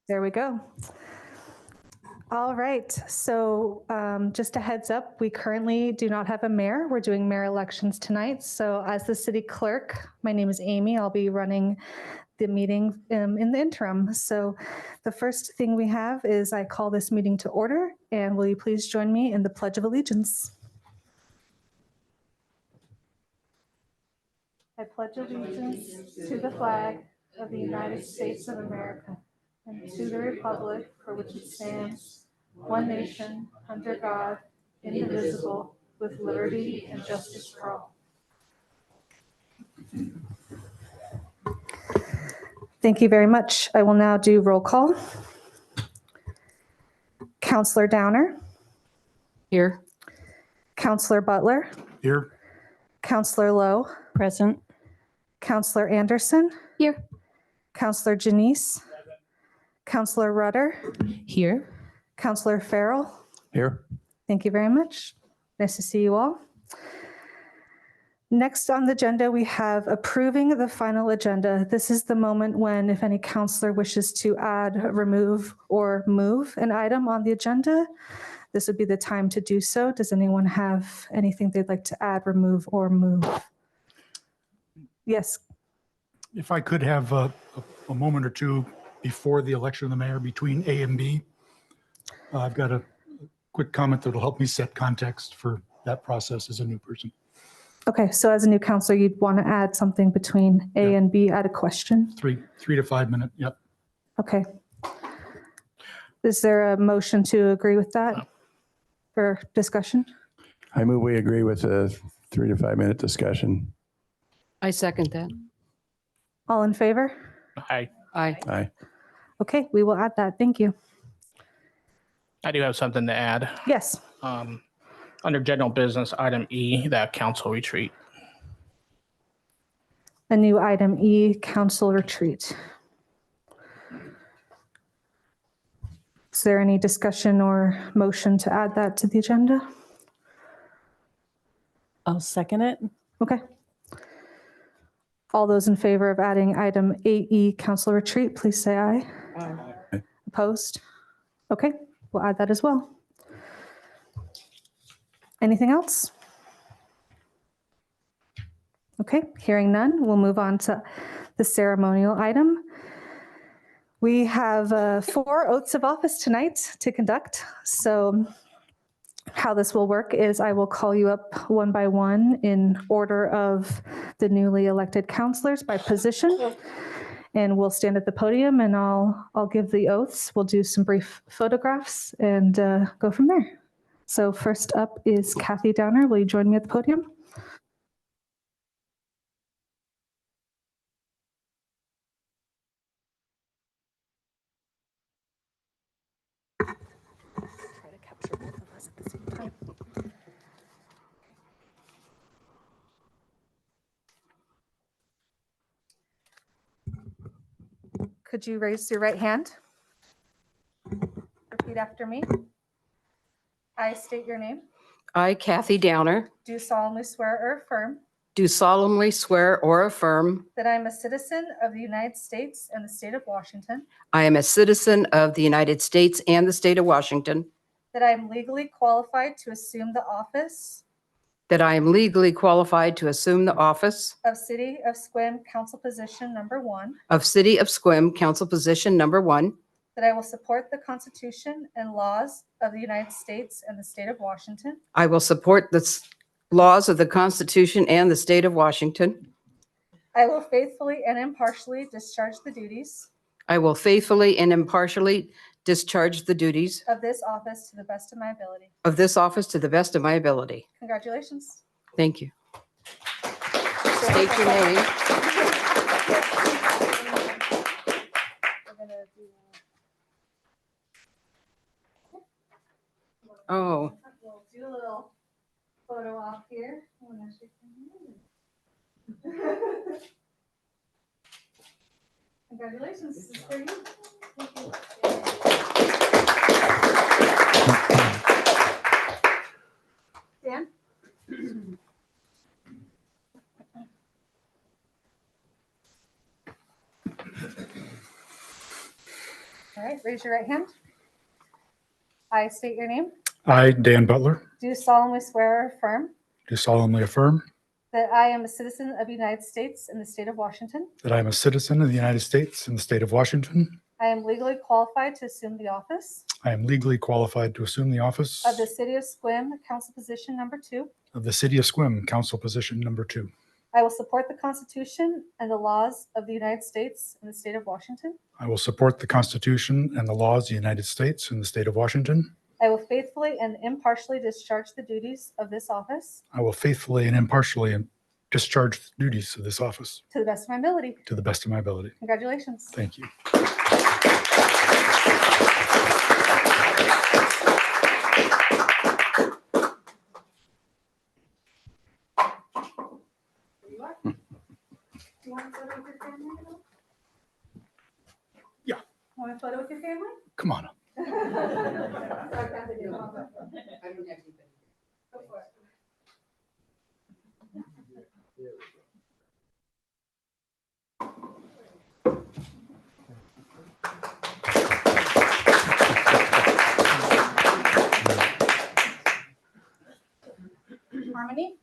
There we go. All right, so just a heads up, we currently do not have a mayor. We're doing mayor elections tonight. So as the city clerk, my name is Amy. I'll be running the meeting in the interim. So the first thing we have is I call this meeting to order, and will you please join me in the Pledge of Allegiance? I pledge allegiance to the flag of the United States of America and to the republic for which it stands, one nation, under God, indivisible, with liberty and justice for all. Thank you very much. I will now do roll call. Councillor Downer. Here. Councillor Butler. Here. Councillor Lowe. Present. Councillor Anderson. Here. Councillor Janice. Councillor Rudder. Here. Councillor Farrell. Here. Thank you very much. Nice to see you all. Next on the agenda, we have approving the final agenda. This is the moment when, if any councillor wishes to add, remove, or move an item on the agenda, this would be the time to do so. Does anyone have anything they'd like to add, remove, or move? Yes. If I could have a moment or two before the election of the mayor between A and B, I've got a quick comment that will help me set context for that process as a new person. Okay, so as a new councillor, you'd want to add something between A and B, add a question? 3 to 5 minute, yep. Okay. Is there a motion to agree with that for discussion? I move we agree with a 3 to 5 minute discussion. I second that. All in favor? Aye. Aye. Aye. Okay, we will add that. Thank you. I do have something to add. Yes. Under general business, item E, that council retreat. A new item E, council retreat. Is there any discussion or motion to add that to the agenda? I'll second it. Okay. All those in favor of adding item AE, council retreat, please say aye. Aye. Opposed? Okay, we'll add that as well. Anything else? Okay, hearing none, we'll move on to the ceremonial item. We have 4 oaths of office tonight to conduct. So how this will work is I will call you up one by one in order of the newly elected councilors by position. And we'll stand at the podium and I'll give the oaths. We'll do some brief photographs and go from there. So first up is Kathy Downer. Will you join me at the podium? Try to capture both of us at the same time. Could you raise your right hand? Repeat after me. I state your name. I, Kathy Downer, Do solemnly swear or affirm do solemnly swear or affirm that I am a citizen of the United States and the state of Washington, I am a citizen of the United States and the state of Washington, that I am legally qualified to assume the office that I am legally qualified to assume the office of City of Sequim Council Position Number 1, of City of Sequim Council Position Number 1, that I will support the Constitution and laws of the United States and the state of Washington, I will support the laws of the Constitution and the state of Washington. I will faithfully and impartially discharge the duties I will faithfully and impartially discharge the duties of this office to the best of my ability. of this office to the best of my ability. Congratulations. Thank you. State your name. We're gonna do, Oh, we'll do a little photo op here. I'm gonna shake your hand. Congratulations, this is for you. Thank you. Dan? All right, raise your right hand. I state your name. I, Dan Butler, Do solemnly swear or affirm do solemnly affirm that I am a citizen of the United States and the state of Washington. that I am a citizen of the United States and the state of Washington. I am legally qualified to assume the office I am legally qualified to assume the office of the City of Sequim, Council Position Number 2. of the City of Sequim, Council Position Number 2. I will support the Constitution and the laws of the United States and the state of Washington. I will support the Constitution and the laws of the United States and the state of Washington. I will faithfully and impartially discharge the duties of this office I will faithfully and impartially discharge the duties of this office to the best of my ability. to the best of my ability. Congratulations. Thank you. Do you want a photo with your family? Yeah. Want a photo with your family? Come on up. Go for it. Harmony?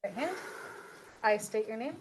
Right hand. I state your name.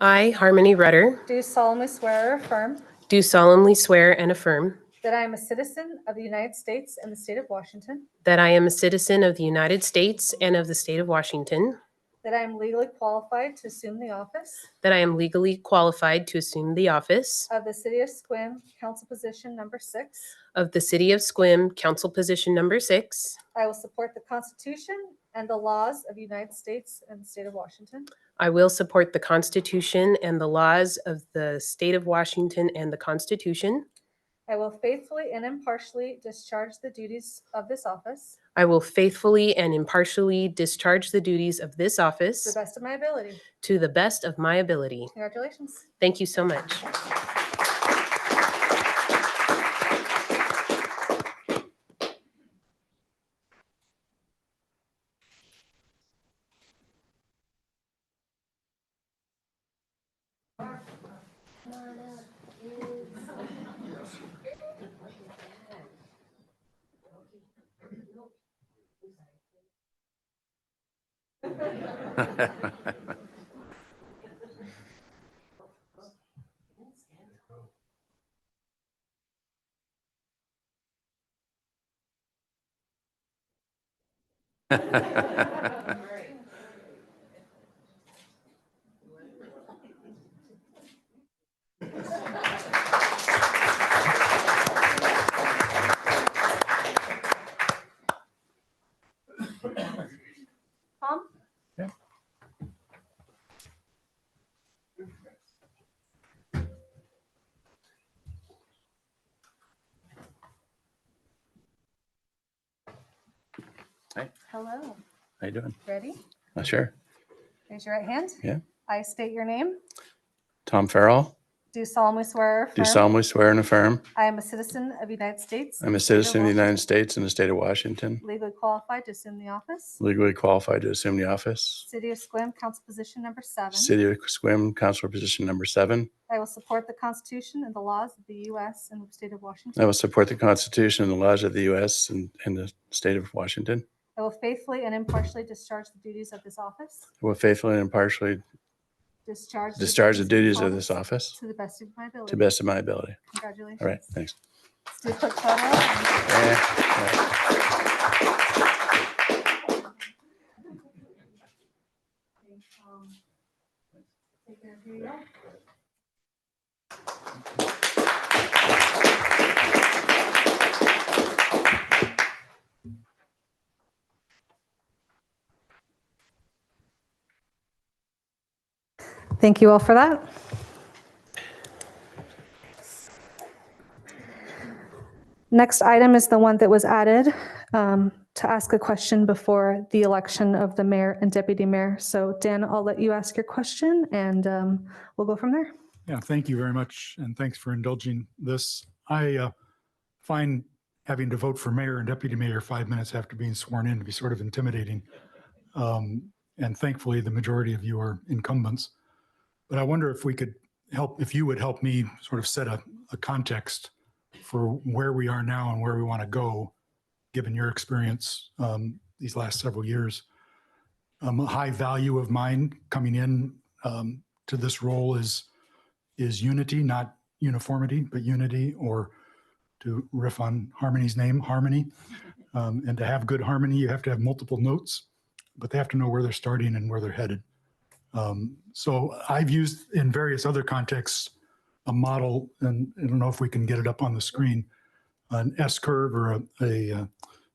I, Harmony Rudder, Do solemnly swear or affirm do solemnly swear and affirm that I am a citizen of the United States and the state of Washington, that I am a citizen of the United States and of the state of Washington, that I am legally qualified to assume the office that I am legally qualified to assume the office of the City of Sequim, Council Position Number 6. of the City of Sequim, Council Position Number 6. I will support the Constitution and the laws of the United States and the state of Washington. I will support the Constitution and the laws of the state of Washington and the Constitution. I will faithfully and impartially discharge the duties of this office I will faithfully and impartially discharge the duties of this to the office best of my ability. to the best of my ability. Congratulations. Thank you so much. Tom? Yeah. Hello. How you doing? Ready? Sure. Raise your right hand. Yeah. I state your name. Tom Farrell, Do solemnly swear or do affirm solemnly swear and affirm I am a citizen of the United States. I'm and a the state of citizen of the United Washington, States and the state of Washington, legally qualified to assume the office. legally qualified to assume the office. City of Sequim, Council Position Number 7. City of Sequim, Council Position Number 7. I will support the Constitution and the laws of the U.S. and the state of Washington. I will support the Constitution and the laws of the U.S. and the state of Washington. I will faithfully and impartially discharge the duties of this office. I will faithfully and impartially Discharge the duties of this office to the best of my ability. to the best of my ability. Congratulations. All right, thanks. Let's do a quick photo. Take care of you. Thank you all for that. Next item is the one that was added to ask a question before the election of the mayor and deputy mayor. So Dan, I'll let you ask your question and we'll go from there. Yeah, thank you very much. And thanks for indulging this. I find having to vote for mayor and deputy mayor 5 minutes after being sworn in to be sort of intimidating. And thankfully, the majority of you are incumbents. But I wonder if we could help, if you would help me sort of set a context for where we are now and where we want to go, given your experience these last several years. A high value of mine coming in to this role is unity, not uniformity, but unity, or to riff on Harmony's name, harmony. And to have good harmony, you have to have multiple notes, but they have to know where they're starting and where they're headed. So I've used in various other contexts a model, and I don't know if we can get it up on the screen, an S curve or a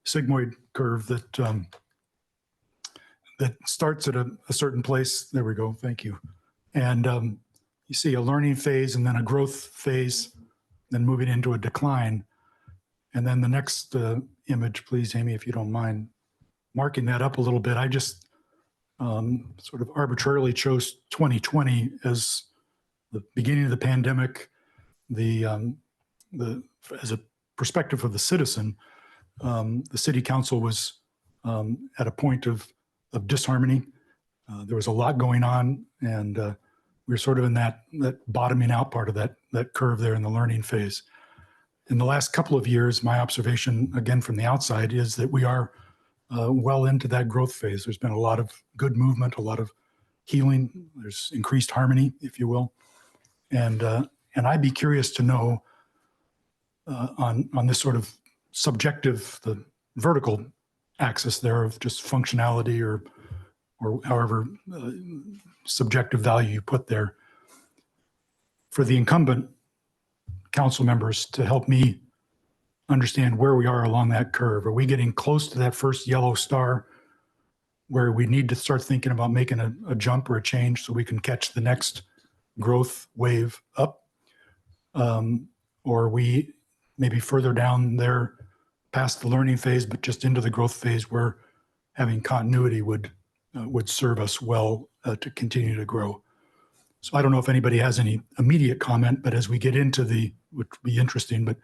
sigmoid curve that that starts at a certain place. There we go. Thank you. And you see a learning phase and then a growth phase, then moving into a decline. And then the next image, please, Amy, if you don't mind marking that up a little bit. I just sort of arbitrarily chose 2020 as the beginning of the pandemic, as a perspective of the citizen. The city council was at a point of disharmony. There was a lot going on, and we were sort of in that bottoming out part of that curve there in the learning phase. In the last couple of years, my observation, again from the outside, is that we are well into that growth phase. There's been a lot of good movement, a lot of healing. There's increased harmony, if you will. And I'd be curious to know on this sort of subjective, the vertical axis there of just functionality or however subjective value you put there, for the incumbent council members to help me understand where we are along that curve. Are we getting close to that first yellow star where we need to start thinking about making a jump or a change so we can catch the next growth wave up? Or are we maybe further down there past the learning phase, but just into the growth phase where having continuity would serve us well to continue to grow? So I don't know if anybody has any immediate comment, but as we get into which would be interesting, but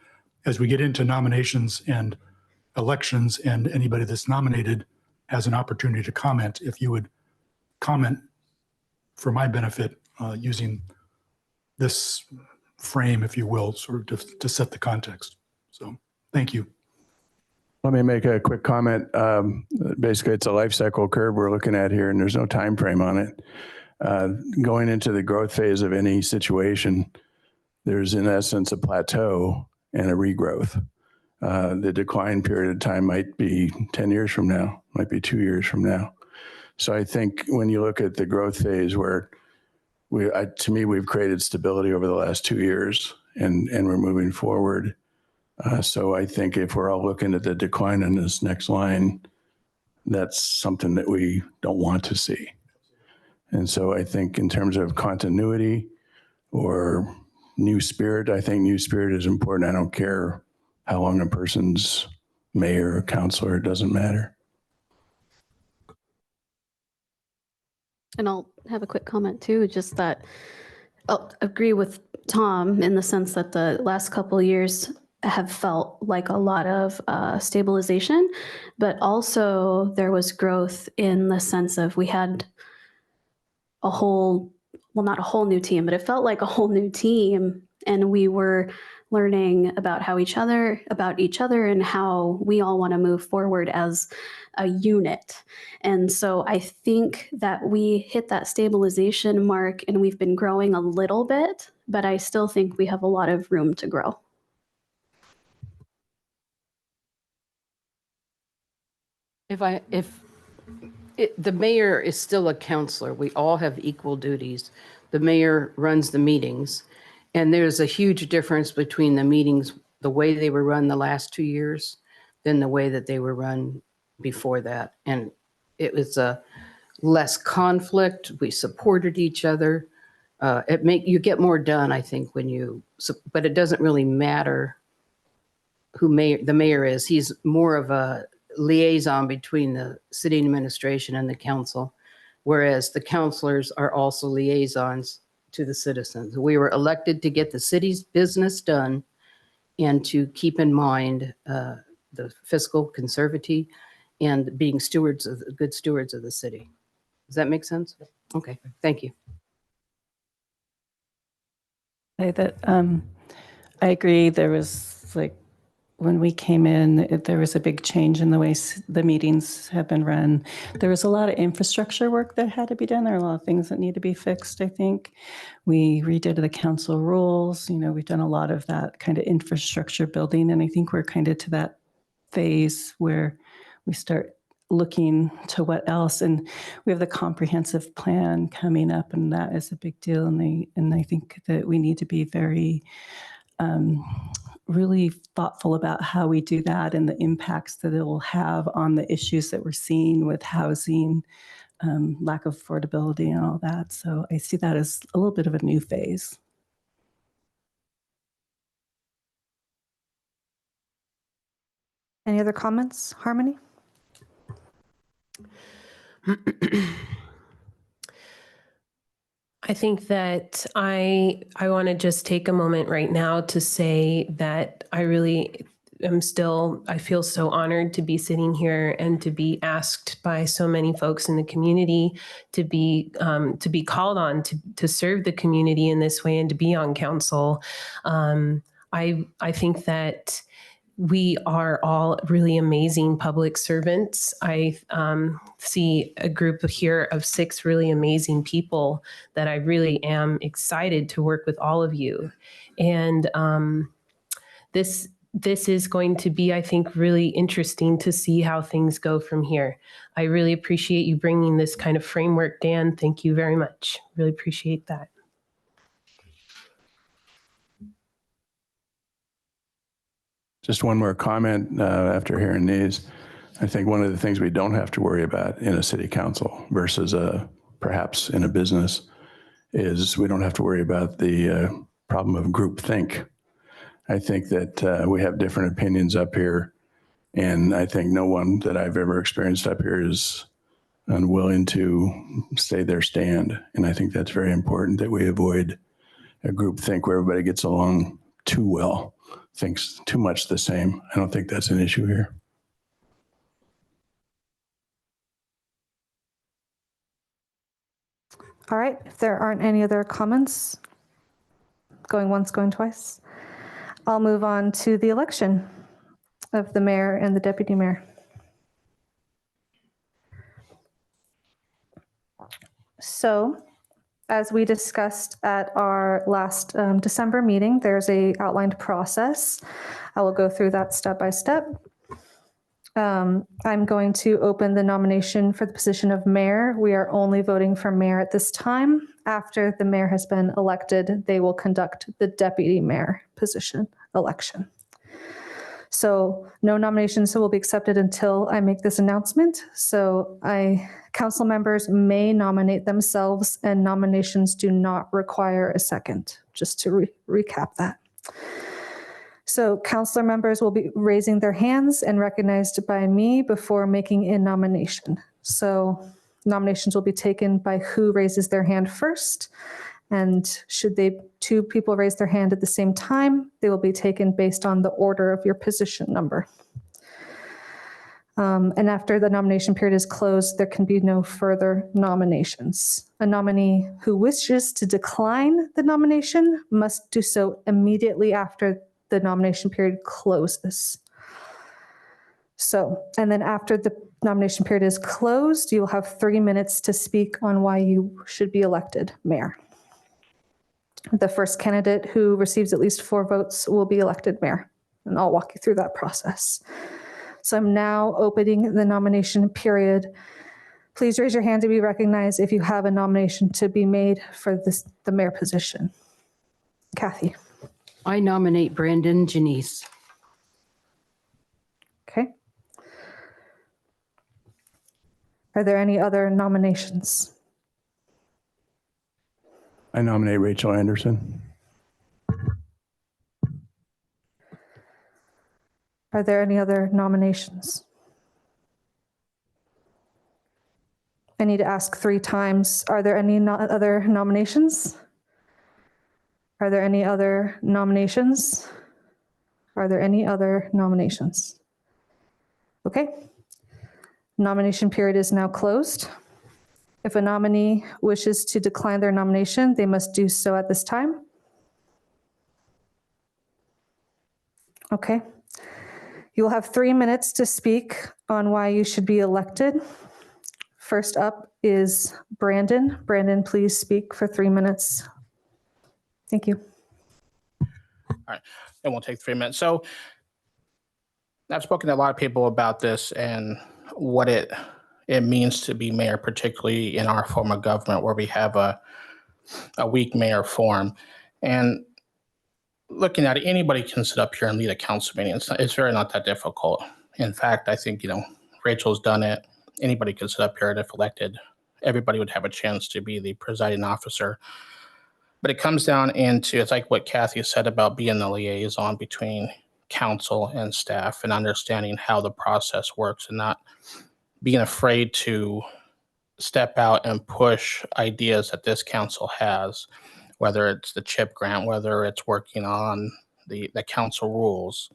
as we get into nominations and elections and anybody that's nominated has an opportunity to comment, if you would comment for my benefit using this frame, if you will, sort of to set the context. So thank you. Let me make a quick comment. Basically, it's a life cycle curve we're looking at here, and there's no time frame on it. Going into the growth phase of any situation, there's in essence a plateau and a regrowth. The decline period of time might be 10 years from now, might be 2 years from now. So I think when you look at the growth phase where to me, we've created stability over the last 2 years and we're moving forward. So I think if we're all looking at the decline in this next line, that's something that we don't want to see. And so I think in terms of continuity or new spirit, I think new spirit is important. I don't care how long a person's mayor or councilor, it doesn't matter. And I'll have a quick comment too, just that I'll agree with Tom in the sense that the last couple of years have felt like a lot of stabilization, but also there was growth in the sense of we had a whole, well, not a whole new team, but it felt like a whole new team. And we were learning about each other and how we all want to move forward as a unit. And so I think that we hit that stabilization mark and we've been growing a little bit, but I still think we have a lot of room to grow. The mayor is still a counselor. We all have equal duties. The mayor runs the meetings, and there's a huge difference between the meetings, the way they were run the last 2 years, than the way that they were run before that. And it was less conflict. We supported each other. You get more done, I think, but it doesn't really matter who the mayor is. He's more of a liaison between the city administration and the council, whereas the councilors are also liaisons to the citizens. We were elected to get the city's business done, and to keep in mind the fiscal conservative and being good stewards of the city. Does that make sense? Okay, thank you. I agree. There was like, when we came in, there was a big change in the way the meetings have been run. There was a lot of infrastructure work that had to be done. There are a lot of things that need to be fixed, I think. We redid the council rules. We've done a lot of that kind of infrastructure building. And I think we're kind of to that phase where we start looking to what else. And we have the comprehensive plan coming up, and that is a big deal. And I think that we need to be very really thoughtful about how we do that and the impacts that it will have on the issues that we're seeing with housing, lack of affordability and all that. So I see that as a little bit of a new phase. Any other comments? Harmony? I think that I want to just take a moment right now to say that I really I feel so honored to be sitting here and to be asked by so many folks in the community to be called on to serve the community in this way and to be on council. I think that we are all really amazing public servants. I see a group here of 6 really amazing people that I really am excited to work with all of you. And this is going to be, I think, really interesting to see how things go from here. I really appreciate you bringing this kind of framework, Dan. Thank you very much. Really appreciate that. Just one more comment after hearing these. I think one of the things we don't have to worry about in a city council versus perhaps in a business is we don't have to worry about the problem of groupthink. I think that we have different opinions up here, and I think no one that I've ever experienced up here is unwilling to stay their stand. And I think that's very important that we avoid a groupthink where everybody gets along too well, thinks too much the same. I don't think that's an issue here. All right, if there aren't any other comments, going once, going twice, I'll move on to the election of the mayor and the deputy mayor. So, as we discussed at our last December meeting, there's a outlined process. I will go through that step by step. I'm going to open the nomination for the position of mayor. We are only voting for mayor at this time. After the mayor has been elected, they will conduct the deputy mayor position election. So no nominations will be accepted until I make this announcement. So council members may nominate themselves, and nominations do not require a second, just to recap that. So councilor members will be raising their hands and recognized by me before making a nomination. So nominations will be taken by who raises their hand first. And should 2 people raise their hand at the same time, they will be taken based on the order of your position number. And after the nomination period is closed, there can be no further nominations. A nominee who wishes to decline the nomination must do so immediately after the nomination period closes. So, and then after the nomination period is closed, you'll have 3 minutes to speak on why you should be elected mayor. The first candidate who receives at least 4 votes will be elected mayor, and I'll walk you through that process. So I'm now opening the nomination period. Please raise your hand to be recognized if you have a nomination to be made for the mayor position. Kathy. I nominate Brandon Janice. Okay. Are there any other nominations? I nominate Rachel Anderson. Are there any other nominations? I need to ask 3 times. Are there any other nominations? Are there any other nominations? Are there any other nominations? Okay. Nomination period is now closed. If a nominee wishes to decline their nomination, they must do so at this time. Okay. You will have 3 minutes to speak on why you should be elected. First up is Brandon. Brandon, please speak for 3 minutes. Thank you. All right, it won't take 3 minutes. So I've spoken to a lot of people about this and what it means to be mayor, particularly in our form of government where we have a weak mayor form. And looking at it, anybody can sit up here and lead a council meeting. It's really not that difficult. In fact, I think, Rachel's done it. Anybody could sit up here, and if elected, everybody would have a chance to be the presiding officer. But it comes down into, it's like what Kathy said about being the liaison between council and staff and understanding how the process works and not being afraid to step out and push ideas that this council has, whether it's the CHIP grant, whether it's working on the council rules.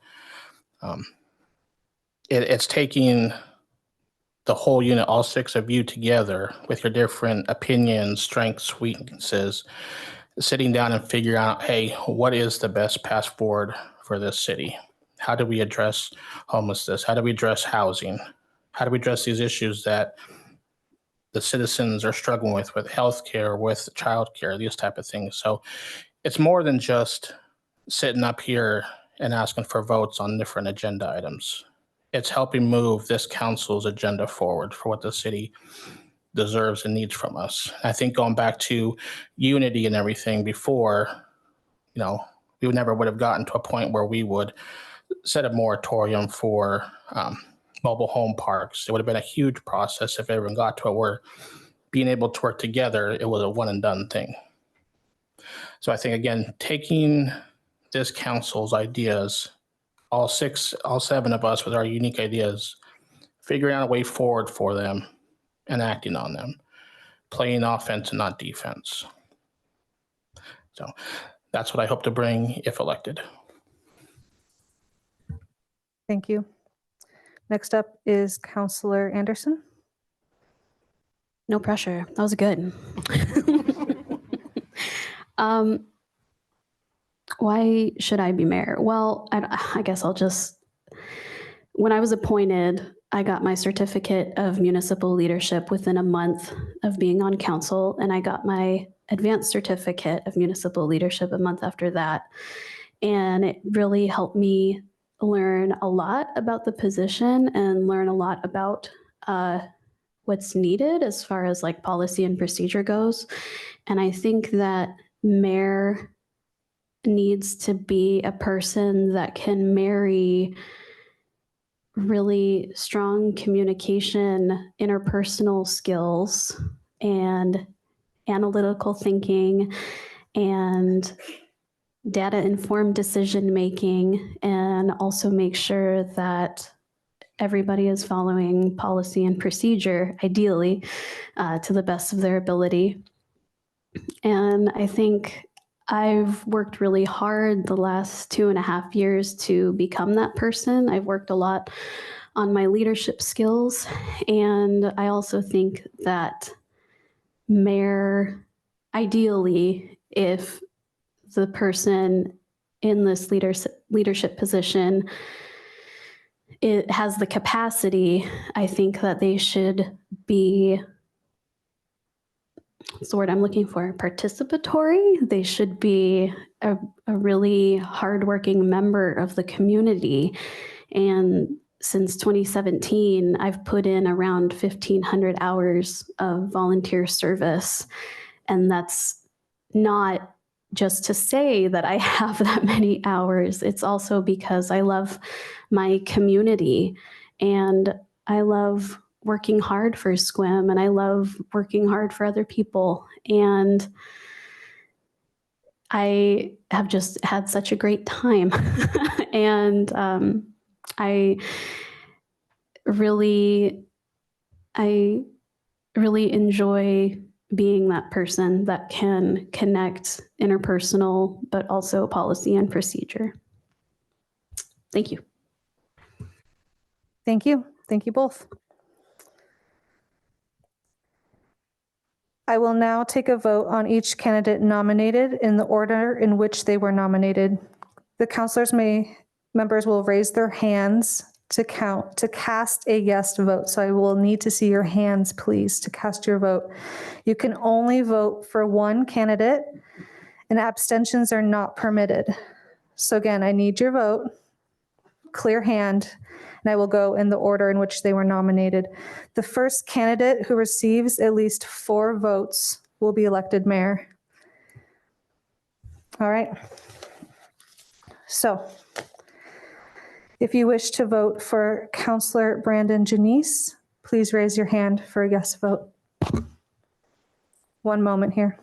It's taking the whole unit, all 6 of you together with your different opinions, strengths, weaknesses, sitting down and figuring out, hey, what is the best path forward for this city? How do we address homelessness? How do we address housing? How do we address these issues that the citizens are struggling with healthcare, with childcare, these type of things? So it's more than just sitting up here and asking for votes on different agenda items. It's helping move this council's agenda forward for what the city deserves and needs from us. I think going back to unity and everything before, we never would have gotten to a point where we would set a moratorium for mobile home parks. It would have been a huge process if everyone got to it where being able to work together, it was a one and done thing. So I think, again, taking this council's ideas, all 7 of us with our unique ideas, figuring out a way forward for them and acting on them, playing offense and not defense. So that's what I hope to bring if elected. Thank you. Next up is Councillor Anderson. No pressure. That was good. Why should I be mayor? Well, I guess when I was appointed, I got my certificate of municipal leadership within a month of being on council, and I got my advanced certificate of municipal leadership a month after that. And it really helped me learn a lot about the position and learn a lot about what's needed as far as like policy and procedure goes. And I think that mayor needs to be a person that can marry really strong communication, interpersonal skills, and analytical thinking, and data-informed decision-making, and also make sure that everybody is following policy and procedure, ideally, to the best of their ability. And I think I've worked really hard the last 2.5 years to become that person. I've worked a lot on my leadership skills. And I also think that mayor, ideally, if the person in this leadership position, it has the capacity, I think that they should be, what's the word I'm looking for, participatory. They should be a really hardworking member of the community. And since 2017, I've put in around 1,500 hours of volunteer service. And that's not just to say that I have that many hours. It's also because I love my community and I love working hard for SQUIM and I love working hard for other people. And I have just had such a great time. And I really enjoy being that person that can connect interpersonal, but also policy and procedure. Thank you. Thank you. Thank you both. I will now take a vote on each candidate nominated in the order in which they were nominated. The members will raise their hands to cast a yes vote. So I will need to see your hands, please, to cast your vote. You can only vote for one candidate, and abstentions are not permitted. So again, I need your vote, clear hand, and I will go in the order in which they were nominated. The first candidate who receives at least 4 votes will be elected mayor. All right. So if you wish to vote for Councillor Brandon Janice, please raise your hand for a yes vote. One moment here.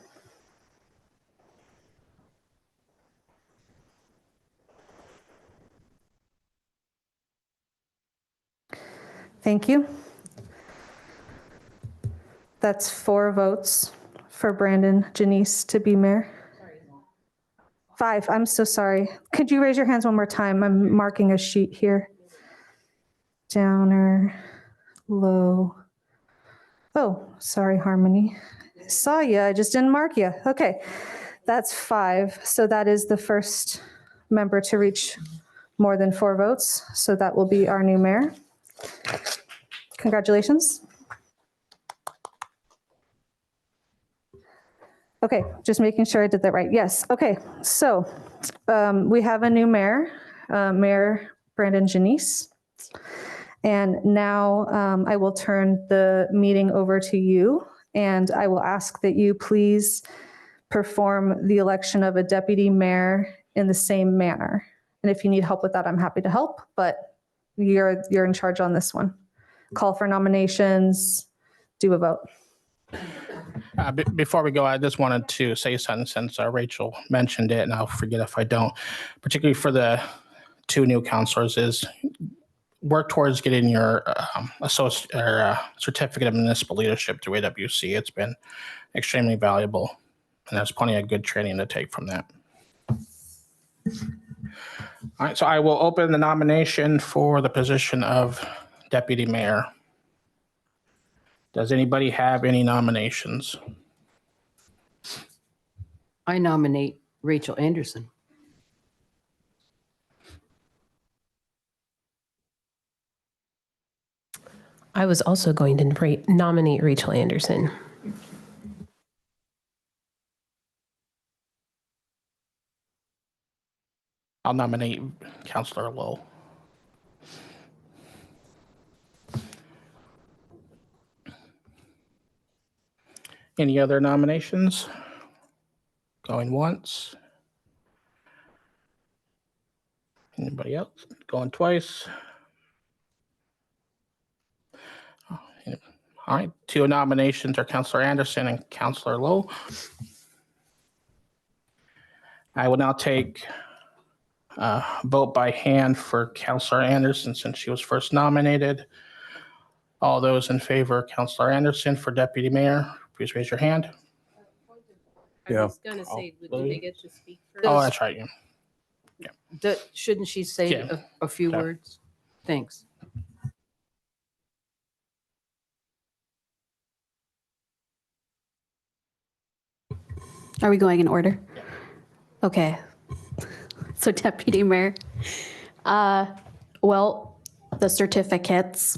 Thank you. That's 4 votes for Brandon Janice to be mayor. 5, I'm so sorry. Could you raise your hands one more time? I'm marking a sheet here. Downer, low. Oh, sorry, Harmony. I saw you, I just didn't mark you. Okay, that's 5. So that is the first member to reach more than 4 votes. So that will be our new mayor. Congratulations. Okay, just making sure I did that right. Yes, okay. So we have a new mayor, Mayor Brandon Janice. And now I will turn the meeting over to you, and I will ask that you please perform the election of a deputy mayor in the same manner. And if you need help with that, I'm happy to help, but you're in charge on this one. Call for nominations, do a vote. Before we go, I just wanted to say something since Rachel mentioned it, and I'll forget if I don't, particularly for the 2 new counselors, is work towards getting your certificate of municipal leadership through AWC. It's been extremely valuable, and there's plenty of good training to take from that. All right, so I will open the nomination for the position of deputy mayor. Does anybody have any nominations? I nominate Rachel Anderson. I was also going to nominate Rachel Anderson. I'll nominate Councillor Lowe. Any other nominations? Going once? Anybody else? Going twice? All right, 2 nominations are Councillor Anderson and Councillor Lowe. I will now take vote by hand for Councillor Anderson since she was first nominated. All those in favor of Councillor Anderson for deputy mayor, please raise your hand. Yeah. I was going to say, do they get to speak first? Oh, that's right. Yeah. Shouldn't she say Yeah. a few Okay. words? Thanks. Are we going in order? Okay. So deputy mayor, well, the certificates,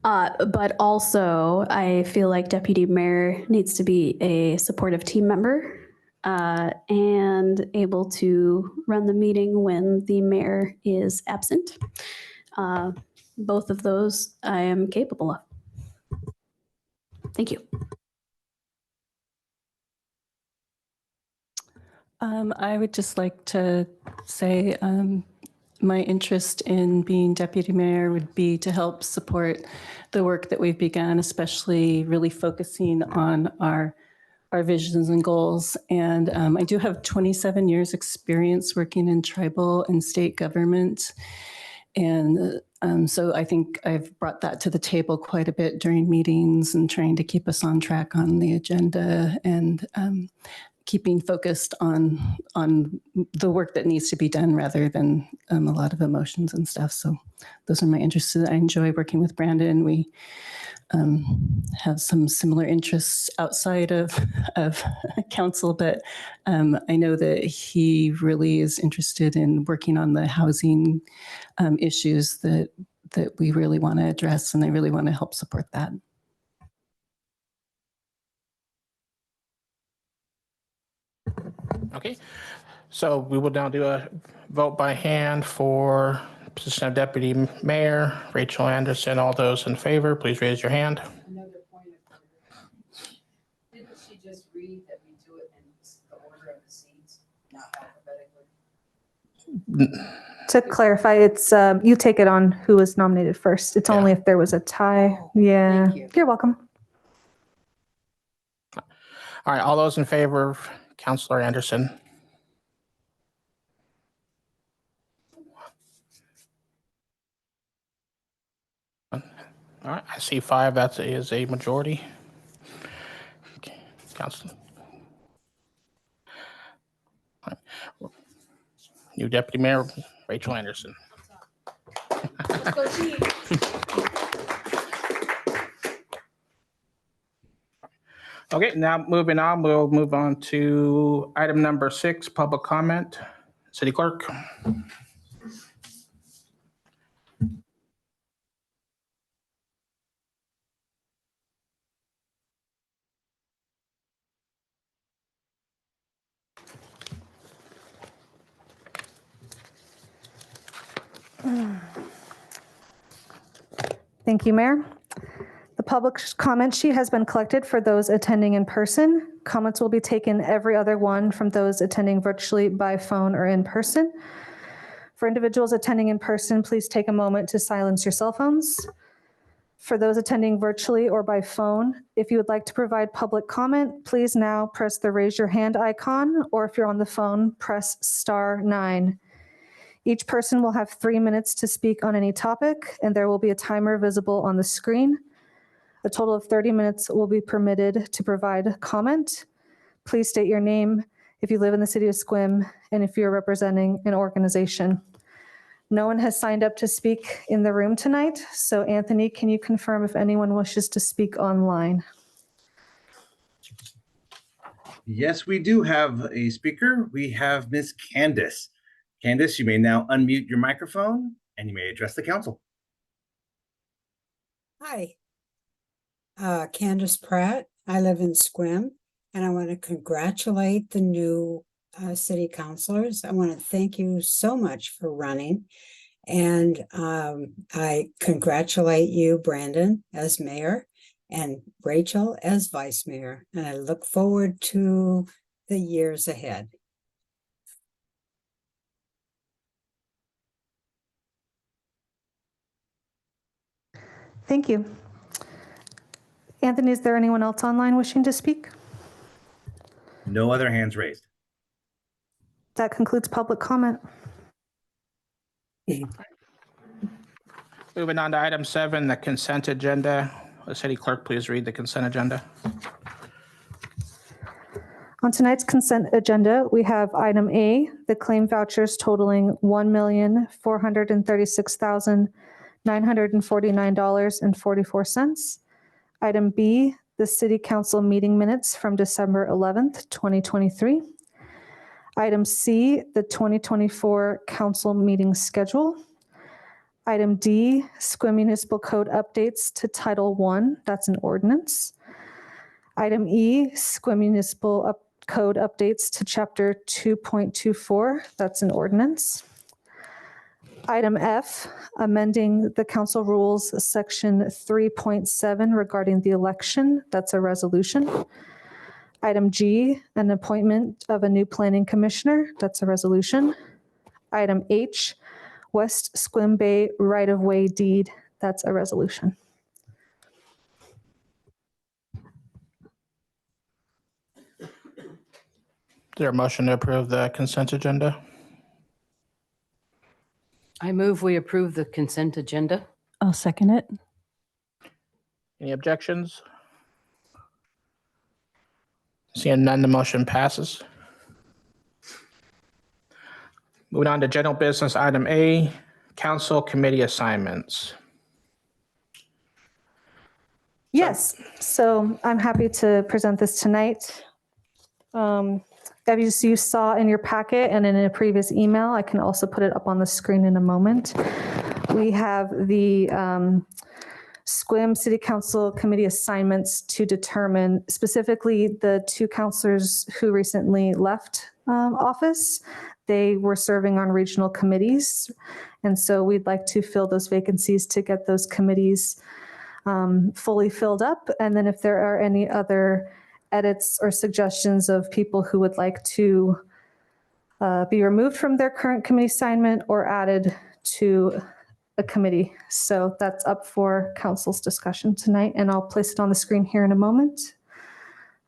but also I feel like deputy mayor needs to be a supportive team member and able to run the meeting when the mayor is absent. Both of those I am capable of. Thank you. I would just like to say my interest in being deputy mayor would be to help support the work that we've begun, especially really focusing on our visions and goals. And I do have 27 years experience working in tribal and state government. And so I think I've brought that to the table quite a bit during meetings and trying to keep us on track on the agenda and keeping focused on the work that needs to be done rather than a lot of emotions and stuff. So those are my interests. I enjoy working with Brandon. We have some similar interests outside of council, but I know that he really is interested in working on the housing issues that we really want to address, and I really want to help support that. Okay, so we will now do a vote by hand for position of Deputy Mayor, Rachel Anderson. All those in favor, please raise your hand. Another point of order. Didn't she just read that we do it in the order of the seats, not alphabetically? To clarify, it's you take it on who was nominated first. It's only if there was a tie. Yeah. thank you. You're welcome. All right, all those in favor of Councilor Anderson? All right, I see 5. That is a majority. Okay, Councilor. All right. New Deputy Mayor, Rachel Anderson. Okay, now moving on, we'll move on to item number 6, public comment. City Clerk. Thank you, Mayor. The public comment sheet has been collected for those attending in person. Comments will be taken every other one from those attending virtually, by phone, or in person. For individuals attending in person, please take a moment to silence your cell phones. For those attending virtually or by phone, if you would like to provide public comment, please now press the raise your hand icon, or if you're on the phone, press *9. Each person will have 3 minutes to speak on any topic, and there will be a timer visible on the screen. A total of 30 minutes will be permitted to provide comment. Please state your name if you live in the city of Sequim and if you're representing an organization. No one has signed up to speak in the room tonight, so Anthony, can you confirm if anyone wishes to speak online? Yes, we do have a speaker. We have Miss Candace. Candace, you may now unmute your microphone and you may address the council. Hi, Candace Pratt. I live in Sequim, and I want to congratulate the new city councilors. I want to thank you so much for running, and I congratulate you, Brandon, as mayor, and Rachel as vice mayor, and I look forward to the years ahead. Thank you. Anthony, is there anyone else online wishing to speak? No other hands raised. That concludes public comment. Moving on to item 7, the consent agenda. The City Clerk, please read the consent agenda. On tonight's consent agenda, we have item A, the claim vouchers totaling $1,436,949.44. Item B, the City Council meeting minutes from December 11th, 2023. Item C, the 2024 Council meeting schedule. Item D, Sequim Municipal Code updates to Title I, that's an ordinance. Item E, Sequim Municipal Code updates to Chapter 2.24, that's an ordinance. Item F, amending the council rules section 3.7 regarding the election, that's a resolution. Item G, an appointment of a new planning commissioner, that's a resolution. Item H, West Sequim Bay right-of-way deed, that's a resolution. Is there a motion to approve the consent agenda? I move we approve the consent agenda. I'll second it. Any objections? Seeing none, the motion passes. Moving on to general business, item A, council committee assignments. Yes, so I'm happy to present this tonight. As you saw in your packet and in a previous email, I can also put it up on the screen in a moment. We have the SQUIM City Council Committee assignments to determine specifically the two counselors who recently left office. They were serving on regional committees, and so we'd like to fill those vacancies to get those committees fully filled up. And then if there are any other edits or suggestions of people who would like to be removed from their current committee assignment or added to a committee. So that's up for council's discussion tonight, and I'll place it on the screen here in a moment.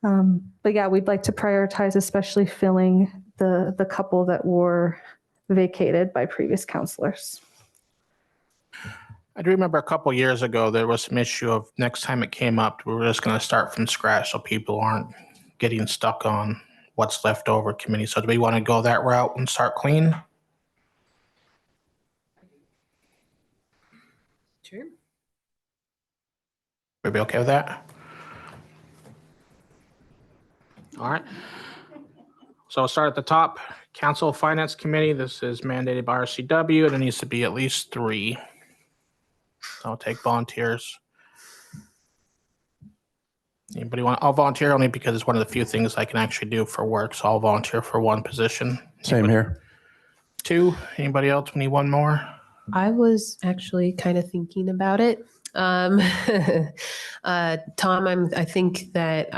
But yeah, we'd like to prioritize especially filling the couple that were vacated by previous counselors. I do remember a couple years ago, there was some issue of next time it came up, we were just going to start from scratch so people aren't getting stuck on what's left over committee. So do we want to go that route and start clean? Sure. Would be okay with that? All right. So I'll start at the top. Council Finance Committee. This is mandated by RCW. There needs to be at least 3. So I'll take volunteers. Anybody want? I'll volunteer only because it's one of the few things I can actually do for work. So I'll volunteer for 1 position. Same here. 2. Anybody else? We need 1 more. I was actually kind of thinking about it. Tom, I think that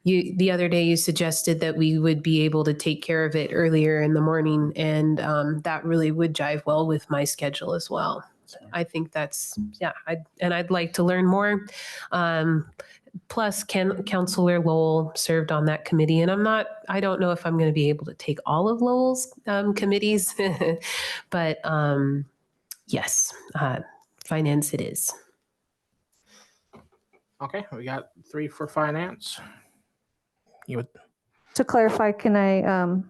the other day you suggested that we would be able to take care of it earlier in the morning, and that really would jive well with my schedule as well. I think that's, yeah, I'd like to learn more. Plus, Councilor Lowell served on that committee, and I don't know if I'm going to be able to take all of Lowell's committees, but yes, finance it is. Okay, we got 3 for finance. You would. To clarify, can I,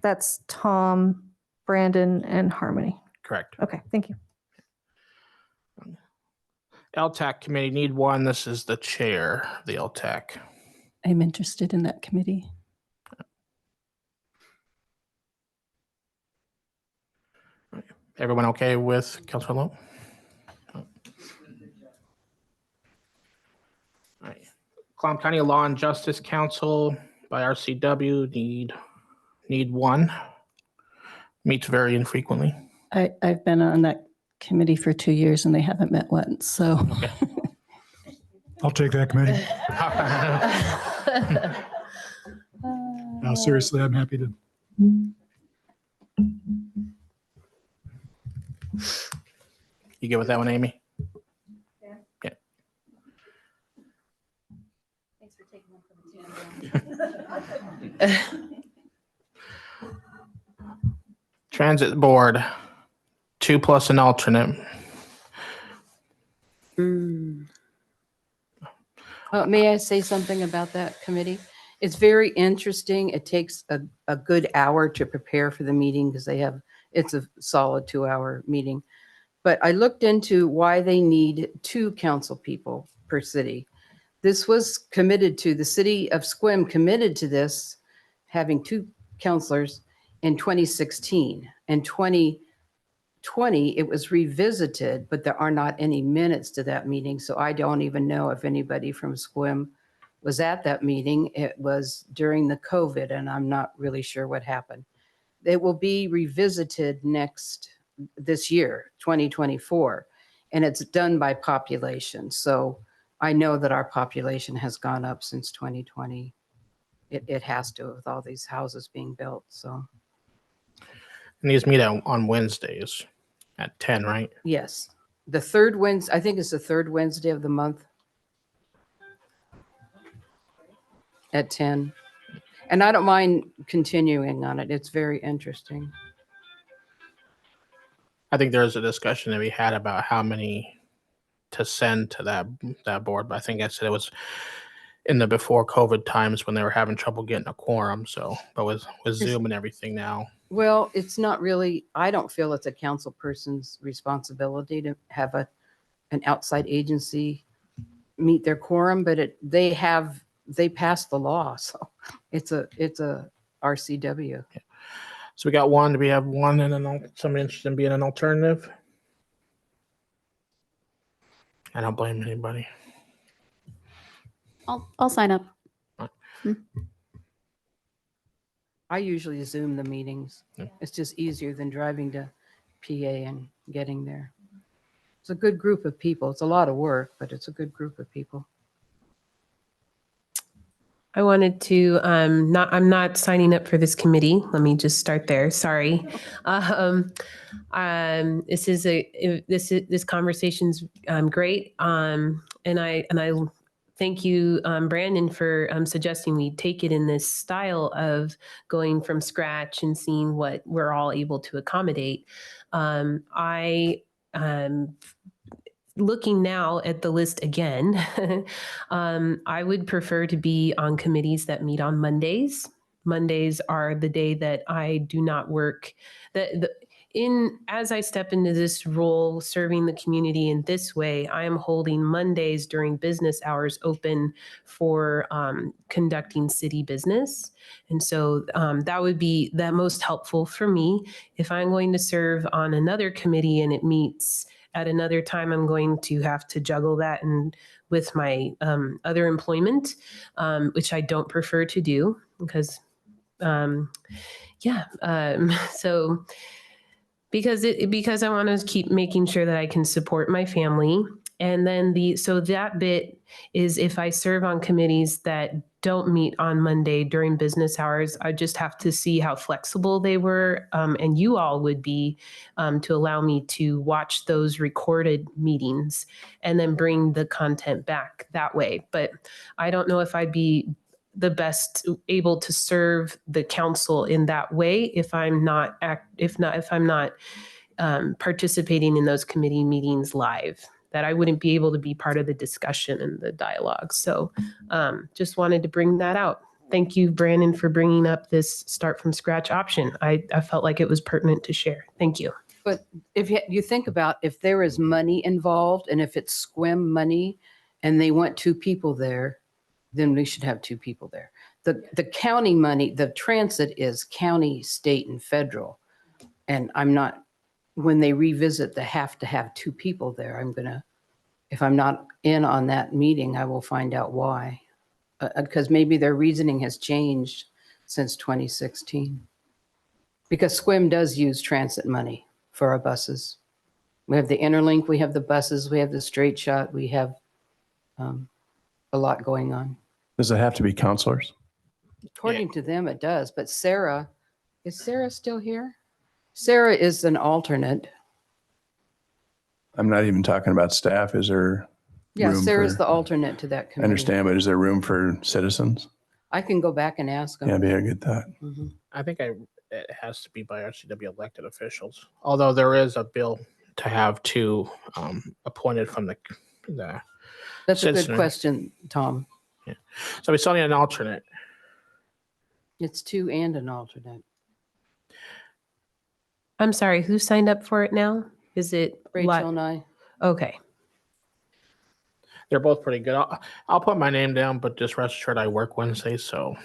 that's Tom, Brandon, and Harmony. Correct. Okay, thank you. LTAC committee, need 1. This is the chair of the LTAC. I'm interested in that committee. Everyone okay with Councilor Lowe? All right. Clallam County Law and Justice Council by RCW, need 1. Meets very infrequently. I've been on that committee for 2 years and they haven't met once, so. Okay. I'll take that committee. No, seriously, I'm happy to. You good with that one, Amy? Yeah. Thanks for taking one for the team. Transit Board, 2 plus an alternate. May I say something about that committee? It's very interesting. It takes a good hour to prepare for the meeting because it's a solid 2-hour meeting. But I looked into why they need 2 council people per city. This was committed to, the city of Sequim committed to this, having 2 councilors in 2016. In 2020, it was revisited, but there are not any minutes to that meeting. So I don't even know if anybody from Sequim was at that meeting. It was during the COVID, and I'm not really sure what happened. It will be revisited this year, 2024, and it's done by population. So I know that our population has gone up since 2020. It has to, with all these houses being built. So And these meet on Wednesdays at 10, right? yes, the third Wednesday, I think it's the third Wednesday of the month at 10. And I don't mind continuing on it. It's very interesting. I think there's a discussion that we had about how many to send to that board, but I think I said in the before COVID times when they were having trouble getting a quorum. So, but with Zoom and everything now. Well, it's not really, I don't feel it's a council person's responsibility to have an outside agency meet their quorum, but they passed the law. So it's a RCW. So we got one. Do we have one and then somebody interested in being an alternative? I don't blame anybody. I'll sign up. I usually Zoom the meetings. Yeah. It's just easier than driving to PA and getting there. It's a good group of people. It's a lot of work, but it's a good group of people. I wanted to I'm not signing up for this committee. Let me just start there. Sorry. This conversation's great. And I thank you, Brandon, for suggesting we take it in this style of going from scratch and seeing what we're all able to accommodate. Looking now at the list again, I would prefer to be on committees that meet on Mondays. Mondays are the day that I do not work. As I step into this role, serving the community in this way, I am holding Mondays during business hours open for conducting city business. And so that would be the most helpful for me. If I'm going to serve on another committee and it meets at another time, I'm going to have to juggle that and with my other employment, which I don't prefer to do because, so because I want to keep making sure that I can support my family. And then so that bit is if I serve on committees that don't meet on Monday during business hours, I just have to see how flexible they were and you all would be to allow me to watch those recorded meetings and then bring the content back that way. But I don't know if I'd be the best able to serve the council in that way if I'm not participating in those committee meetings live, that I wouldn't be able to be part of the discussion and the dialogue. So just wanted to bring that out. Thank you, Brandon, for bringing up this start from scratch option. I felt like it was pertinent to share. Thank you. But if you think about if there is money involved and if it's SQUIM money and they want 2 people there, then we should have 2 people there. The county money, the transit is county, state, and federal. And when they revisit the have to have 2 people there, if I'm not in on that meeting, I will find out why. Because maybe their reasoning has changed since 2016. Because SQUIM does use transit money for our buses. We have the Interlink, we have the buses, we have the straight shot, we have a lot going on. Does it have to be counselors? According to them, it does. But Sarah, is Sarah still here? Sarah is an alternate. I'm not even talking about staff. Is there Yeah, room Sarah's for- the alternate to that I committee. understand, but is there room for citizens? I can go back and ask them. Yeah, be a good thought. Mhm. I think it has to be by RCW elected officials. Although there is a bill to have 2 appointed from the That's a good citizenry. question, Tom. So we still need an alternate. It's 2 and an alternate. I'm sorry, who signed up for it now? Is it Rachel and I. Okay. They're both pretty good. I'll put my name down, but just rest assured I work Wednesdays, so.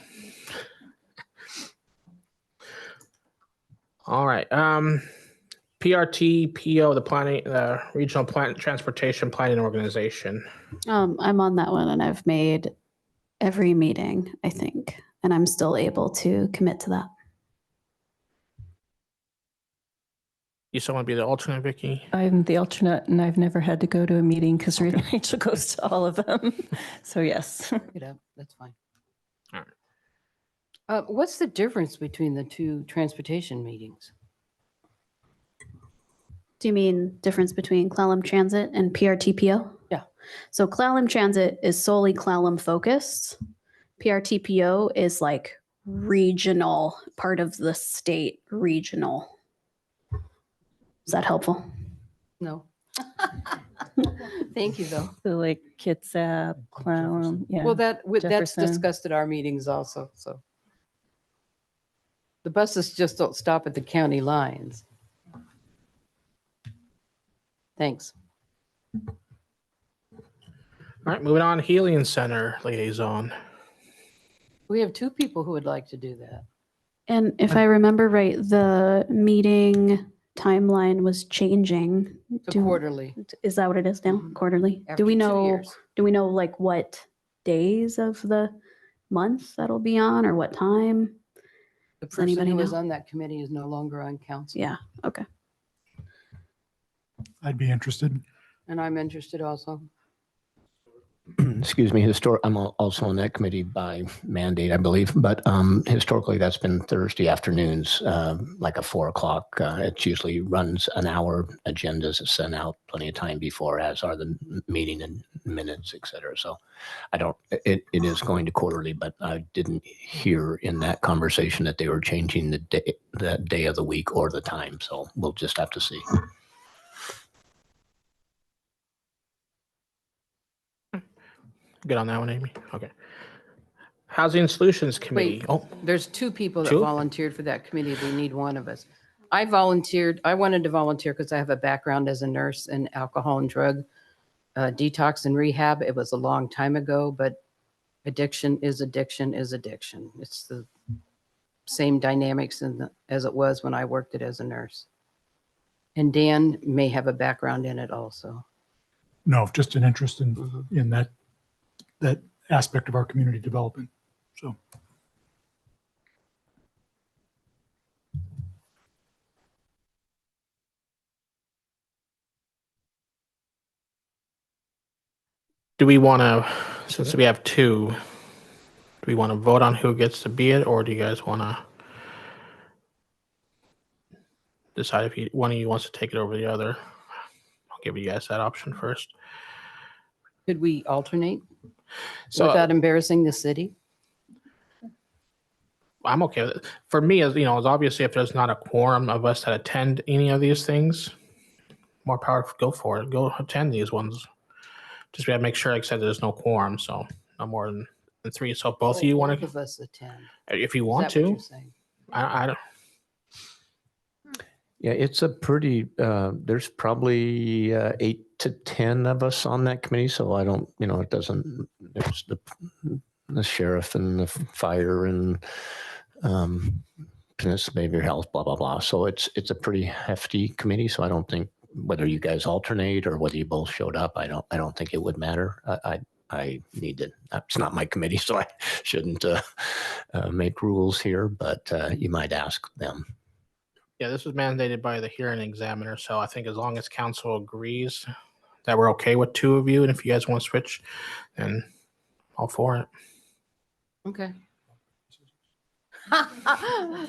All right. PRT, PO, the Regional Transportation Planning Organization. I'm on that one and I've made every meeting, I think, and I'm still able to commit to that. You still want to be the alternate, Vicky? I'm the alternate and I've never had to go to a meeting because Rachel goes to all of them. So yes. Pick it up. That's fine. All right. What's the difference between the 2 transportation meetings? Do you mean difference between Clallam Transit and PRTPO? Yeah. So Clallam Transit is solely Clallam focused. PRTPO is like regional, part of the state regional. Is that helpful? No. Thank you, though. So like Kitsap, Clown, yeah. Well, that's Jefferson. discussed at our meetings also, so. The buses just don't stop at the county lines. Thanks. All right, moving on, Healing Center Liaison. We have 2 people who would like to do that. And if I remember right, the meeting timeline was changing. To quarterly. Is that what it is now? Mhm. Quarterly? After Do we 2 know, years. like what days of the month that'll be on or what time? The Does person anybody who was know? on that committee is no longer on council. Yeah, okay. I'd be interested. And I'm interested also. Excuse me, I'm also on that committee by mandate, I believe, but historically that's been Thursday afternoons, like a 4 o'clock. It usually runs an hour. Agendas are sent out plenty of time before, as are the meeting and minutes, et cetera. So it is going to quarterly, but I didn't hear in that conversation that they were changing the day of the week or the time. So we'll just have to see. Good on that one, Amy. Okay. Housing Solutions Committee. Wait, Oh, there's 2 people that 2? volunteered for that committee. We need one of us. I volunteered. I wanted to volunteer because I have a background as a nurse in alcohol and drug detox and rehab. It was a long time ago, but addiction is addiction is addiction. It's the same dynamics as it was when I worked it as a nurse. And Dan may have a background in it also. No, just an interest in that aspect of our community development. So do we want to, since we have 2, do we want to vote on who gets to be it, or do you guys want to decide if one of you wants to take it over the other? I'll give you guys that option first. Could we alternate So without embarrassing the city? I'm okay with it. For me, as as obviously if there's not a quorum of us that attend any of these things, more power, go for it. Go attend these ones. Just we gotta make sure, like I said, there's no quorum, so no more than 3. So both of you want Both to, of us attend. if you Is want that what to. you're saying? I don't. Yeah, it's a pretty, there's probably 8 to 10 of us on that committee. So I don't, it doesn't, there's the sheriff and the fire and behavior health, blah, blah, blah. So it's a pretty hefty committee. So I don't think whether you guys alternate or whether you both showed up, I don't think it would matter. I need to, it's not my committee, so I shouldn't make rules here, but you might ask them. Yeah, this was mandated by the hearing examiner, so I think as long as council agrees that we're okay with 2 of you, and if you guys want to switch, then all for it. Okay.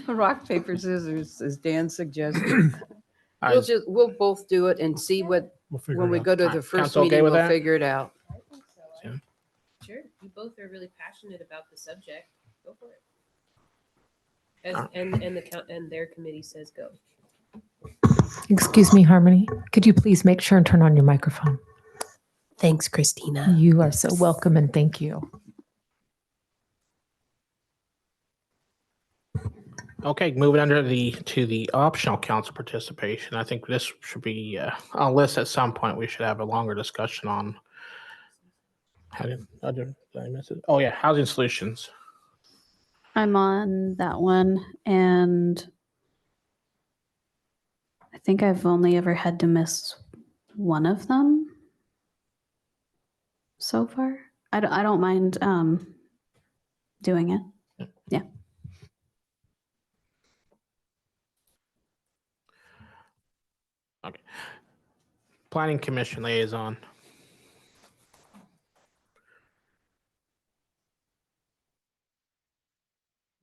Rock, paper, scissors, as Dan suggested. We'll both do it and see what, we'll figure when it we out. go to All the right, first council okay meeting, with we'll that? figure it out. Sure. You both are really passionate about the subject. Go for it. And their committee says go. Excuse me, Harmony. Could you please make sure and turn on your microphone? Thanks, Christina. You are so welcome and thank you. Okay, moving under to the optional council participation. I think this should be on a list at some point. We should have a longer discussion on. Did I miss it? Oh yeah, housing solutions. I'm on that one, and I think I've only ever had to miss one of them so far. I don't mind doing it. Yeah. Okay. Planning Commission liaison.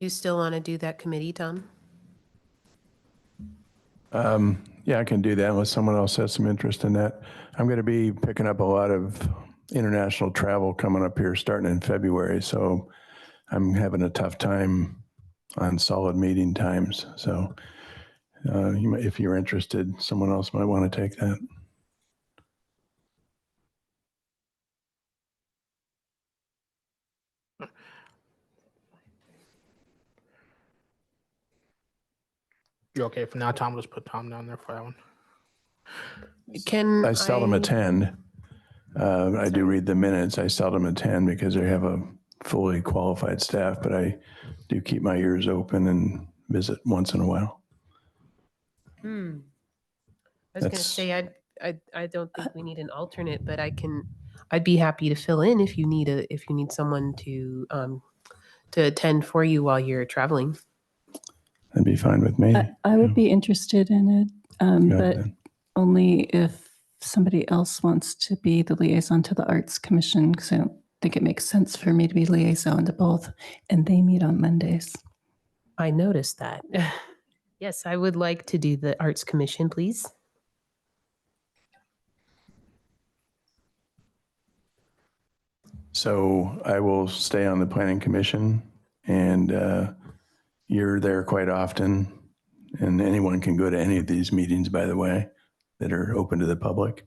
You still want to do that committee, Tom? Yeah, I can do that unless someone else has some interest in that. I'm going to be picking up a lot of international travel coming up here starting in February. So I'm having a tough time on solid meeting times. So if you're interested, someone else might want to take that. You're okay for now, Tom? Let's put Tom down there for that one. Can I seldom attend. I do read the minutes. I seldom attend because they have a fully qualified staff, but I do keep my ears open and visit once in a while. I was going to That's- say I don't think we need an alternate, but I'd be happy to fill in if you need someone to attend for you while you're traveling. That'd be fine with me. I would be interested in it, Good, but then. only if somebody else wants to be the liaison to the Arts Commission, because I don't think it makes sense for me to be liaison to both, and they meet on Mondays. I noticed that. Yes, I would like to do the Arts Commission, please. So I will stay on the Planning Commission, and you're there quite often, and anyone can go to any of these meetings, by the way, that are open to the public.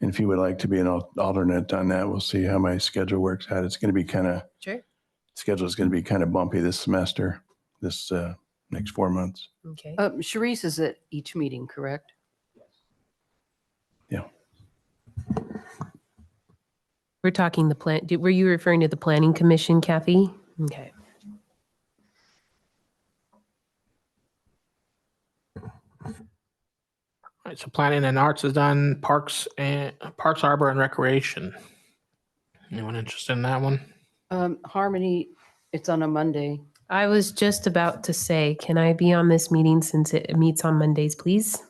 And if you would like to be an alternate on that, we'll see how my schedule works out. It's going to be schedule is going to be kind of bumpy this semester, this next 4 months. Okay. Sharice is at each meeting, correct? Yeah. We're talking the plan. Were you referring to the Planning Commission, Kathy? Okay. All right, so planning and arts is done. Parks, Harbor, and Recreation. Anyone interested in that one? Harmony, it's on a Monday. I was just about to say, can I be on this meeting since it meets on Mondays, please?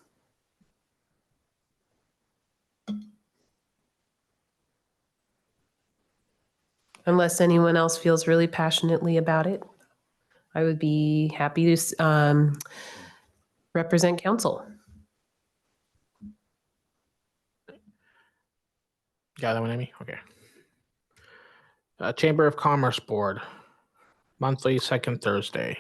Unless anyone else feels really passionately about it, I would be happy to represent council. Got that one, Amy? Okay. Chamber of Commerce Board, monthly, second Thursday.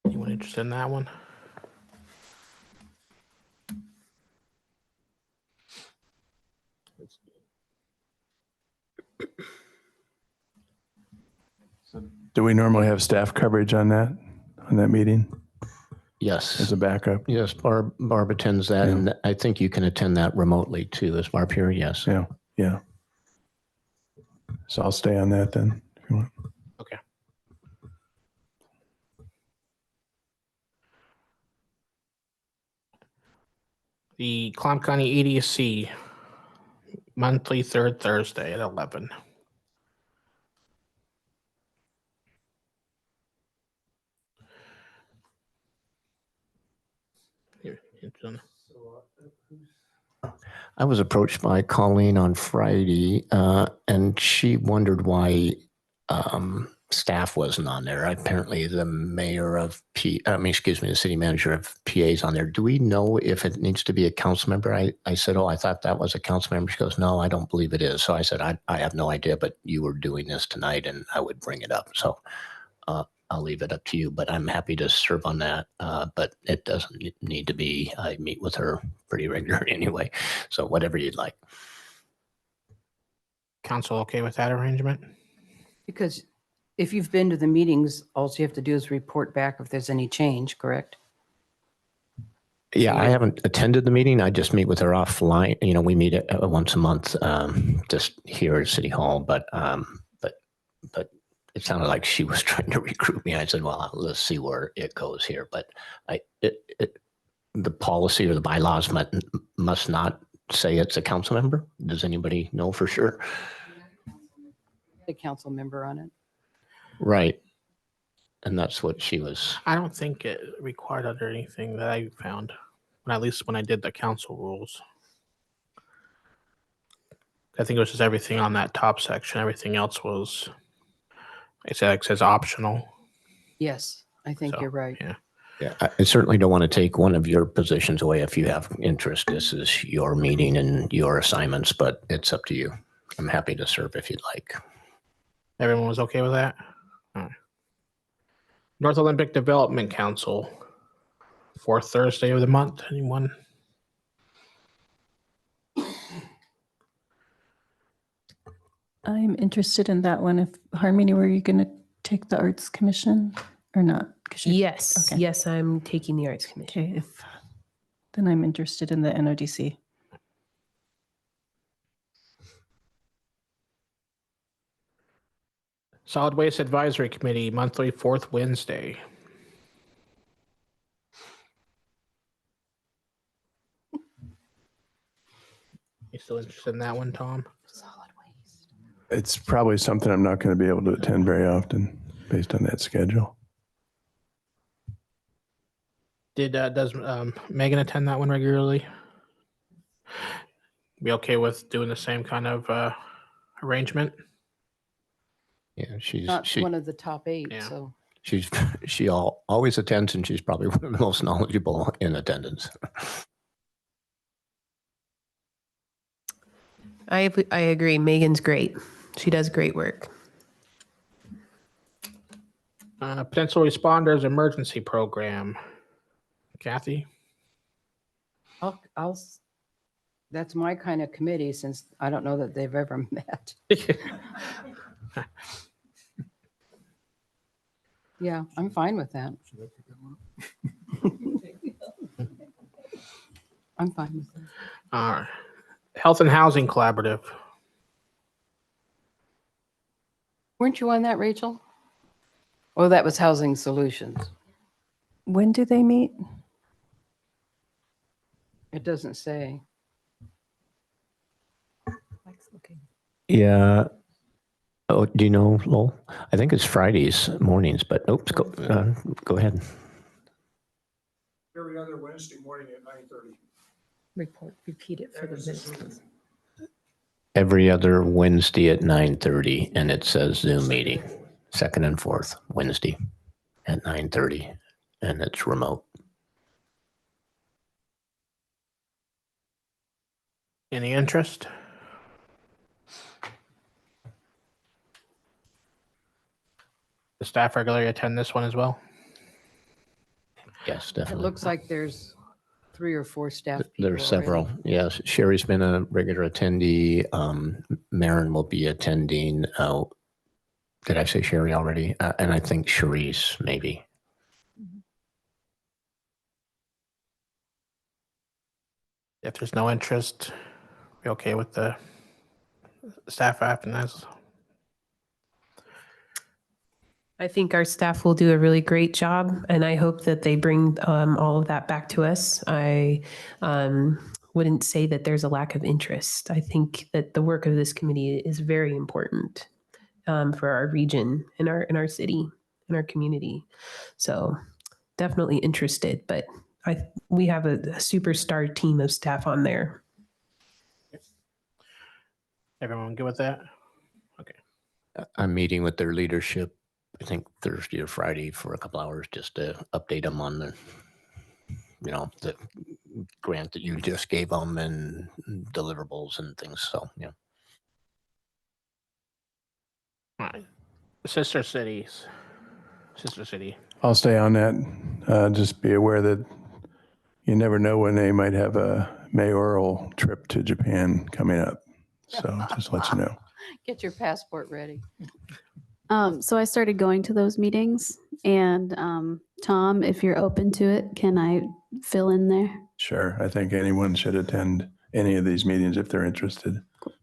Anyone interested in that one? Do we normally have staff coverage on that meeting Yes. as a backup? Yes, Barb attends that, Yeah. and I think you can attend that remotely too. Is Barb here? Yes. Yeah. So I'll stay on that then, if you want. Okay. The Clallam County EDC, monthly, third Thursday at 11. I was approached by Colleen on Friday, and she wondered why staff wasn't on there. Apparently, the the city manager of PA is on there. Do we know if it needs to be a council member? I said, oh, I thought that was a council member. She goes, no, I don't believe it is. So I said, I have no idea, but you were doing this tonight, and I would bring it up. So I'll leave it up to you, but I'm happy to serve on that. But it doesn't need to be. I meet with her pretty regularly anyway. So whatever you'd like. Council okay with that arrangement? Because if you've been to the meetings, all you have to do is report back if there's any change, correct? Yeah, I haven't attended the meeting. I just meet with her offline. We meet once a month, just here at City Hall. But it sounded like she was trying to recruit me. I said, well, let's see where it goes here. But the policy or the bylaws must not say it's a council member. Does anybody know for sure? The council member on it. Right. And that's what she was. I don't think it required under anything that I found, at least when I did the council rules. I think it was just everything on that top section. Everything else was, it says optional. Yes, I think So, you're right. Yeah. Yeah, I certainly don't want to take one of your positions away if you have interest. This is your meeting and your assignments, but it's up to you. I'm happy to serve if you'd like. Everyone was okay with that? All right. North Olympic Development Council, fourth Thursday of the month. Anyone? I'm interested in that one. If Harmony, were you going to take the Arts Commission or not? 'Cause Yes, okay. yes, I'm taking the Arts Commission. Okay, then I'm interested in the NODC. Solid Waste Advisory Committee, monthly fourth Wednesday. You still interested in that one, Tom? It's probably something I'm not going to be able to attend very often based on that schedule. Does Megan attend that one regularly? Be okay with doing the same kind of arrangement? Yeah, Not one of the top 8, Yeah. so. she always attends, and she's probably one of the most knowledgeable in attendance. I agree. Megan's great. She does great work. Potential Responders Emergency Program. Kathy? That's my kind of committee, since I don't know that they've ever met. Yeah, I'm fine with that. I'm fine with that. Health and Housing Collaborative. Weren't you on that, Rachel? Oh, that was Housing Solutions. When do they meet? It doesn't say. Yeah. Oh, do you know, Lowell? I think it's Fridays mornings, but oops, go ahead. Every other Wednesday morning at 9:30. Repeat it for the minutes. Every other Wednesday at 9:30, and it says Zoom meeting, second and fourth Wednesday at 9:30, and it's remote. Any interest? The staff regularly attend this one as well? Yes, It definitely. looks like there's 3 or 4 staff people. There's several. already. Yes, Sherry's been a regular attendee. Marin will be attending. Did I say Sherry already? And I think Charisse maybe. If there's no interest, be okay with the staff acting as. I think our staff will do a really great job, and I hope that they bring all of that back to us. I wouldn't say that there's a lack of interest. I think that the work of this committee is very important for our region, in our city, in our community. So definitely interested, but we have a superstar team of staff on there. Everyone good with that? Okay. I'm meeting with their leadership, I think Thursday or Friday for a couple hours just to update them on the grant that you just gave them and deliverables and things. So, yeah. All right. Sister City. I'll stay on that. Just be aware that you never know when they might have a mayoral trip to Japan coming up. So just let you know. Get your passport ready. So I started going to those meetings, and Tom, if you're open to it, can I fill in there? Sure. I think anyone should attend any of these meetings if they're interested. Cool.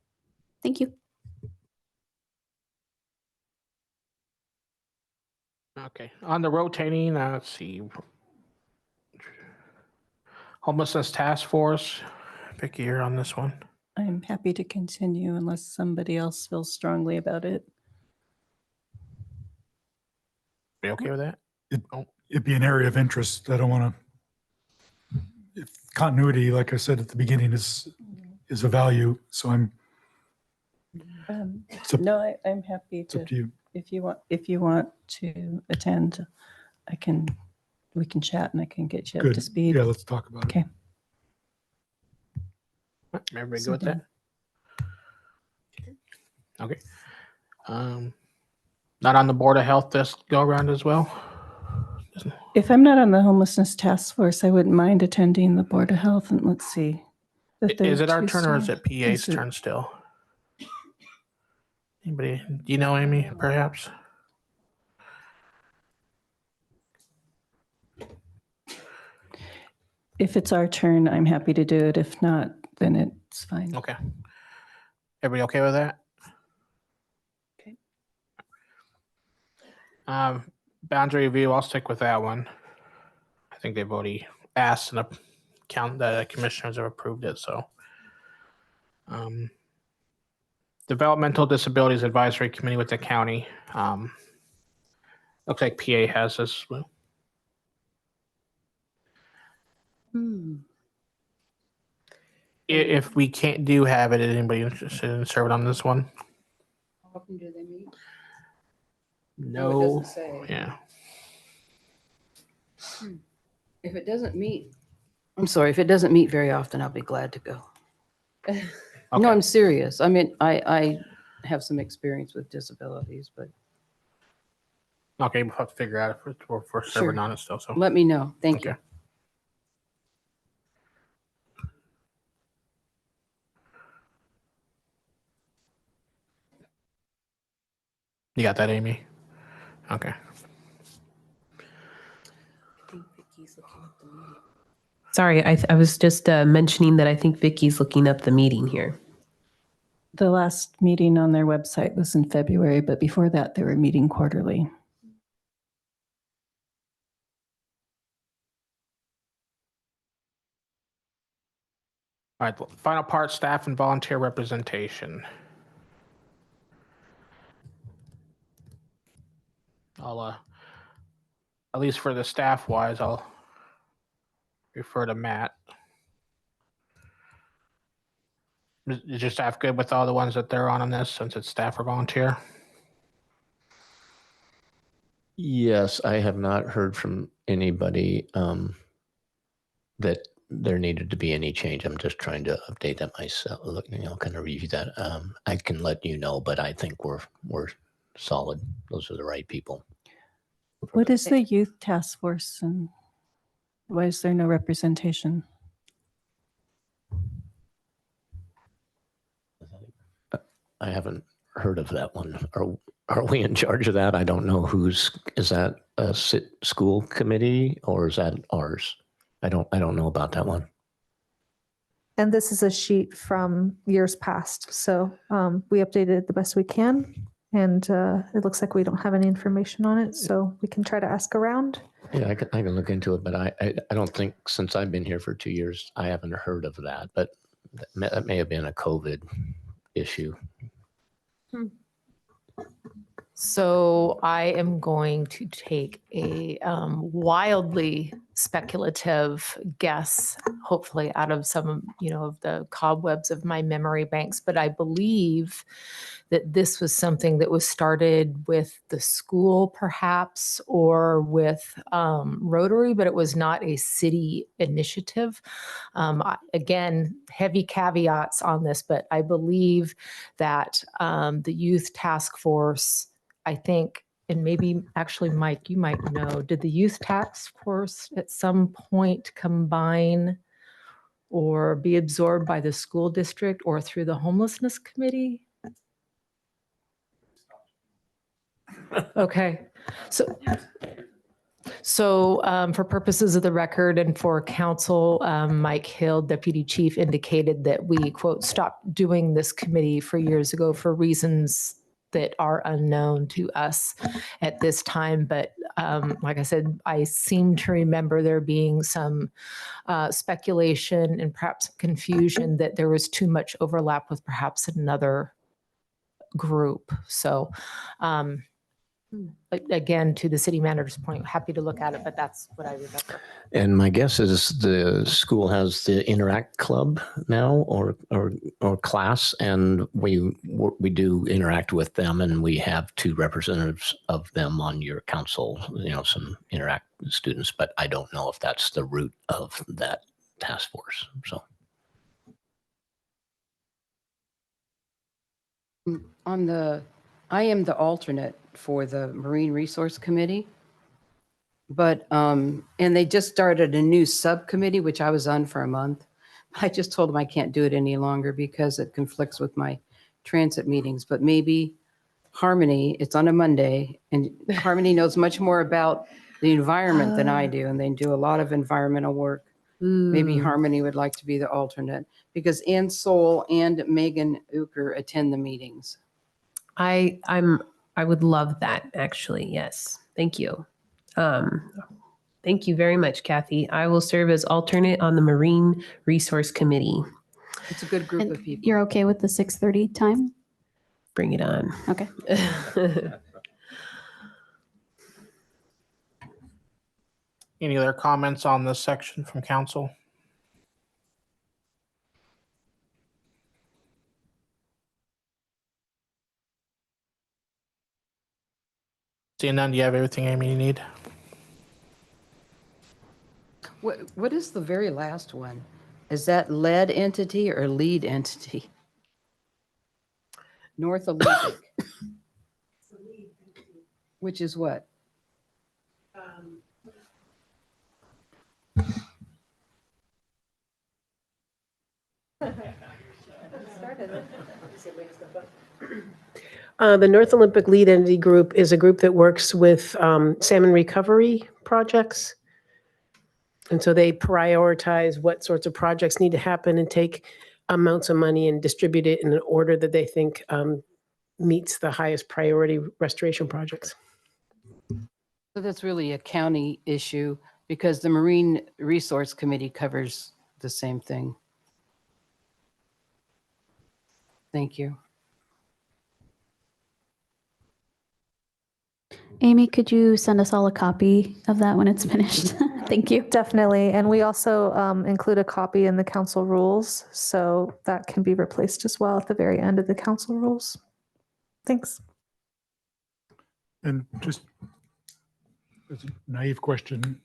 Thank you. Okay. On the rotating, let's see. Homelessness Task Force. Vicki, you're on this one. I'm happy to continue unless somebody else feels strongly about it. Be okay with that? It'd be an area of interest. I don't want to. Continuity, like I said at the beginning, is a value. So I'm. No, I'm happy It's up to to. you. If you want to attend, we can chat and I can get you up Good. to speed. Yeah, let's talk about Okay. Everybody So good with that? then- Okay. Not on the Board of Health this go around as well? If I'm not on the homelessness task force, I wouldn't mind attending the Board of Health, and let's see. Is it our turn or is it PA's turn still? Anybody? Do you know Amy, perhaps? If it's our turn, I'm happy to do it. If not, then it's fine. Okay. Everybody okay with that? Okay. Boundary review, I'll stick with that one. I think they've already asked and the commissioners have approved it, so. Developmental Disabilities Advisory Committee with the county. Looks like PA has this. If we can't have it, is anybody interested in serving on this one? How often do they meet? No. It doesn't say. Yeah. If it doesn't meet, I'm sorry, if it doesn't meet very often, I'll be glad to go. No, Okay. I'm serious. I mean, I have some experience with disabilities, but Okay, we'll have to figure out if we're serving Sure. on it still. So let me know. Thank you. Okay. You got that, Amy? Okay. Sorry, I was just mentioning that I think Vicky's looking up the meeting here. The last meeting on their website was in February, but before that, they were meeting quarterly. All right, final part, staff and volunteer representation. I'll, at least for the staff wise, I'll refer to Matt. Is your staff good with all the ones that they're on this since it's staff or volunteer? Yes, I have not heard from anybody that there needed to be any change. I'm just trying to update that myself, kind of review that. I can let you know, but I think we're solid. Those are the right people. What is the youth task force and why is there no representation? I haven't heard of that one. Are we in charge of that? I don't know is that a school committee or is that ours? I don't know about that one. And this is a sheet from years past. So we updated it the best we can. And it looks like we don't have any information on it. So we can try to ask around. Yeah, I can look into it, but I don't think since I've been here for 2 years, I haven't heard of that. But that may have been a COVID issue. So I am going to take a wildly speculative guess, hopefully out of some, of the cobwebs of my memory banks. But I believe that this was something that was started with the school, perhaps, or with Rotary, but it was not a city initiative. Again, heavy caveats on this, but I believe that the youth task force, I think, and maybe actually, Mike, you might know, did the youth task force at some point combine or be absorbed by the school district or through the homelessness committee? Okay. So for purposes of the record and for council, Mike Hill, Deputy Chief, indicated that we, quote, stopped doing this committee for years ago for reasons that are unknown to us at this time. But like I said, I seem to remember there being some speculation and perhaps confusion that there was too much overlap with perhaps another group. So again, to the city manager's point, happy to look at it, but that's what I remember. And my guess is the school has the Interact Club now or class, and we do interact with them, and we have 2 representatives of them on your council. Some Interact students, but I don't know if that's the root of that task force. So. I am the alternate for the Marine Resource Committee, but, and they just started a new subcommittee, which I was on for a month. I just told them I can't do it any longer because it conflicts with my transit meetings, but maybe Harmony, it's on a Monday, and Harmony knows much more about the environment than I do, and they do a lot of environmental work. Maybe Harmony would like to be the alternate, because Ann Soul and Megan Uker attend the meetings. I would love that, actually. Yes. Thank you. Thank you very much, Kathy. I will serve as alternate on the Marine Resource Committee. It's a good group And of people. you're okay with the 6:30 time? Bring it on. Okay. Any other comments on this section from council? Seeing none, do you have everything, Amy, you need? What is the very last one? Is that lead entity or lead entity? North Olympic. Which is what? The North Olympic Lead Entity Group is a group that works with salmon recovery projects. And so they prioritize what sorts of projects need to happen and take amounts of money and distribute it in an order that they think meets the highest priority restoration projects. So that's really a county issue, because the Marine Resource Committee covers the same thing. Thank you. Amy, could you send us all a copy of that when it's finished? Thank you. Definitely. And we also include a copy in the council rules, so that can be replaced as well at the very end of the council rules. Thanks. And just as a naive question,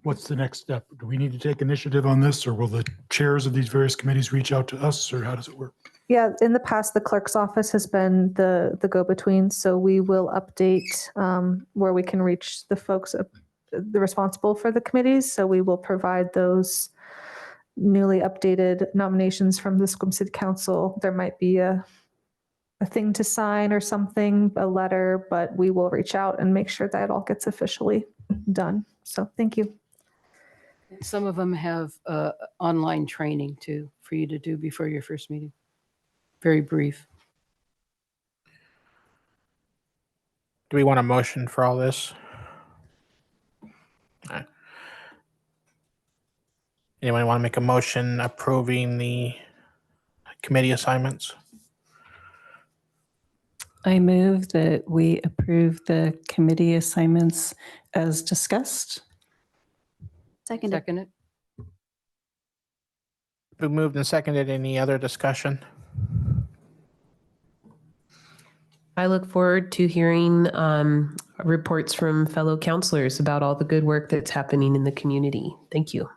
what's the next step? Do we need to take initiative on this, or will the chairs of these various committees reach out to us, or how does it work? Yeah, in the past, the clerk's office has been the go-between, so we will update where we can reach the folks, the responsible for the committees. So we will provide those newly updated nominations from the Sequim City Council. There might be a thing to sign or something, a letter, but we will reach out and make sure that it all gets officially done. So thank you. Some of them have online training too for you to do before your first meeting. Very brief. Do we want a motion for all this? All right. Anyone want to make a motion approving the committee assignments? I move that we approve the committee assignments as discussed. Second. Second it. We moved and seconded. Any other discussion? I look forward to hearing reports from fellow counselors about all the good work that's happening in the community. Thank you.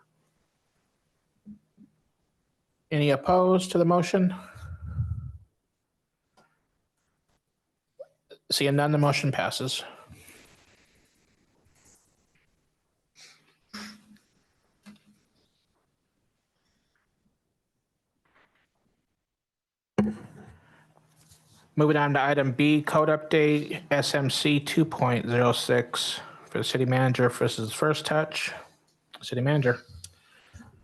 Any opposed to the motion? Seeing none, the motion passes. Moving on to item B, code update, SMC 2.06 for the city manager versus First Touch. City manager.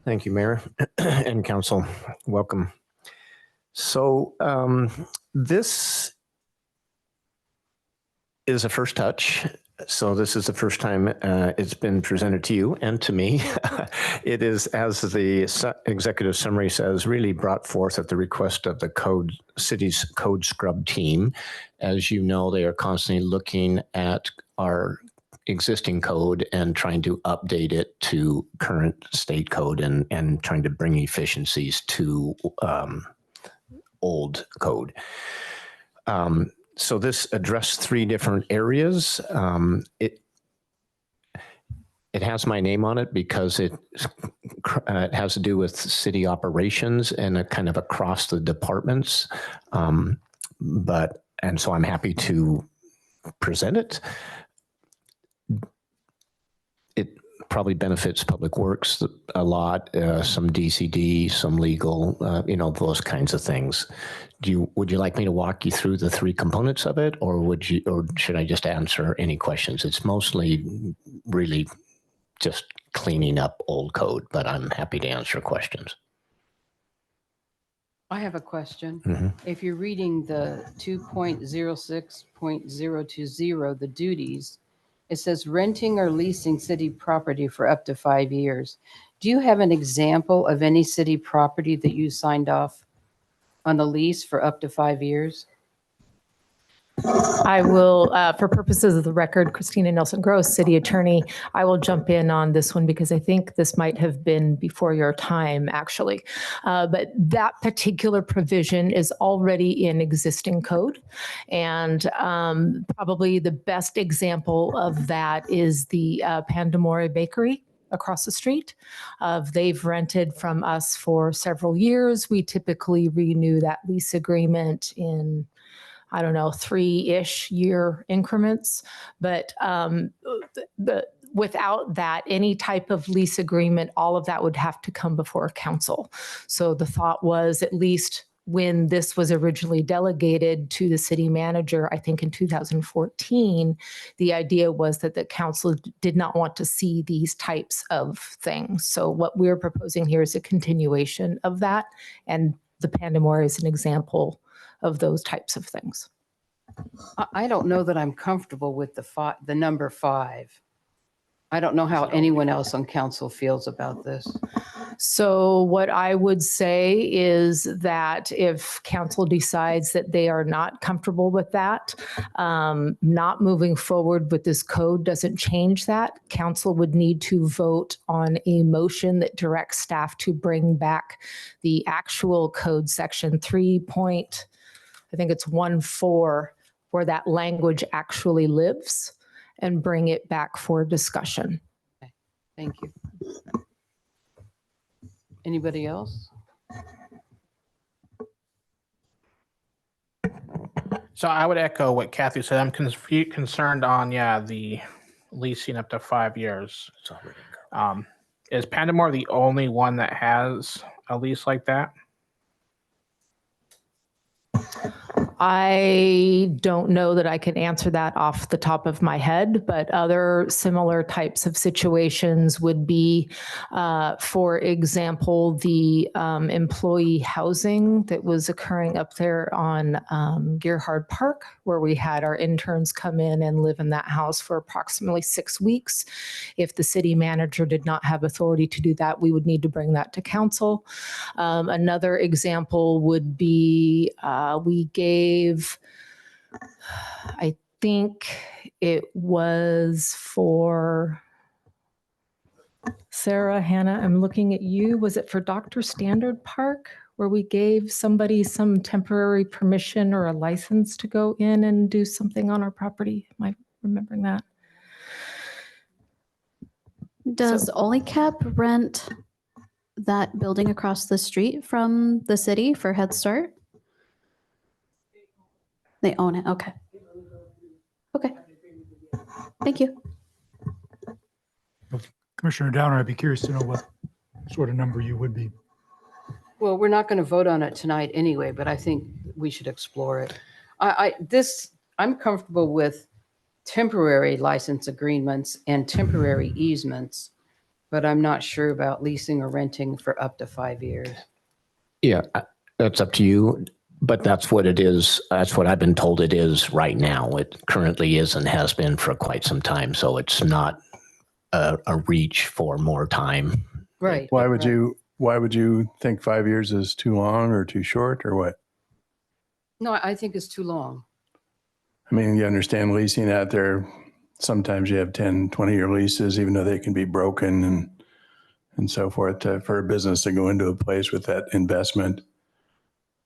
Thank you, Mayor and council. Welcome. So this is a first touch. So this is the first time it's been presented to you and to me. It is, as the executive summary says, really brought forth at the request of the city's code scrub team. As you know, they are constantly looking at our existing code and trying to update it to current state code and trying to bring efficiencies to old code. So this addressed three different areas. It has my name on it because it has to do with city operations and a kind of across the departments. And so I'm happy to present it. probably benefits Public Works a lot, some DCD, some legal, those kinds of things. Would you like me to walk you through the three components of it, or should I just answer any questions? It's mostly really just cleaning up old code, but I'm happy to answer questions. I have a question. Mm-hmm. If you're reading the 2.06.020, the duties, it says renting or leasing city property for up to 5 years. Do you have an example of any city property that you signed off on a lease for up to 5 years? I will, for purposes of the record, Christina Nelson Gross, City Attorney, I will jump in on this one because I think this might have been before your time, actually. But that particular provision is already in existing code. And probably the best example of that is the Pandamore Bakery across the street. They've rented from us for several years. We typically renew that lease agreement in 3-ish year increments. But without that, any type of lease agreement, all of that would have to come before council. So the thought was, at least when this was originally delegated to the city manager, I think in 2014, the idea was that the council did not want to see these types of things. So what we're proposing here is a continuation of that. And the Pandamore is an example of those types of things. I don't know that I'm comfortable with the number 5. I don't know how anyone else on council feels about this. So what I would say is that if council decides that they are not comfortable with that, not moving forward with this code doesn't change that. Council would need to vote on a motion that directs staff to bring back the actual code section 3.14, where that language actually lives, and bring it back for discussion. Okay. Thank you. Anybody else? So I would echo what Kathy said. I'm concerned on, the leasing up to 5 years. Is Pandamore the only one that has a lease like that? I don't know that I can answer that off the top of my head, but other similar types of situations would be, for example, the employee housing that was occurring up there on Gerhard Park, where we had our interns come in and live in that house for approximately 6 weeks. If the city manager did not have authority to do that, we would need to bring that to council. Another example would be we gave, I think it was for Sarah, Hannah, I'm looking at you. Was it for Dr. Standard Park, where we gave somebody some temporary permission or a license to go in and do something on our property? Am I remembering that? Does OnlyCap rent that building across the street from the city for Head Start? They own it. Okay. Okay. Thank you. Commissioner Downer, I'd be curious to know what sort of number you would be. Well, we're not going to vote on it tonight anyway, but I think we should explore it. I'm comfortable with temporary license agreements and temporary easements, but I'm not sure about leasing or renting for up to 5 years. Yeah, that's up to you. But that's what it is. That's what I've been told it is right now. It currently is and has been for quite some time. So it's not a reach for more time. Right. Why would you think 5 years is too long or too short or what? No, I think it's too long. I mean, you understand leasing out there. Sometimes you have 10, 20-year leases, even though they can be broken and so forth. For a business to go into a place with that investment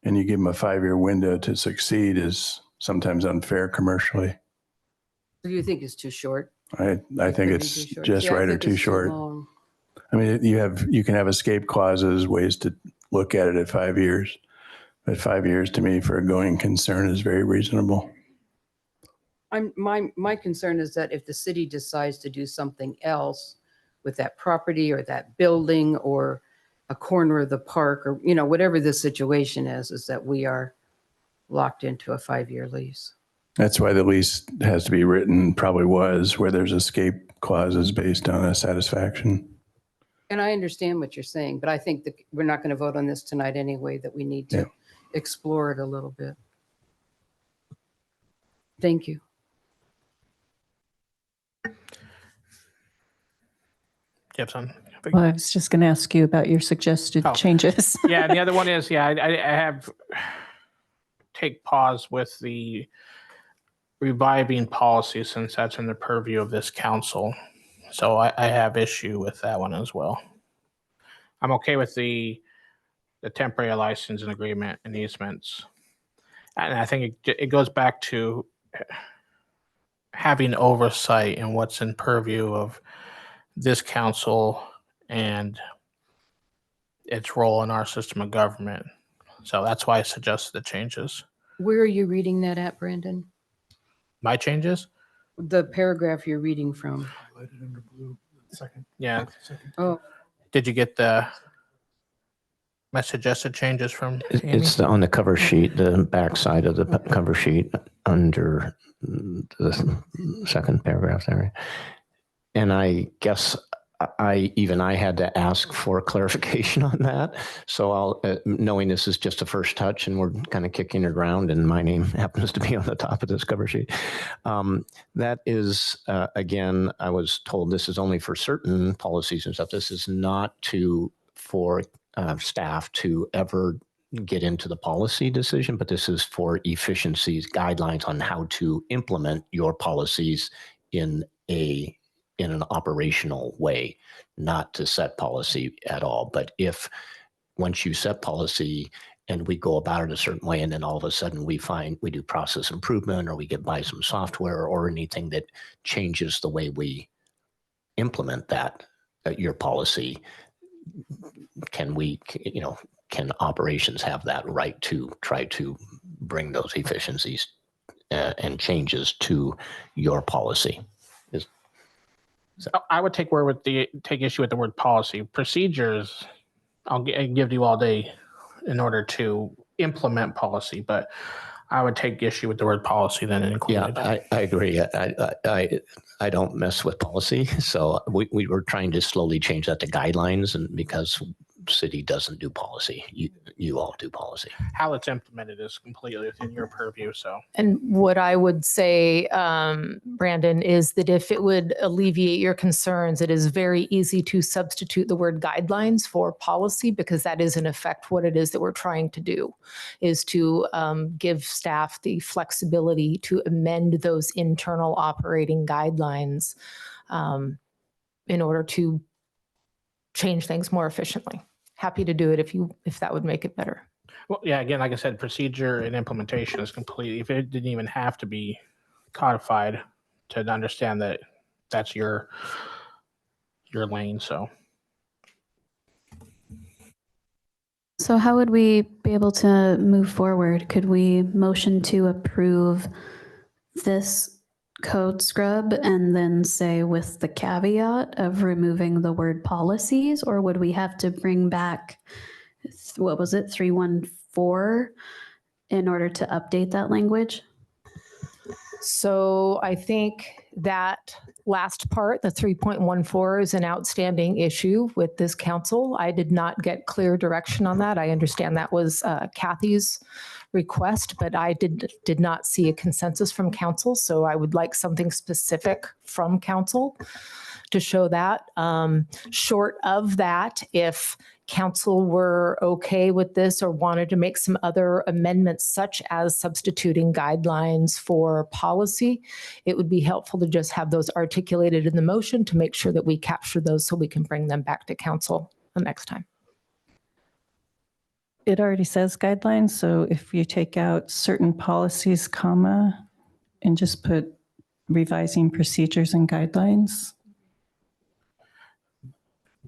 and you give them a 5-year window to succeed is sometimes unfair commercially. Do you think it's too short? I think it's just right or too short. I mean, you can have escape clauses, ways to look at it at 5 years. But 5 years to me for a going concern is very reasonable. My concern is that if the city decides to do something else with that property or that building or a corner of the park or, you know, whatever the situation is that we are locked into a 5-year lease. That's why the lease has to be written, probably was, where there's escape clauses based on a satisfaction. And I understand what you're saying, but I think that we're not going to vote on this tonight anyway, that we need to explore it a little bit. Thank you. Gibson. Well, I was just going to ask you about your suggested changes. Yeah, and the other one is, I have take pause with the reviving policy since that's in the purview of this council. So I have issue with that one as well. I'm okay with the temporary license and agreement and easements. And I think it goes back to having oversight in what's in purview of this council and its role in our system of government. So that's why I suggested the changes. Where are you reading that at, Brandon? My changes? The paragraph you're reading from. Highlighted under blue. Second. Yeah. Second. Oh, Did you get my suggested changes from Amy? It's on the cover sheet, the back side of the cover sheet under the second paragraph there. And I guess I had to ask for clarification on that. So I'll, knowing this is just a first touch and we're kind of kicking it around and my name happens to be on the top of this cover sheet. That is, again, I was told this is only for certain policies and stuff. This is not for staff to ever get into the policy decision, but this is for efficiencies, guidelines on how to implement your policies in an operational way, not to set policy at all. But if once you set policy and we go about it a certain way, and then all of a sudden we do process improvement or we get by some software or anything that changes the way we implement that, your policy, can operations have that right to try to bring those efficiencies and changes to your policy? So I would take issue with the word policy. Procedures, I'll give you all day in order to implement policy, but I would take issue with the word policy then included. Yeah, I agree. I don't mess with policy. So we were trying to slowly change that to guidelines, and because city doesn't do policy, you all do policy. How it's implemented is completely within your purview. So, And what I would say, Brandon, is that if it would alleviate your concerns, it is very easy to substitute the word guidelines for policy, because that is in effect what it is that we're trying to do, is to give staff the flexibility to amend those internal operating guidelines in order to change things more efficiently. Happy to do it if that would make it better. well, yeah, again, like I said, procedure and implementation is completely, if it didn't even have to be codified to understand that that's your lane. So how would we be able to move forward? Could we motion to approve this code scrub and then say with the caveat of removing the word policies, or would we have to bring back, what was it, 314 in order to update that language? So I think that last part, the 3.14, is an outstanding issue with this council. I did not get clear direction on that. I understand that was Kathy's request, but I did not see a consensus from council. So I would like something specific from council to show that. Short of that, if council were okay with this or wanted to make some other amendments, such as substituting guidelines for policy, it would be helpful to just have those articulated in the motion to make sure that we capture those so we can bring them back to council the next time. It already says guidelines, so if you take out certain policies, comma, and just put revising procedures and guidelines.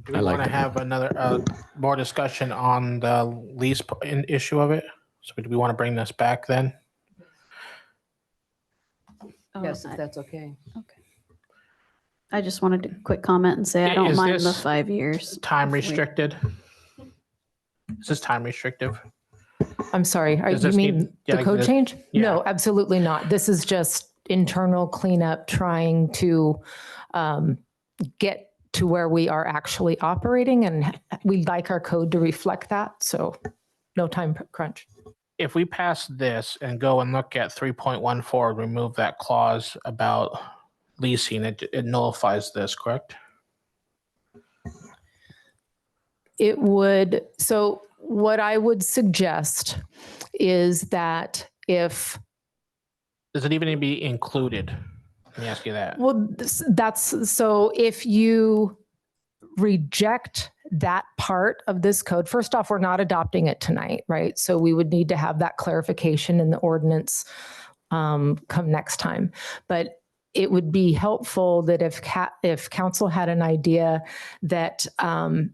do we want to have another more discussion on the lease issue of it? So do we want to bring this back then? yes, if that's okay. Okay. I just wanted to quick comment and say I don't Is mind the this 5 years. Time if we- restricted? Is this time restrictive? I'm sorry, Does you this mean need- yeah, the code this- change? yeah. No, absolutely not. This is just internal cleanup, trying to get to where we are actually operating, and we'd like our code to reflect that. So no time crunch. If we pass this and go and look at 3.14, remove that clause about leasing, it nullifies this, correct? It would, so what I would suggest is that if, Does it even need to be included? Let me ask you that. well, that's, so if you reject that part of this code, first off, we're not adopting it tonight, right? So we would need to have that clarification in the ordinance come next time. But it would be helpful that if council had an idea that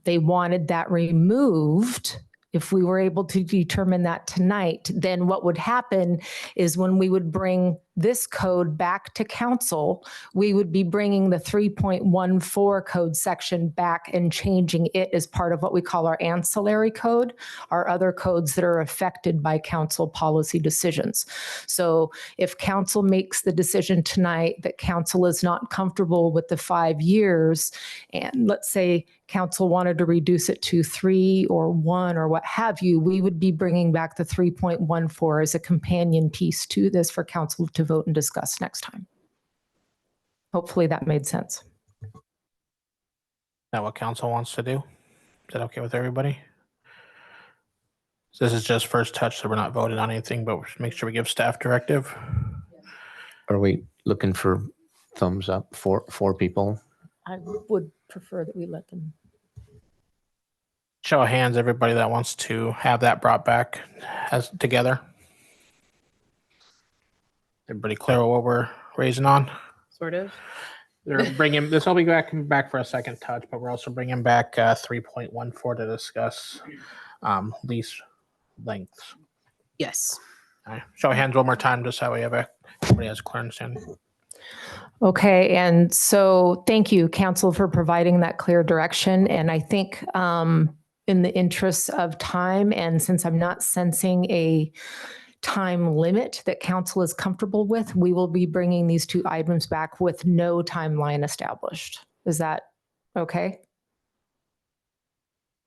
they wanted that removed, if we were able to determine that tonight, then what would happen is when we would bring this code back to council, we would be bringing the 3.14 code section back and changing it as part of what we call our ancillary code, our other codes that are affected by council policy decisions. So if council makes the decision tonight that council is not comfortable with the 5 years, and let's say council wanted to reduce it to 3 or 1 or what have you, we would be bringing back the 3.14 as a companion piece to this for council to vote and discuss next time. Hopefully that made sense. Is that what council wants to do? Is that okay with everybody? So this is just first touch, so we're not voting on anything, but make sure we give staff directive. Are we looking for thumbs up for people? I would prefer that we let them. Show of hands, everybody that wants to have that brought back as together. Everybody clear what we're raising on? Sort of. They're bringing, this will be back for a second touch, but we're also bringing back 3.14 to discuss lease lengths. Yes. All right. Show of hands one more time, just so we have everybody has a clear understanding. Okay, and so thank you, council, for providing that clear direction. And I think in the interests of time, and since I'm not sensing a time limit that council is comfortable with, we will be bringing these 2 items back with no timeline established. Is that okay?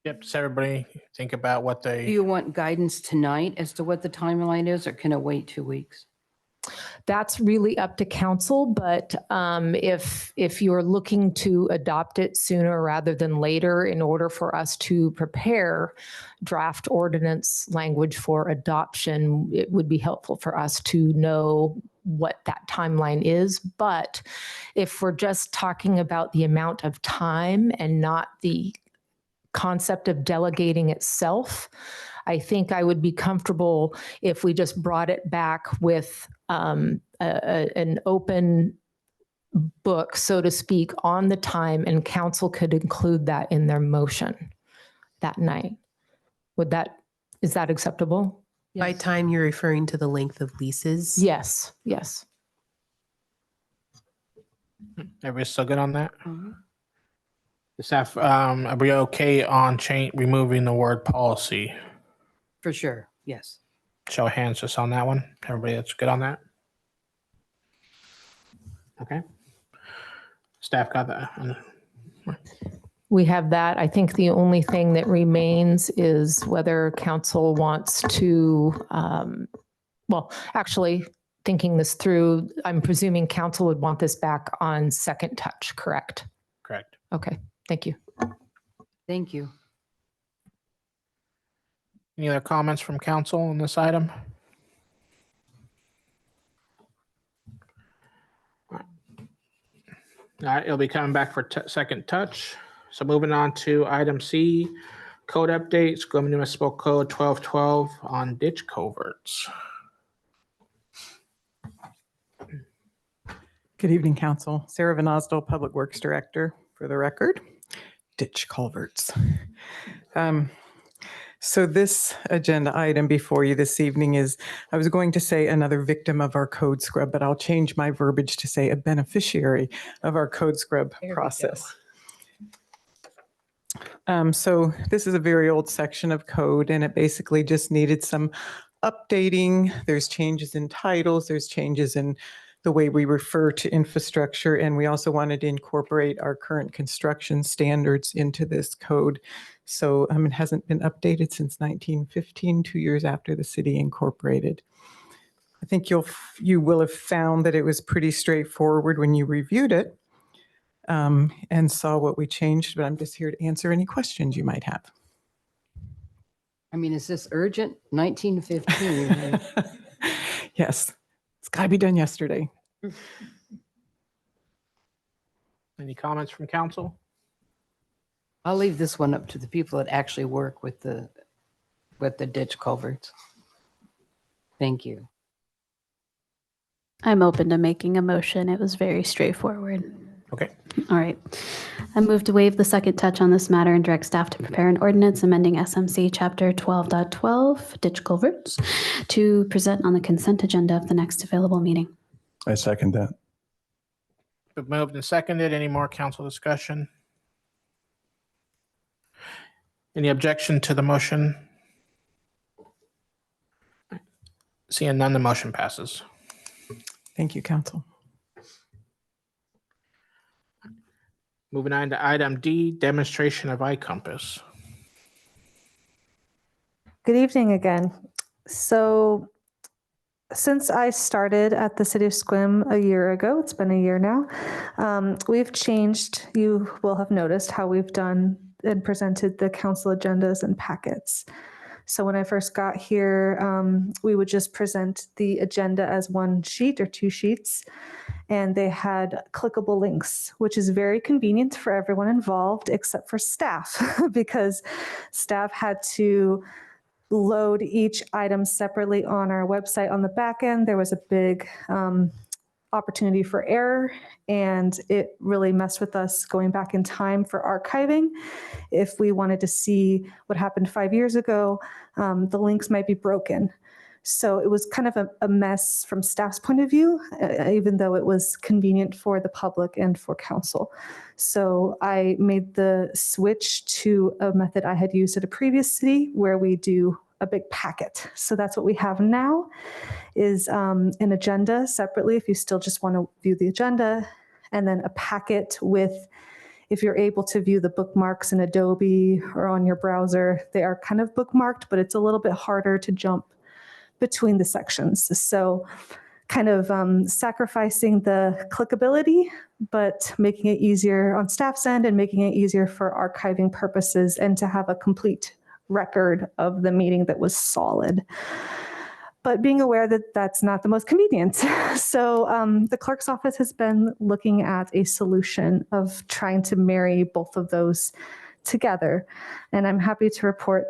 Yep, so everybody think about what Do they, you want guidance tonight as to what the timeline is, or can it wait 2 weeks? That's really up to council, but if you're looking to adopt it sooner rather than later in order for us to prepare draft ordinance language for adoption, it would be helpful for us to know what that timeline is. But if we're just talking about the amount of time and not the concept of delegating itself, I think I would be comfortable if we just brought it back with an open book, so to speak, on the time, and council could include that in their motion that night. Is that acceptable? By time, you're referring to the length of leases? Yes, yes. everybody's still good on that? The staff, are we okay on removing the word policy? For sure, yes. Show of hands just on that one. Everybody that's good on that? Okay. Staff got that. We have that. I think the only thing that remains is whether council wants to, well, actually, thinking this through, I'm presuming council would want this back on second touch, correct? Correct. Okay, thank you. Thank you. Any other comments from council on this item? All right, it'll be coming back for second touch. So moving on to item C, code updates, School Municipal Code 1212 on ditch culverts. Good evening, Council. Sarah Van Osdol, Public Works Director, for the record. Ditch culverts. So this agenda item before you this evening is, I was going to say another victim of our code scrub, but I'll change my verbiage to say a beneficiary of our code scrub process. So this is a very old section of code, and it basically just needed some updating. There's changes in titles, there's changes in the way we refer to infrastructure, and we also wanted to incorporate our current construction standards into this code. So it hasn't been updated since 1915, 2 years after the city incorporated. I think you will have found that it was pretty straightforward when you reviewed it and saw what we changed, but I'm just here to answer any questions you might have. I mean, is this urgent? 1915. Yes, it's got to be done yesterday. Any comments from council? I'll leave this one up to the people that actually work with the ditch culverts. Thank you. I'm open to making a motion. It was very straightforward. Okay. All right. I move to waive the second touch on this matter and direct staff to prepare an ordinance amending SMC Chapter 12.12, ditch culverts, to present on the consent agenda of the next available meeting. I second that. Been moved and seconded. Any more council discussion? Any objection to the motion? Seeing none, the motion passes. Thank you, council. Moving on to item D, demonstration of iCompass. Good evening again. So since I started at the City of Sequim a year ago, it's been a year now, we've changed, you will have noticed how we've done and presented the council agendas and packets. So when I first got here, we would just present the agenda as one sheet or two sheets, and they had clickable links, which is very convenient for everyone involved except for staff, because staff had to load each item separately on our website on the back end. There was a big opportunity for error, and it really messed with us going back in time for archiving. If we wanted to see what happened 5 years ago, the links might be broken. So it was kind of a mess from staff's point of view, even though it was convenient for the public and for council. So I made the switch to a method I had used at a previous city where we do a big packet. So that's what we have now, is an agenda separately if you still just want to view the agenda, and then a packet with, if you're able to view the bookmarks in Adobe or on your browser, they are kind of bookmarked, but it's a little bit harder to jump between the sections. So kind of sacrificing the clickability, but making it easier on staff's end and making it easier for archiving purposes and to have a complete record of the meeting that was solid. But being aware that that's not the most convenient. So the clerk's office has been looking at a solution of trying to marry both of those together. And I'm happy to report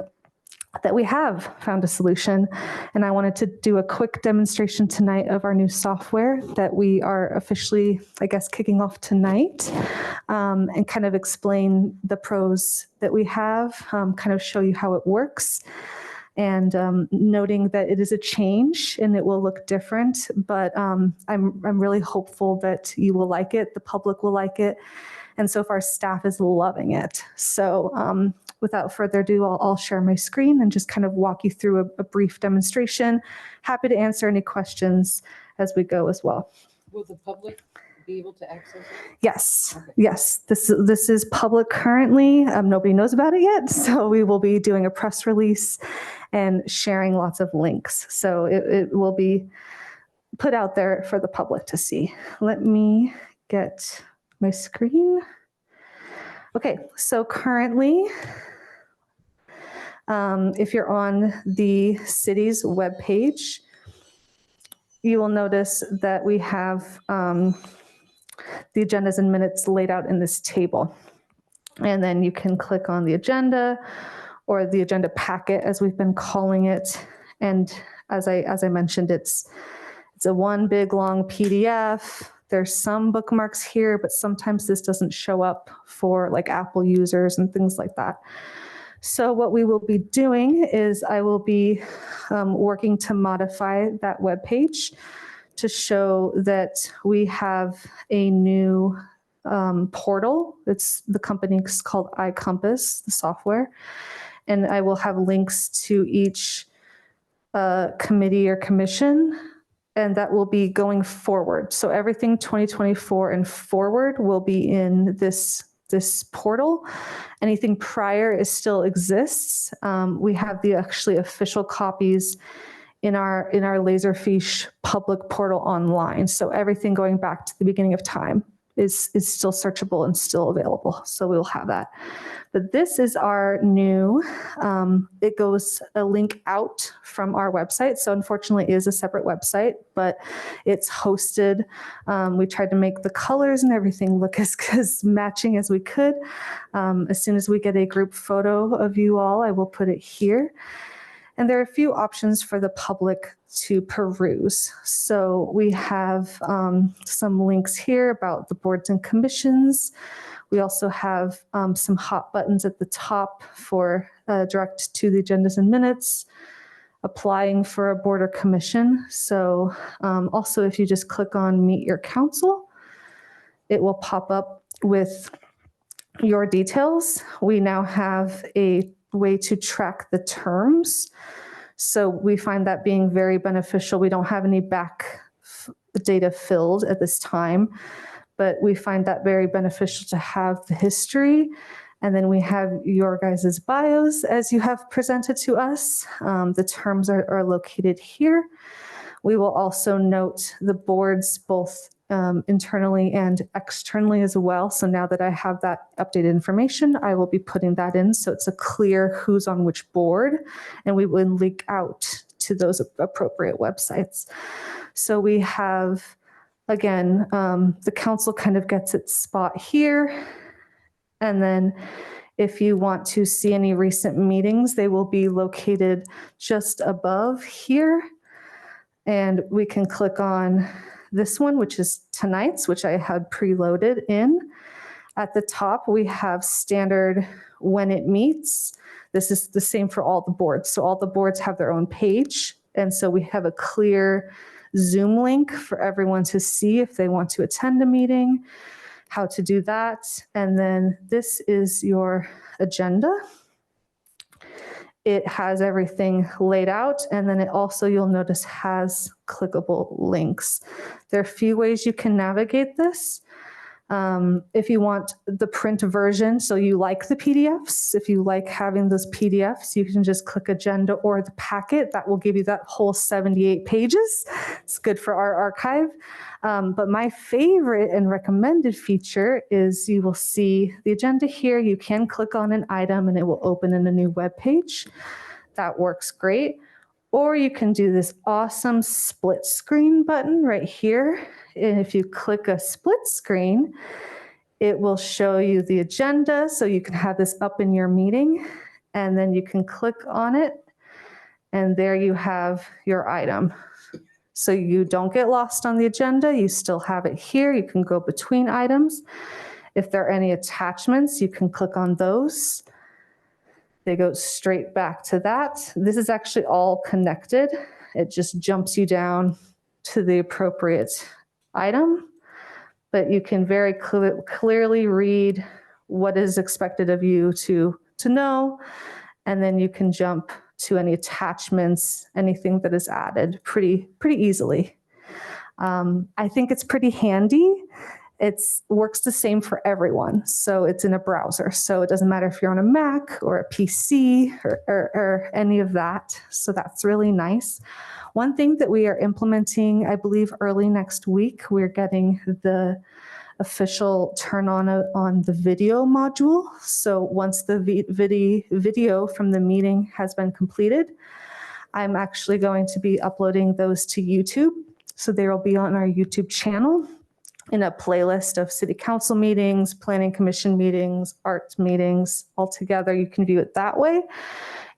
that we have found a solution. And I wanted to do a quick demonstration tonight of our new software that we are officially, I guess, kicking off tonight, and kind of explain the pros that we have, kind of show you how it works. And noting that it is a change and it will look different, but I'm really hopeful that you will like it, the public will like it, and so far staff is loving it. So without further ado, I'll share my screen and just kind of walk you through a brief demonstration. Happy to answer any questions as we go as well. Will the public be able to access it? Yes, okay. Yes. This is public currently. Nobody knows about it yet, so we will be doing a press release and sharing lots of links. So it will be put out there for the public to see. Let me get my screen. Okay, so currently, if you're on the city's webpage, you will notice that we have the agendas and minutes laid out in this table. And then you can click on the agenda or the agenda packet, as we've been calling it. And as I mentioned, it's a one big long PDF. There's some bookmarks here, but sometimes this doesn't show up for like Apple users and things like that. So what we will be doing is I will be working to modify that webpage to show that we have a new portal. The company is called iCompass, the software. And I will have links to each committee or commission, and that will be going forward. So everything 2024 and forward will be in this portal. Anything prior still exists. We have the actually official copies in our Laserfiche public portal online. So everything going back to the beginning of time is still searchable and still available. So we'll have that. But this is our new, it goes a link out from our website. So unfortunately it is a separate website, but it's hosted. We tried to make the colors and everything look as matching as we could. As soon as we get a group photo of you all, I will put it here. And there are a few options for the public to peruse. So we have some links here about the boards and commissions. We also have some hot buttons at the top for direct to the agendas and minutes, applying for a board or commission. So also if you just click on Meet Your Council, it will pop up with your details. We now have a way to track the terms. So we find that being very beneficial. We don't have any back data filled at this time, but we find that very beneficial to have the history. And then we have your guys' bios as you have presented to us. The terms are located here. We will also note the boards both internally and externally as well. So now that I have that updated information, I will be putting that in so it's a clear who's on which board, and we will link out to those appropriate websites. So we have, again, the council kind of gets its spot here. And then if you want to see any recent meetings, they will be located just above here. And we can click on this one, which is tonight's, which I had preloaded in. At the top, we have standard when it meets. This is the same for all the boards. So all the boards have their own page. And so we have a clear Zoom link for everyone to see if they want to attend a meeting, how to do that. And then this is your agenda. It has everything laid out, and then it also, you'll notice, has clickable links. There are a few ways you can navigate this. If you want the print version, so you like the PDFs, if you like having those PDFs, you can just click agenda or the packet. That will give you that whole 78 pages. It's good for our archive. But my favorite and recommended feature is you will see the agenda here. You can click on an item and it will open in a new web page. That works great. Or you can do this awesome split screen button right here. And if you click a split screen, it will show you the agenda. So you can have this up in your meeting, and then you can click on it, and there you have your item. So you don't get lost on the agenda. You still have it here. You can go between items. If there are any attachments, you can click on those. They go straight back to that. This is actually all connected. It just jumps you down to the appropriate item, but you can very clearly read what is expected of you to know, and then you can jump to any attachments, anything that is added pretty easily. I think it's pretty handy. It works the same for everyone. So it's in a browser. So it doesn't matter if you're on a Mac or a PC or any of that. So that's really nice. One thing that we are implementing, I believe early next week, we're getting the official turn on the video module. So once the video from the meeting has been completed, I'm actually going to be uploading those to YouTube. So they will be on our YouTube channel in a playlist of city council meetings, planning commission meetings, arts meetings, all together. You can view it that way.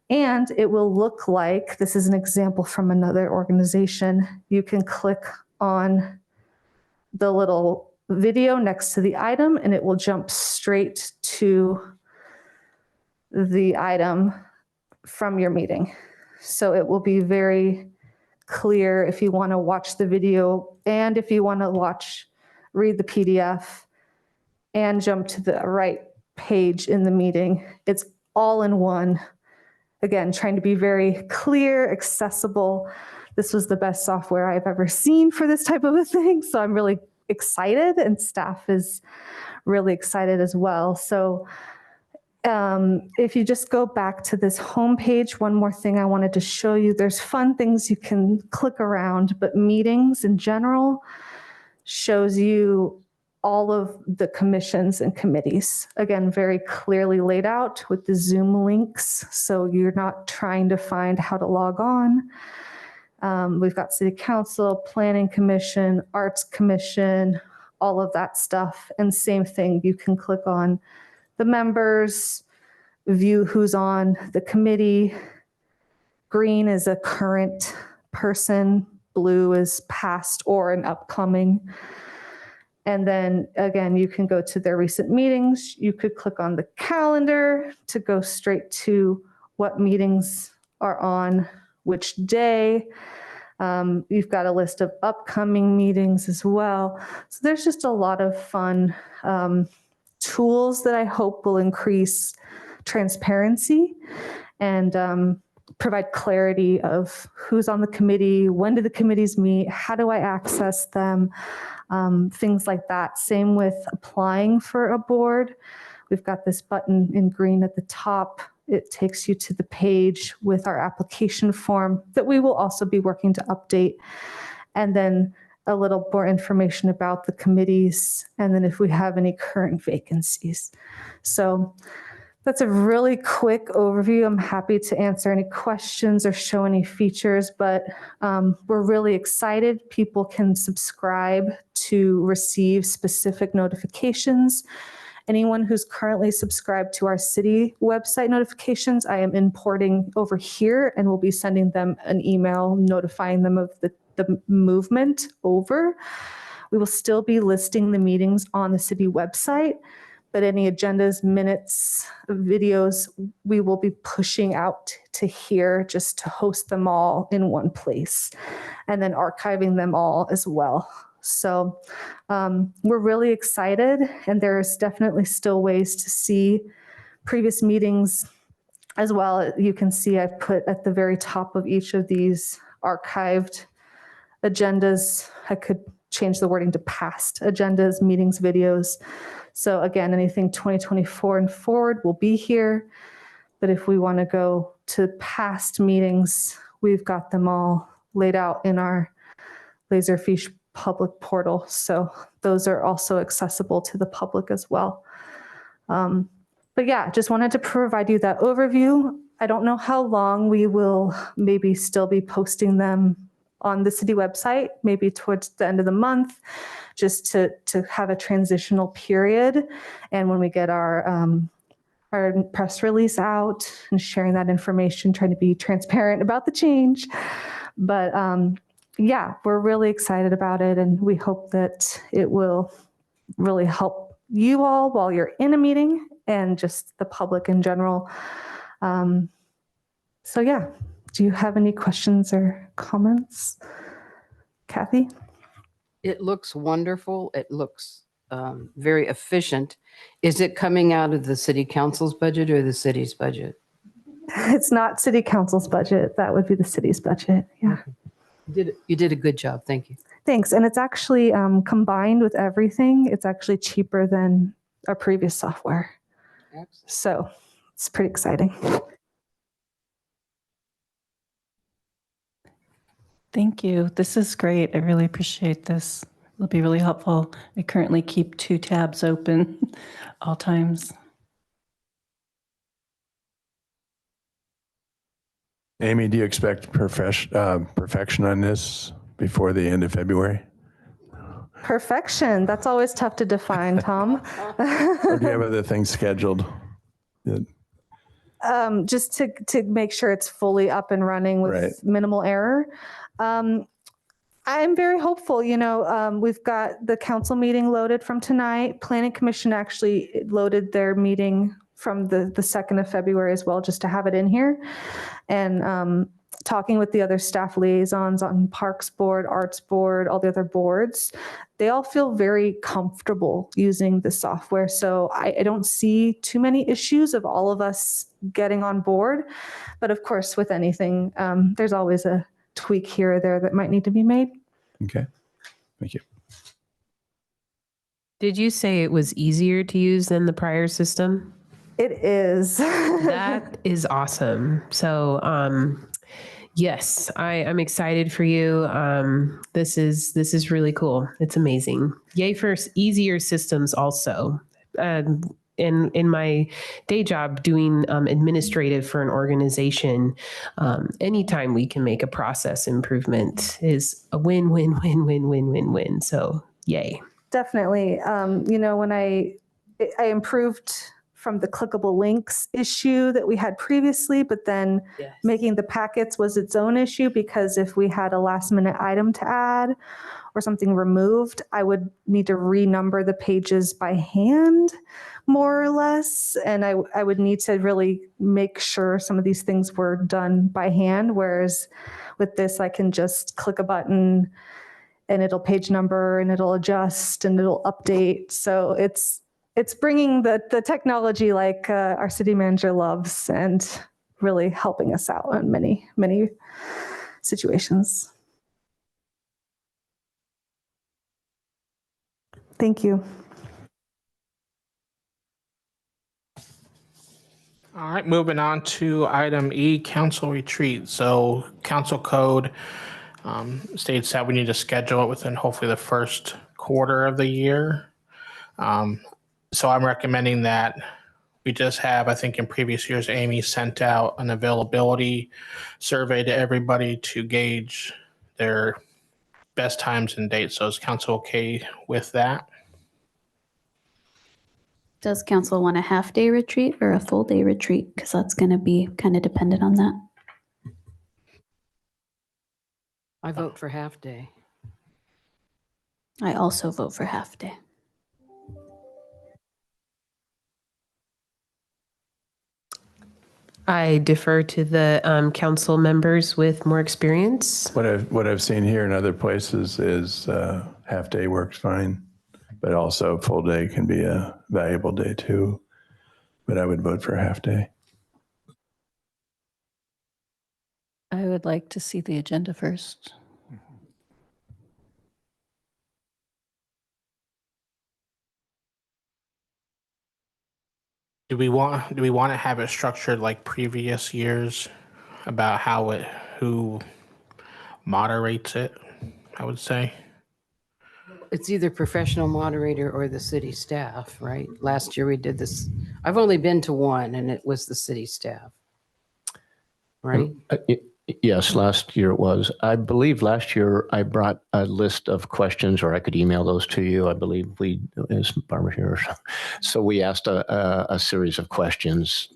And it will look like, this is an example from another organization, you can click on the little video next to the item and it will jump straight to the item from your meeting. So it will be very clear if you want to watch the video and if you want to read the PDF and jump to the right page in the meeting. It's all in one. Again, trying to be very clear, accessible. This was the best software I've ever seen for this type of a thing. So I'm really excited, and staff is really excited as well. So if you just go back to this homepage, one more thing I wanted to show you, there's fun things you can click around, but meetings in general shows you all of the commissions and committees. Again, very clearly laid out with the Zoom links, so you're not trying to find how to log on. We've got City Council, Planning Commission, Arts Commission, all of that stuff. And same thing, you can click on the members, view who's on the committee. Green is a current person, blue is past or an upcoming. And then again, you can go to their recent meetings. You could click on the calendar to go straight to what meetings are on which day. You've got a list of upcoming meetings as well. So there's just a lot of fun tools that I hope will increase transparency and provide clarity of who's on the committee, when do the committees meet, how do I access them, things like that. Same with applying for a board. We've got this button in green at the top. It takes you to the page with our application form that we will also be working to update. And then a little more information about the committees, and then if we have any current vacancies. So that's a really quick overview. I'm happy to answer any questions or show any features, but we're really excited. People can subscribe to receive specific notifications. Anyone who's currently subscribed to our city website notifications, I am importing over here and we'll be sending them an email notifying them of the movement over. We will still be listing the meetings on the city website, but any agendas, minutes, videos, we will be pushing out to here just to host them all in one place and then archiving them all as well. So we're really excited, and there's definitely still ways to see previous meetings as well. You can see I've put at the very top of each of these archived agendas. I could change the wording to past agendas, meetings, videos. So again, anything 2024 and forward will be here. But if we want to go to past meetings, we've got them all laid out in our Laserfish public portal. So those are also accessible to the public as well. But yeah, just wanted to provide you that overview. I don't know how long we will maybe still be posting them on the city website, maybe towards the end of the month, just to have a transitional period. And when we get our press release out and sharing that information, trying to be transparent about the change. But yeah, we're really excited about it, and we hope that it will really help you all while you're in a meeting and just the public in general. So yeah, do you have any questions or comments? Kathy? It looks wonderful. It looks very efficient. Is it coming out of the city council's budget or the city's budget? It's not city council's budget. That would be the city's budget. Yeah. You did a good job. Thank you. Thanks. And it's actually combined with everything. It's actually cheaper than our previous software. Excellent. So it's pretty exciting. Thank you. This is great. I really appreciate this. It'll be really helpful. I currently keep 2 tabs open all times. Amy, do you expect perfection on this before the end of February? Perfection. That's always tough to define, Tom. Or do you have other things scheduled? Just to make sure it's fully up and running with minimal error. I'm very hopeful. You know, we've got the council meeting loaded from tonight. Planning Commission actually loaded their meeting from the 2nd of February as well, just to have it in here. And talking with the other staff liaisons on Parks Board, Arts Board, all the other boards, they all feel very comfortable using the software. So I don't see too many issues of all of us getting on board. But of course, with anything, there's always a tweak here or there that might need to be made. Okay, thank you. Did you say it was easier to use than the prior system? It is. That is awesome. So, yes, I'm excited for you. This is really cool. It's amazing. Yay for easier systems also. In my day job doing administrative for an organization, anytime we can make a process improvement is a win, win, win, win, win, win, win. So yay. Definitely. When I improved from the clickable links issue that we had previously, but then making the packets was its own issue, because if we had a last minute item to add or something removed, I would need to renumber the pages by hand, more or less. And I would need to really make sure some of these things were done by hand. Whereas with this, I can just click a button and it'll page number and it'll adjust and it'll update. So it's bringing the technology like our city manager loves and really helping us out in many, many situations. Thank you. All right, moving on to item E, council retreat. So council code states that we need to schedule it within hopefully the first quarter of the year. So I'm recommending that we just have, I think in previous years, Amy sent out an availability survey to everybody to gauge their best times and dates. So is council okay with that? Does council want a half-day retreat or a full-day retreat? Because that's going to be kind of dependent on that. I vote for half day. I also vote for half-day. I defer to the council members with more experience. What I've seen here in other places is half day works fine, but also full day can be a valuable day too. But I would vote for half day. I would like to see the agenda first. Do we want to have it structured like previous years about who moderates it, I would say? It's either professional moderator or the city staff, right? Last year we did this. I've only been to one and it was the city staff, right? Yes, last year it was. I believe last year I brought a list of questions, or I could email those to you. I believe is Barbara here. So we asked a series of questions,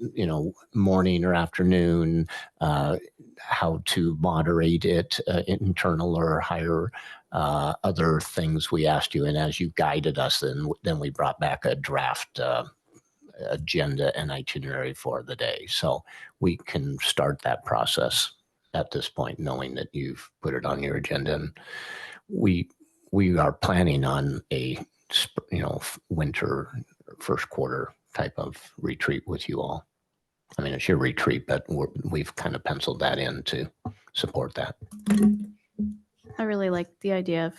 morning or afternoon, how to moderate it, internal or higher, other things we asked you. And as you guided us, then we brought back a draft agenda and itinerary for the day. So we can start that process at this point, knowing that you've put it on your agenda. And we are planning on a winter first quarter type of retreat with you all. I mean, it's your retreat, but we've kind of penciled that in to support that. I really like the idea of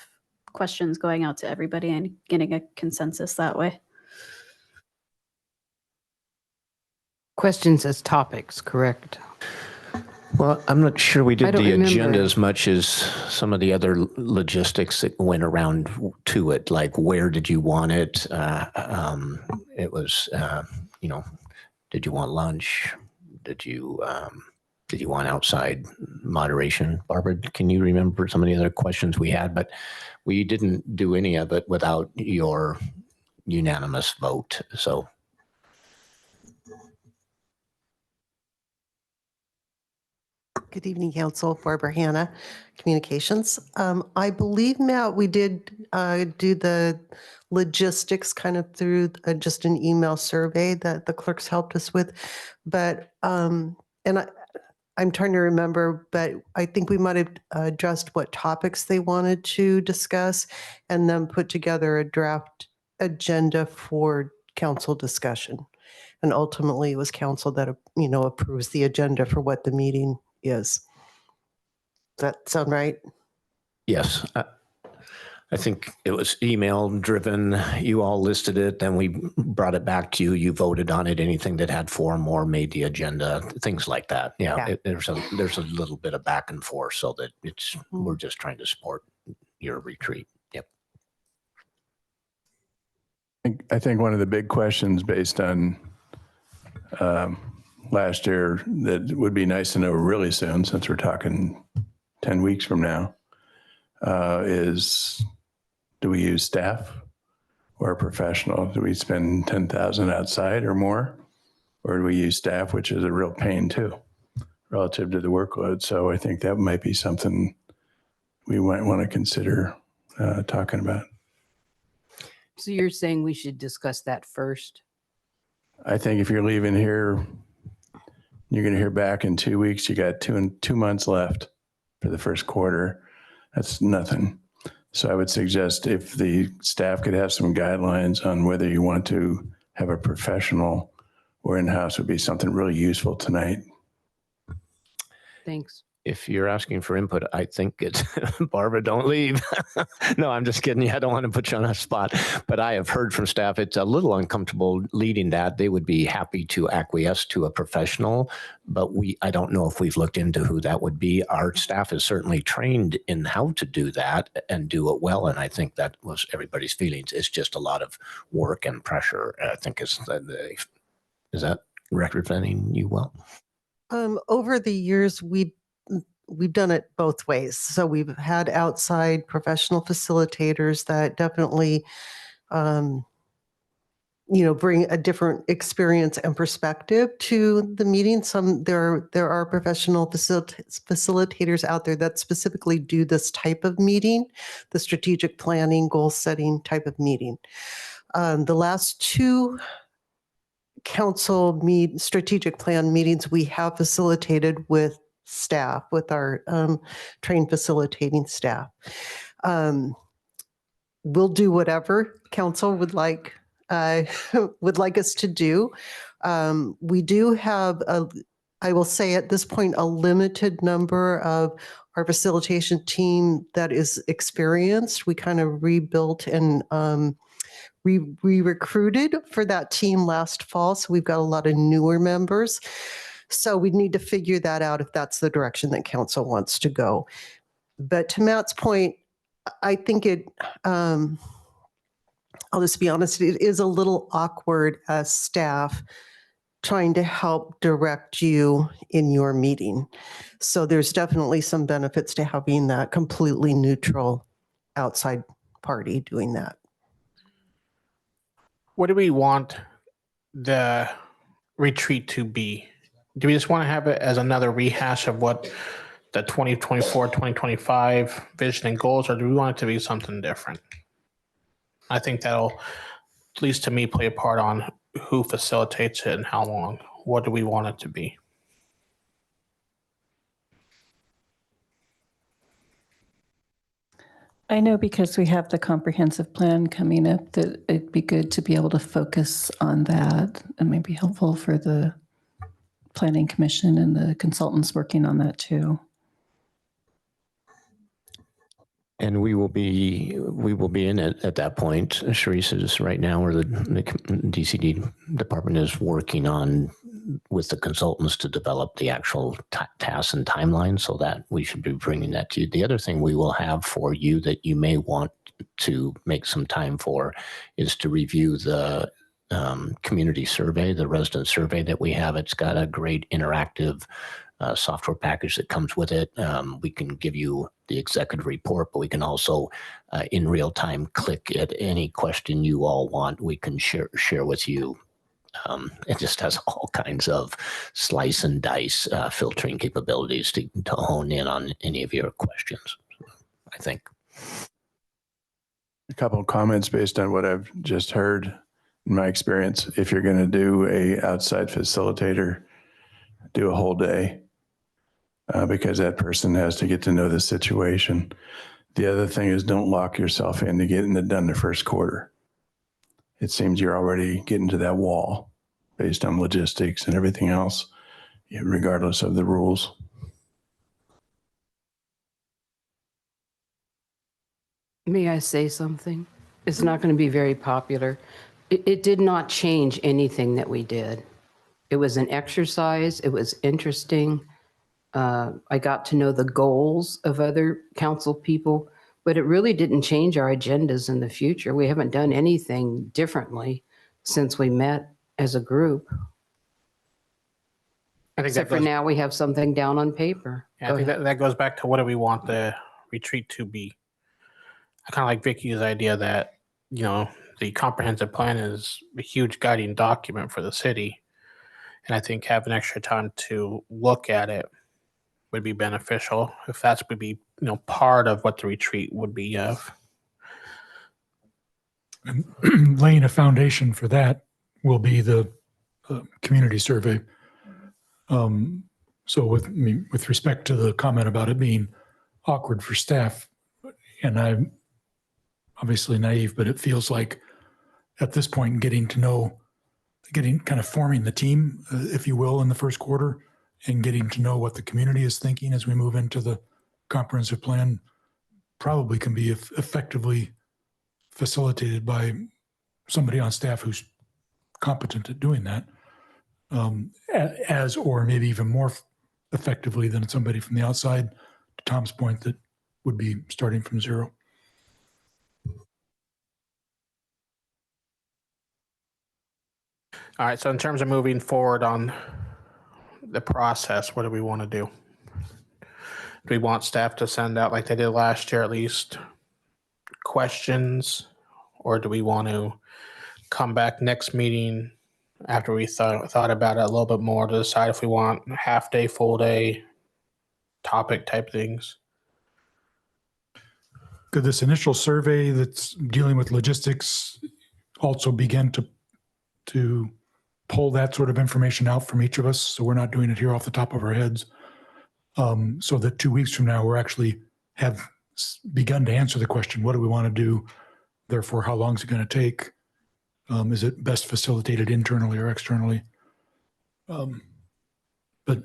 questions going out to everybody and getting a consensus that way. Questions as topics, correct? Well, I'm not sure we did the agenda remember. as much as some of the other logistics that went around to it, like where did you want it? It was, did you want lunch? Did you want outside moderation? Barbara, can you remember some of the other questions we had? But we didn't do any of it without your unanimous vote. So. Good evening, Council. Barbara Hanna, Communications. I believe, Matt, we did do the logistics kind of through just an email survey that the clerks helped us with. But, I'm trying to remember, but I think we might have addressed what topics they wanted to discuss and then put together a draft agenda for council discussion. And ultimately, it was council that, approves the agenda for what the meeting is. Does that sound right? Yes. I think it was email driven. You all listed it, then we brought it back to you. You voted on it. Anything that had form or made the agenda, things like that. Yeah. There's a little bit of back and forth so that we're just trying to support your retreat. Yep. I think one of the big questions based on last year that would be nice to know really soon, since we're talking 10 weeks from now, is do we use staff or professional? Do we spend $10,000 outside or more? Or do we use staff, which is a real pain too, relative to the workload? So I think that might be something we might want to consider talking about. So you're saying we should discuss that first? I think if you're leaving here, you're going to hear back in 2 weeks. You got 2 months left for the first quarter. That's nothing. So I would suggest if the staff could have some guidelines on whether you want to have a professional or in-house would be something really useful tonight. Thanks. If you're asking for input, I think it's Barbara, don't leave. No, I'm just kidding. I don't want to put you on a spot, but I have heard from staff, it's a little uncomfortable leading that. They would be happy to acquiesce to a professional, but I don't know if we've looked into who that would be. Our staff is certainly trained in how to do that and do it well. And I think that was everybody's feelings. It's just a lot of work and pressure. I think is that representing you well? Over the years, we've done it both ways. So we've had outside professional facilitators that definitely, bring a different experience and perspective to the meeting. There are professional facilitators out there that specifically do this type of meeting, the strategic planning, goal setting type of meeting. The last 2 council strategic plan meetings we have facilitated with staff, with our trained facilitating staff. We'll do whatever council would like us to do. We do have I will say at this point, a limited number of our facilitation team that is experienced. We kind of rebuilt and re-recruited for that team last fall. So we've got a lot of newer members. So we need to figure that out if that's the direction that council wants to go. But to Matt's point, I think I'll just be honest, it is a little awkward as staff trying to help direct you in your meeting. So there's definitely some benefits to having that completely neutral outside party doing that. What do we want the retreat to be? Do we just want to have it as another rehash of what the 2024, 2025 vision and goals, or do we want it to be something different? I think that'll, at least to me, play a part on who facilitates it and how long. What do we want it to be? I know because we have the comprehensive plan coming up that it'd be good to be able to focus on that. It may be helpful for the Planning Commission and the consultants working on that too. And we will be in it at that point. Sharice is right now, or the DCD department is working on with the consultants to develop the actual tasks and timeline, so that we should be bringing that to you. The other thing we will have for you that you may want to make some time for is to review the community survey, the resident survey that we have. It's got a great interactive software package that comes with it. We can give you the executive report, but we can also in real time click at any question you all want. We can share with you It just has all kinds of slice and dice filtering capabilities to hone in on any of your questions, I think. A couple of comments based on what I've just heard. In my experience, if you're going to do a outside facilitator, do a whole day because that person has to get to know the situation. The other thing is don't lock yourself into getting it done the first quarter. It seems you're already getting to that wall based on logistics and everything else, regardless of the rules. May I say something? It's not going to be very popular. It did not change anything that we did. It was an exercise. It was interesting. I got to know the goals of other council people, but it really didn't change our agendas in the future. We haven't done anything differently since we met as a group. I think Except for now we have something down on paper. Yeah, I think that goes back to what do we want the retreat to be. I kind of like Vicky's idea that, you know, the comprehensive plan is a huge guiding document for the city. And I think having extra time to look at it would be beneficial if that's would be, you know, part of what the retreat would be of. And laying a foundation for that will be the community survey. So with respect to the comment about it being awkward for staff, and I'm obviously naive, but it feels like at this point getting kind of forming the team, if you will, in the first quarter and getting to know what the community is thinking as we move into the comprehensive plan probably can be effectively facilitated by somebody on staff who's competent at doing that, as or maybe even more effectively than somebody from the outside, to Tom's point, that would be starting from zero. All right, so in terms of moving forward on the process, what do we want to do? Do we want staff to send out, like they did last year, at least questions? Or do we want to come back next meeting after we thought about it a little bit more to decide if we want half day, full day, topic type things? Could this initial survey that's dealing with logistics also begin to pull that sort of information out from each of us, so we're not doing it here off the top of our heads, so that 2 weeks from now we're actually have begun to answer the question, what do we want to do? Therefore, how long is it going to take? Is it best facilitated internally or externally? But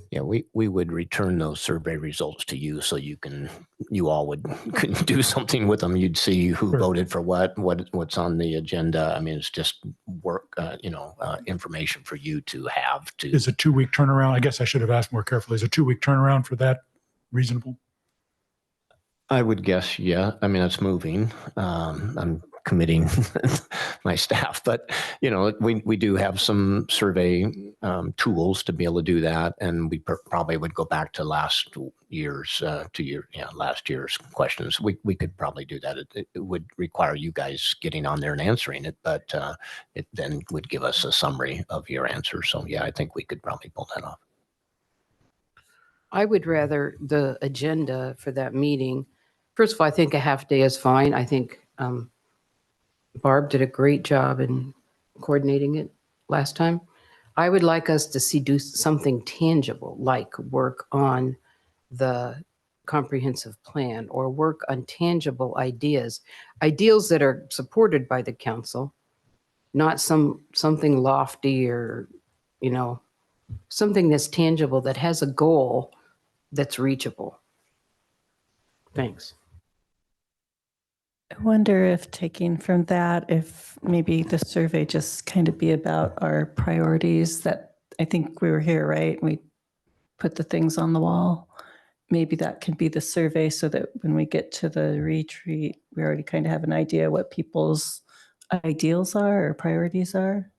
yeah, we would return those survey results to you so you all could do something with them. You'd see who voted for what's on the agenda. I mean, it's just work, information for you to have to. Is a 2 week turnaround? I guess I should have asked more carefully. Is a 2 week turnaround for that reasonable? I would guess, yeah. I mean, it's moving. I'm committing my staff, but we do have some survey tools to be able to do that, and we probably would go back to last year's questions. We could probably do that. It would require you guys getting on there and answering it, but it then would give us a summary of your answers. So yeah, I think we could probably pull that off. I would rather the agenda for that meeting. First of all, I think a half day is fine. I think Barb did a great job in coordinating it last time. I would like us to do something tangible, like work on the comprehensive plan or work on tangible ideas that are supported by the council, not something lofty or, something that's tangible that has a goal that's reachable. Thanks. I wonder if taking from that, if maybe the survey just kind of be about our priorities that I think we were here, right? We put the things on the wall. Maybe that can be the survey so that when we get to the retreat, we already kind of have an idea what people's ideals are or priorities are.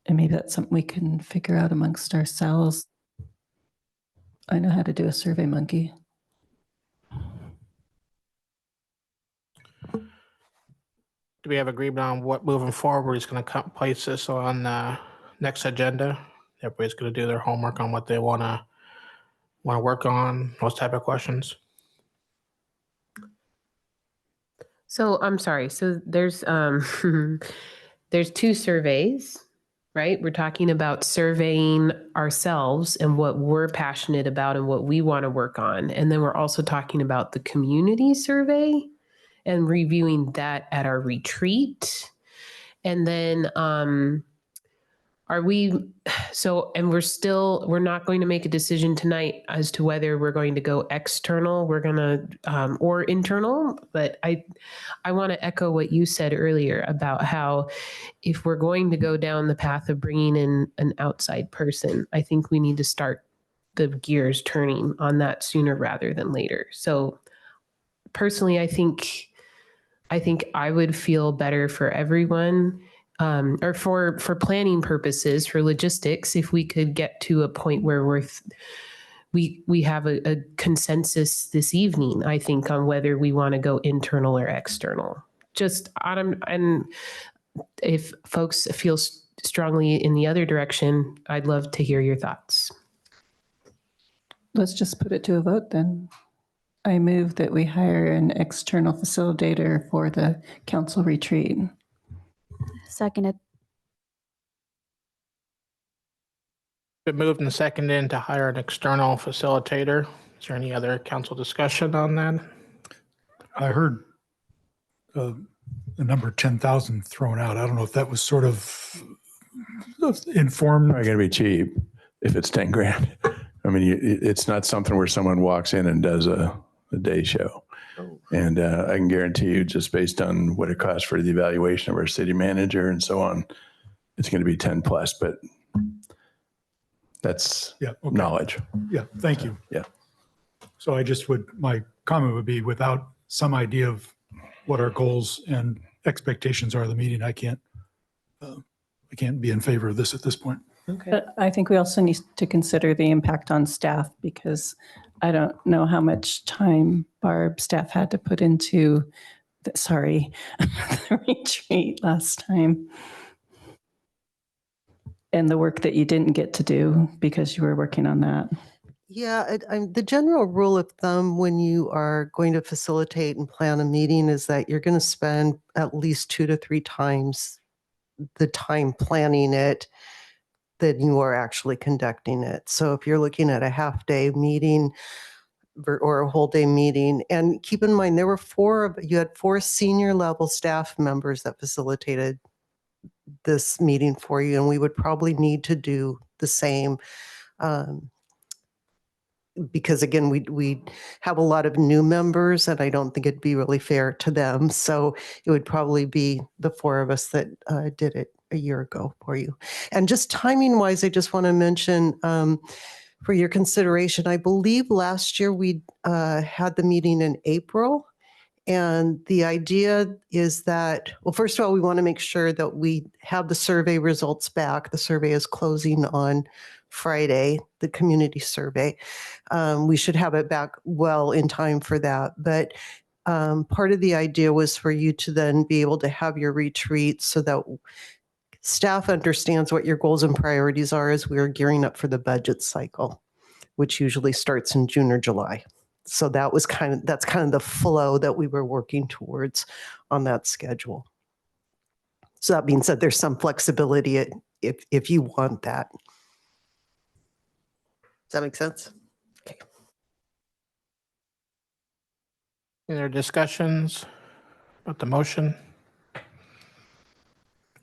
And maybe that's something we can figure out amongst ourselves. I know how to do a survey monkey. Do we have agreement on what moving forward? We're just going to place this on the next agenda. Everybody's going to do their homework on what they want to work on, those type of questions. So I'm sorry. So there's there's two surveys, right? We're talking about surveying ourselves and what we're passionate about and what we want to work on. And then we're also talking about the community survey and reviewing that at our retreat. And then are we, so, and we're not going to make a decision tonight as to whether we're going to go external, we're going to, or internal, but I want to echo what you said earlier about how if we're going to go down the path of bringing in an outside person, I think we need to start the gears turning on that sooner rather than later. So personally, I think I would feel better for everyone, or for planning purposes, for logistics, if we could get to a point where we have a consensus this evening, I think, on whether we want to go internal or external. Just and if folks feel strongly in the other direction, I'd love to hear your thoughts. Let's just put it to a vote then. I move that we hire an external facilitator for the council retreat. Seconded. Been moved and seconded to hire an external facilitator. Is there any other council discussion on that? I heard the number 10,000 thrown out. I don't know if that was sort of informed. Probably going to be cheap if it's 10 grand. I mean, it's not something where someone walks in and does a day show. And I can guarantee you, just based on what it costs for the evaluation of our city manager and so on, it's going to be 10 plus, but that's knowledge. Yeah, thank you. Yeah. So my comment would be, without some idea of what our goals and expectations are of the meeting, I can't be in favor of this at this point. Okay. But I think we also need to consider the impact on staff, because I don't know how much time Barb staff had to put into the retreat last time. And the work that you didn't get to do because you were working on that. Yeah, the general rule of thumb when you are going to facilitate and plan a meeting is that you're going to spend at least 2 to 3 times the time planning it than you are actually conducting it. So if you're looking at a half-day meeting or a whole day meeting, and keep in mind, you had 4 senior level staff members that facilitated this meeting for you, and we would probably need to do the same. Because again, we have a lot of new members, and I don't think it'd be really fair to them. So it would probably be the 4 of us that did it a year ago for you. And just timing wise, I just want to mention for your consideration, I believe last year we had the meeting in April. And the idea is that, well, first of all, we want to make sure that we have the survey results back. The survey is closing on Friday, the community survey. We should have it back well in time for that. But part of the idea was for you to then be able to have your retreat so that staff understands what your goals and priorities are as we are gearing up for the budget cycle, which usually starts in June or July. So that's kind of the flow that we were working towards on that schedule. So that being said, there's some flexibility if you want that. Does that make sense? Okay. Any other discussions about the motion?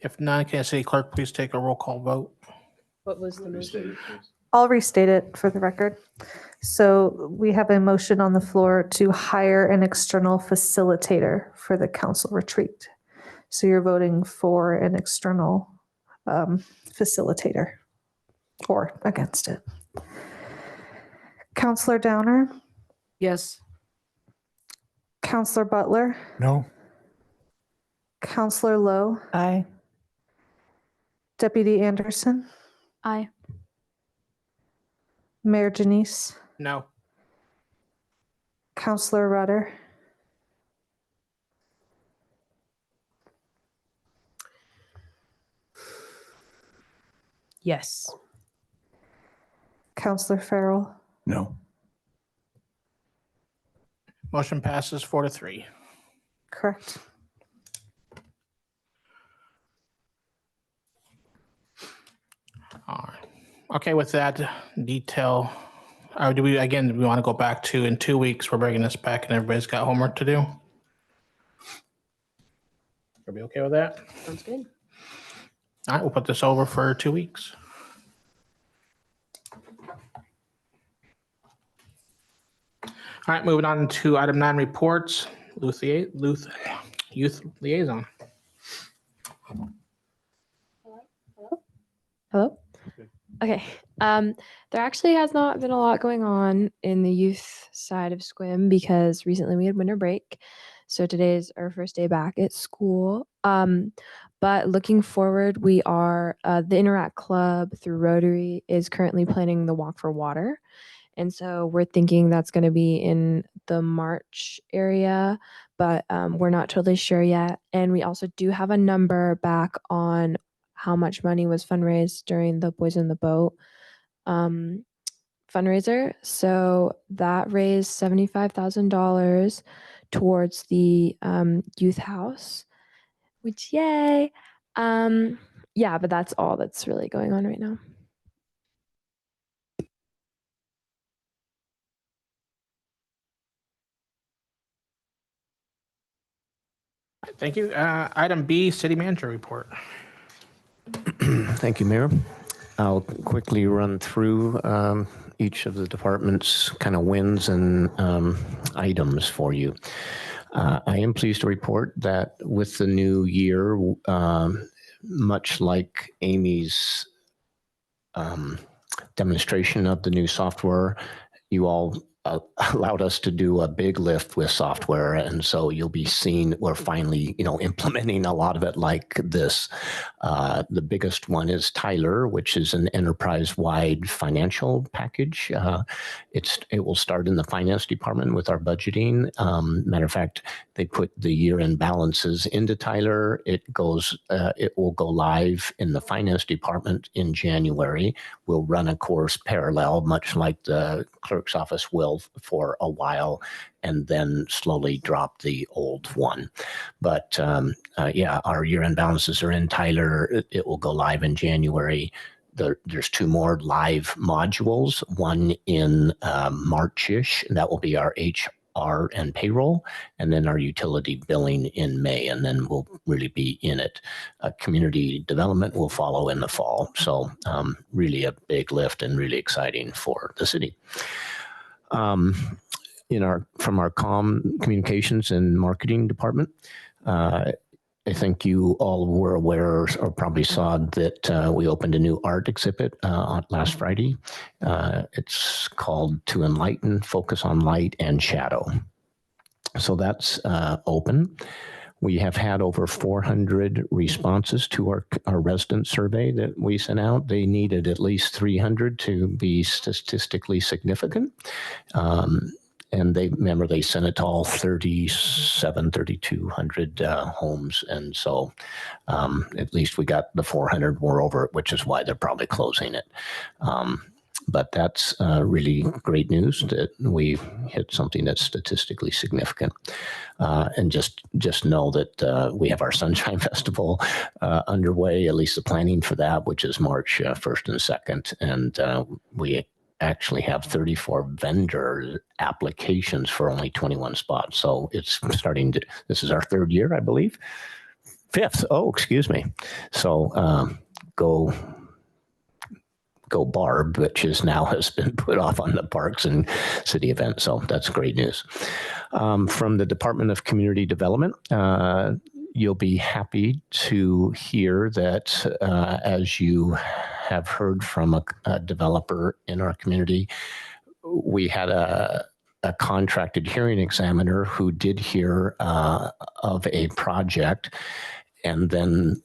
If none, can City Clerk please take a roll call vote? What was the motion? I'll restate it for the record. So we have a motion on the floor to hire an external facilitator for the council retreat. So you're voting for an external facilitator or against it. Councillor Downer? Yes. Councillor Butler? No. Councillor Lowe? Aye. Deputy Anderson? Aye. Mayor Janice? No. Councillor Rudder? Yes. Counselor Farrell, No. Motion passes 4-3. correct. All right. Okay, with that detail, do we want to go back to in 2 weeks, we're bringing this back and everybody's got homework to do? Are we okay with that? Sounds good. All right, we'll put this over for 2 weeks. All right, moving on to item 9, reports. Youth Liaison. Hello? Okay. There actually has not been a lot going on in the youth side of Squim because recently we had winter break. So today is our first day back at school. But looking forward, we are, the Interact Club through Rotary is currently planning the Walk for Water. And so we're thinking that's going to be in the March area, but we're not totally sure yet. And we also do have a number back on how much money was fundraised during the Boys in the Boat fundraiser. So that raised $75,000 towards the youth house, which yay. Yeah, but that's all that's really going on right now. Thank you. Item B, City Manager Report. Thank you, Mayor. I'll quickly run through each of the department's kind of wins and items for you. I am pleased to report that with the new year, much like Amy's demonstration of the new software, you all allowed us to do a big lift with software, and so you'll be seeing we're finally, implementing a lot of it like this. The biggest one is Tyler, which is an enterprise-wide financial package. It will start in the finance department with our budgeting. Matter of fact, they put the year-end balances into Tyler. It will go live in the finance department in January. We'll run a course parallel, much like the clerk's office will for a while, and then slowly drop the old one. But our year-end balances are in Tyler. It will go live in January. There's 2 more live modules, one in March-ish, and that will be our HR and payroll, and then our utility billing in May, and then we'll really be in it. Community development will follow in the fall. So really a big lift and really exciting for the city. From our communications and marketing department, I think you all were aware or probably saw that we opened a new art exhibit last Friday. It's called To Enlighten, Focus on Light and Shadow. So that's open. We have had over 400 responses to our resident survey that we sent out. They needed at least 300 to be statistically significant. And they sent it to all 3,200 homes. And so at least we got the 400 more over it, which is why they're probably closing it. But that's really great news that we hit something that's statistically significant. And just know that we have our Sunshine Festival underway, at least the planning for that, which is March 1st and 2nd. And we actually have 34 vendor applications for only 21 spots. So it's this is our 3rd year, I believe. 5th. Oh, excuse me. So go Barb, which has been put off on the parks and city event. So that's great news. From the Department of Community Development, you'll be happy to hear that as you have heard from a developer in our community, we had a contracted hearing examiner who did hear of a project and then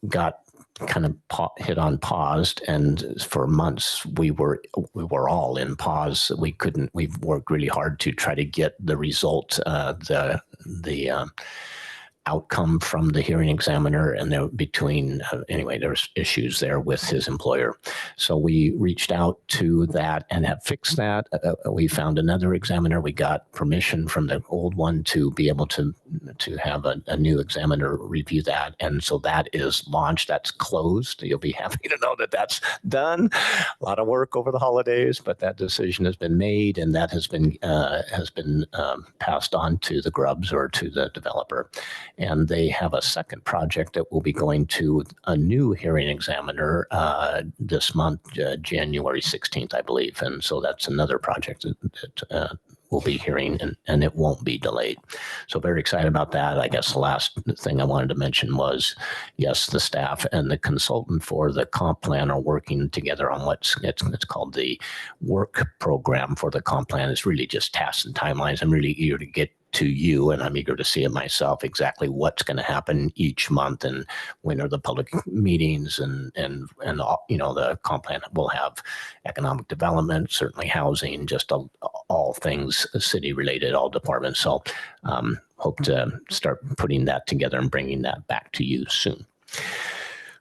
got kind of hit on paused, and for months we were all in pause. We've worked really hard to try to get the result, the outcome from the hearing examiner, and there anyway, there's issues there with his employer. So we reached out to that and have fixed that. We found another examiner. We got permission from the old one to be able to have a new examiner review that. And so that is launched. That's closed. You'll be happy to know that that's done. A lot of work over the holidays, but that decision has been made, and that has been passed on to the Grubs or to the developer. And they have a second project that will be going to a new hearing examiner this month, January 16th, I believe. And so that's another project that we'll be hearing, and it won't be delayed. So very excited about that. I guess the last thing I wanted to mention was, yes, the staff and the consultant for the comp plan are working together on it's called the work program for the comp plan. It's really just tasks and timelines. I'm really eager to get to you, and I'm eager to see it myself, exactly what's going to happen each month and when are the public meetings and all, the comp plan will have economic development, certainly housing, just all things city related, all departments. So hope to start putting that together and bringing that back to you soon.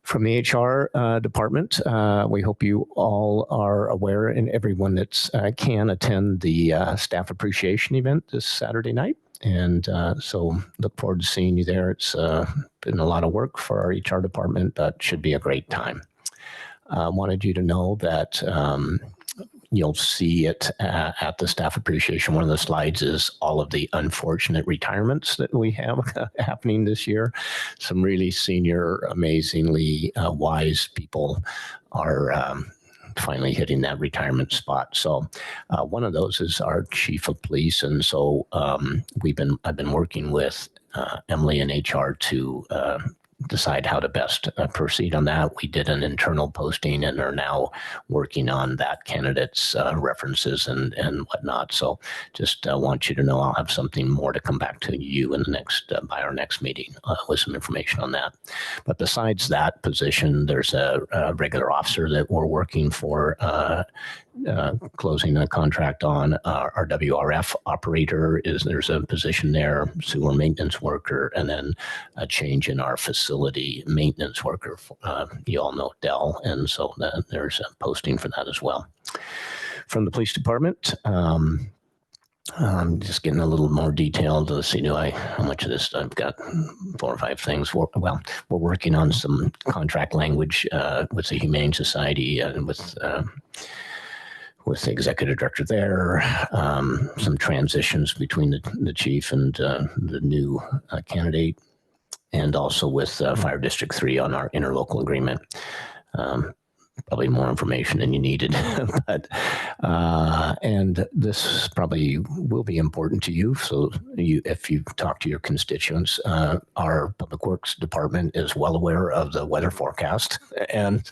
From the HR department, we hope you all are aware, and everyone that can attend the staff appreciation event this Saturday night. And so look forward to seeing you there. It's been a lot of work for our HR department, but should be a great time. Wanted you to know that you'll see it at the staff appreciation. One of the slides is all of the unfortunate retirements that we have happening this year. Some really senior, amazingly wise people are finally hitting that retirement spot. So one of those is our chief of police. And so I've been working with Emily and HR to decide how to best proceed on that. We did an internal posting and are now working on that candidate's references and whatnot. So just want you to know I'll have something more to come back to you in the next by our next meeting with some information on that. But besides that position, there's a regular officer that we're working for, closing a contract on. Our WRF operator there's a position there, sewer maintenance worker, and then a change in our facility maintenance worker. You all know Dell, and so there's a posting for that as well. From the police department, I'm just getting a little more detailed to see how much of this. I've got 4 or 5 things. We're working on some contract language with the Humane Society and with the executive director there, some transitions between the chief and the new candidate, and also with Fire District 3 on our interlocal agreement. Probably more information than you needed, but and this probably will be important to you. So if you talk to your constituents, our Public Works department is well aware of the weather forecast and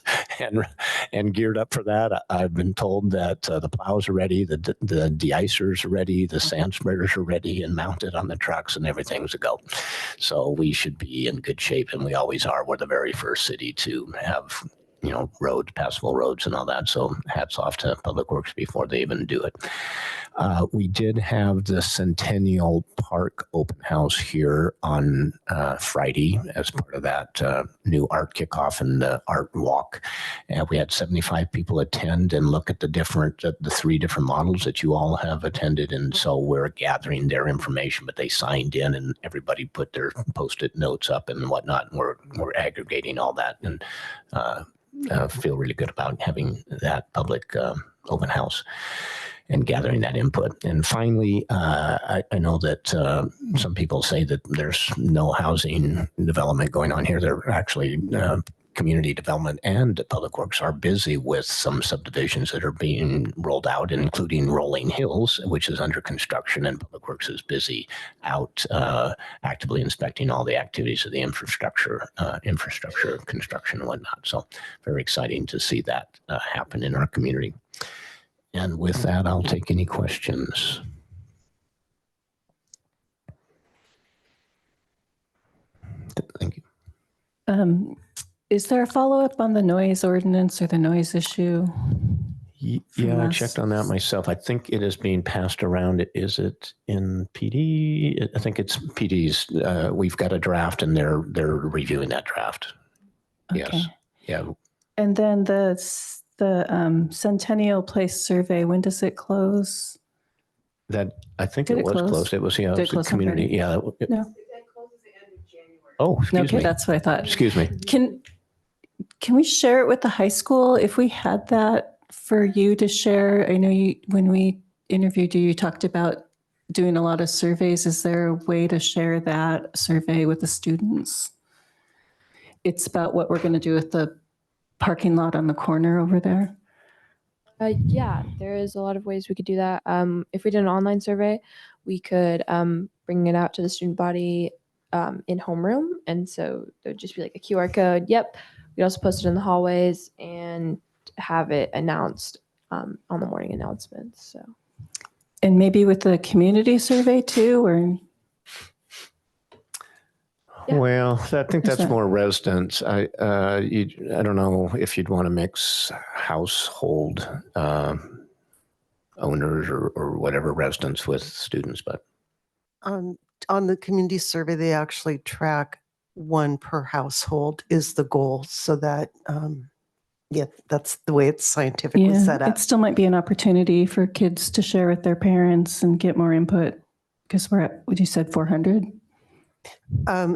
geared up for that. I've been told that the plows are ready, the de-icers are ready, the sand spreaders are ready and mounted on the trucks, and everything's a go. So we should be in good shape, and we always are. We're the very first city to have roads, passable roads and all that. So hats off to Public Works before they even do it. We did have the Centennial Park open house here on Friday as part of that new art kickoff and the art walk. And we had 75 people attend and look at the 3 different models that you all have attended. And so we're gathering their information, but they signed in and everybody put their Post-it notes up and whatnot. And we're aggregating all that and feel really good about having that public open house and gathering that input. And finally, I know that some people say that there's no housing development going on here. They're actually community development and Public Works are busy with some subdivisions that are being rolled out, including Rolling Hills, which is under construction, and Public Works is busy out actively inspecting all the activities of the infrastructure construction and whatnot. So very exciting to see that happen in our community. And with that, I'll take any questions. Thank you. Is there a follow-up on the noise ordinance or the noise issue? Yeah, I checked on that myself. I think it is being passed around. Is it in PD? I think it's PD's. We've got a draft, and they're reviewing that draft. Okay. Yes. Yeah. And then the Centennial Place survey, when does it close? That I think Did it it was close? closed. It was, yeah, Did it it was close a community. already? Yeah. No. Oh, excuse Okay, me. that's what I thought. Excuse me. Can we share it with the high school? If we had that for you to share, I know when we interviewed you, you talked about doing a lot of surveys. Is there a way to share that survey with the students? It's about what we're going to do with the parking lot on the corner over there. Yeah, there is a lot of ways we could do that. If we did an online survey, we could bring it out to the student body in homeroom. And so there would just be like a QR code. Yep. We'd also post it in the hallways and have it announced on the morning announcements. So. And maybe with the community survey too, or? Yeah. Well, I think Is that's that- more residents. I don't know if you'd want to mix household owners or whatever residents with students, but On the community survey, they actually track one per household is the goal, so that yeah, that's the way it's scientifically set up. It still might be an opportunity for kids to share with their parents and get more input, because we're at, what you said, 400?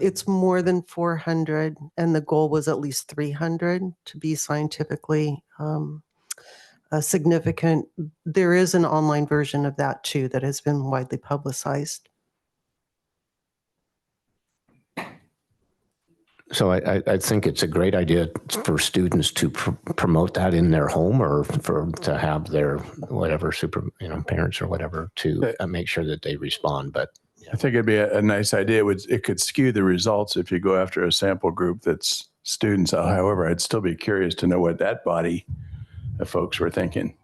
It's more than 400, and the goal was at least 300 to be scientifically significant. There is an online version of that too that has been widely publicized. so I think it's a great idea for students to promote that in their home, or to have their whatever parents or whatever to make sure that they respond. But I think it'd be a nice idea. It could skew the results if you go after a sample group that's students. However, I'd still be curious to know what that body of folks were thinking.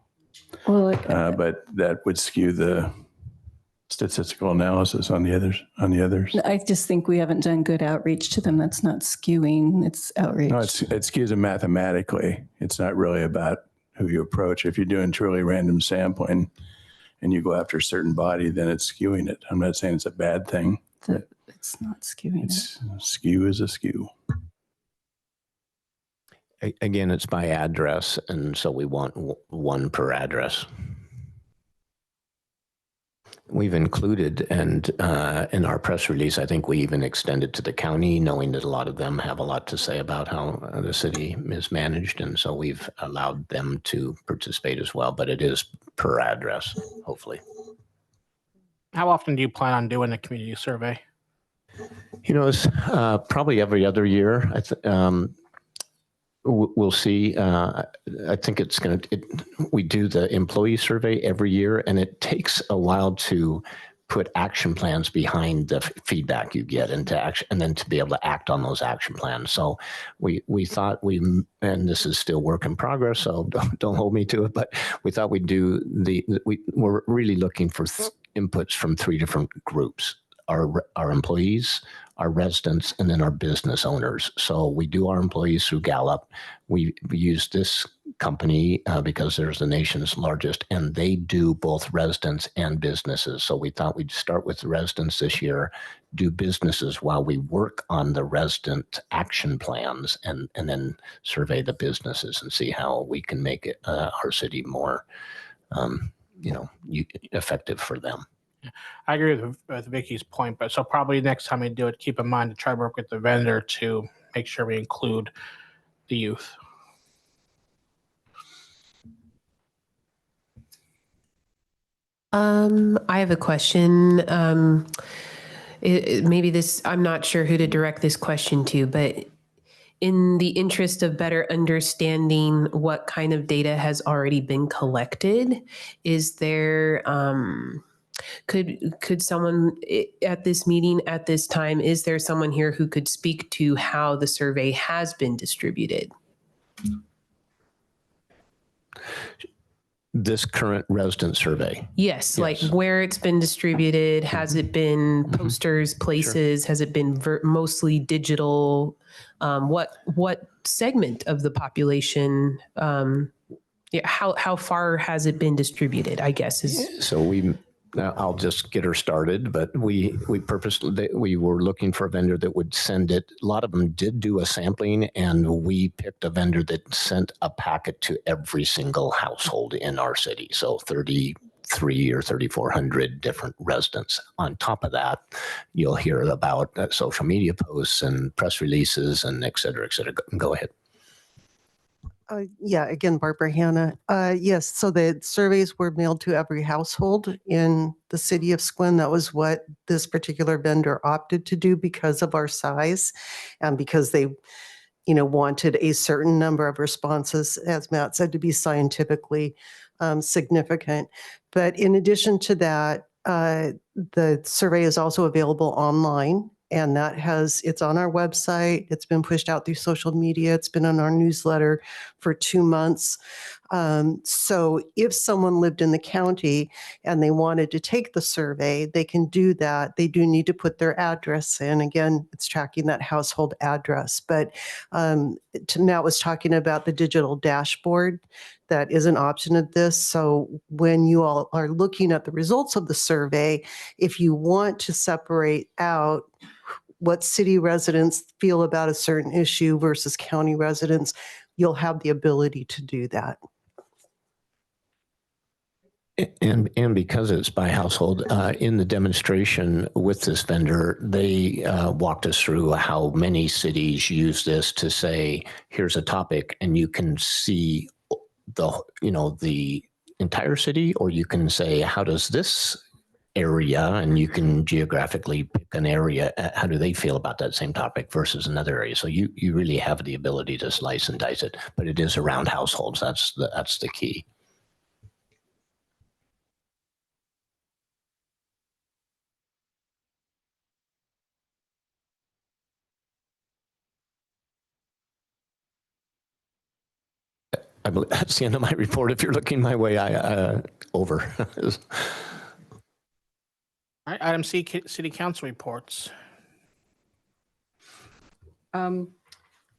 Well, but that would skew the statistical analysis on the others. I just think we haven't done good outreach to them. That's not skewing, it's outreach. No, it skews them mathematically. It's not really about who you approach. If you're doing truly random sampling and you go after a certain body, then it's skewing it. I'm not saying it's a bad thing. It's not skewing it. Skew is a skew. again, it's by address, and so we want one per address. We've included, and in our press release, I think we even extended to the county, knowing that a lot of them have a lot to say about how the city is managed. And so we've allowed them to participate as well, but it is per address, hopefully. How often do you plan on doing a community survey? You know, it's probably every other year. We'll see. I think it's going to, we do the employee survey every year, and it takes a while to put action plans behind the feedback you get into action, and then to be able to act on those action plans. So we thought and this is still work in progress, so don't hold me to it, but we thought we'd do we're really looking for inputs from 3 different groups: our employees, our residents, and then our business owners. So we do our employees through Gallup. We use this company because they're the nation's largest, and they do both residents and businesses. So we thought we'd start with the residents this year, do businesses while we work on the resident action plans, and then survey the businesses and see how we can make it, our city more effective for them. I agree with Vicky's point, but so probably next time we do it, keep in mind to try to work with the vendor to make sure we include the youth. I have a question. Maybe this, I'm not sure who to direct this question to, but in the interest of better understanding what kind of data has already been collected, is there, could someone at this meeting at this time, is there someone here who could speak to how the survey has been distributed? This current resident survey. Yes, like where it's been distributed. Has it been posters, places? Sure. Has it been mostly digital? What segment of the population? Yeah, how far has it been distributed, I guess is. So I'll just get her started, but we purposely, we were looking for a vendor that would send it. A lot of them did do a sampling, and we picked a vendor that sent a packet to every single household in our city. So 33 or 3,400 different residents. On top of that, you'll hear about social media posts and press releases and et cetera, et cetera. Go ahead. Yeah, again, Barbara Hanna. Yes, so the surveys were mailed to every household in the city of Sequim. That was what this particular vendor opted to do because of our size and because they, wanted a certain number of responses, as Matt said, to be scientifically significant. But in addition to that, the survey is also available online. And it's on our website. It's been pushed out through social media. It's been on our newsletter for 2 months. So if someone lived in the county and they wanted to take the survey, they can do that. They do need to put their address in. Again, it's tracking that household address. But Matt was talking about the digital dashboard. That is an option of this. So when you all are looking at the results of the survey, if you want to separate out what city residents feel about a certain issue versus county residents, you'll have the ability to do that. And because it's by household, in the demonstration with this vendor, they walked us through how many cities use this to say, here's a topic, and you can see the entire city, or you can say, how does this area, and you can geographically pick an area, how do they feel about that same topic versus another area? So you really have the ability to slice and dice it, but it is around households. That's the key. I believe that's the end of my report. If you're looking my way, over. All right, item C, city council reports. On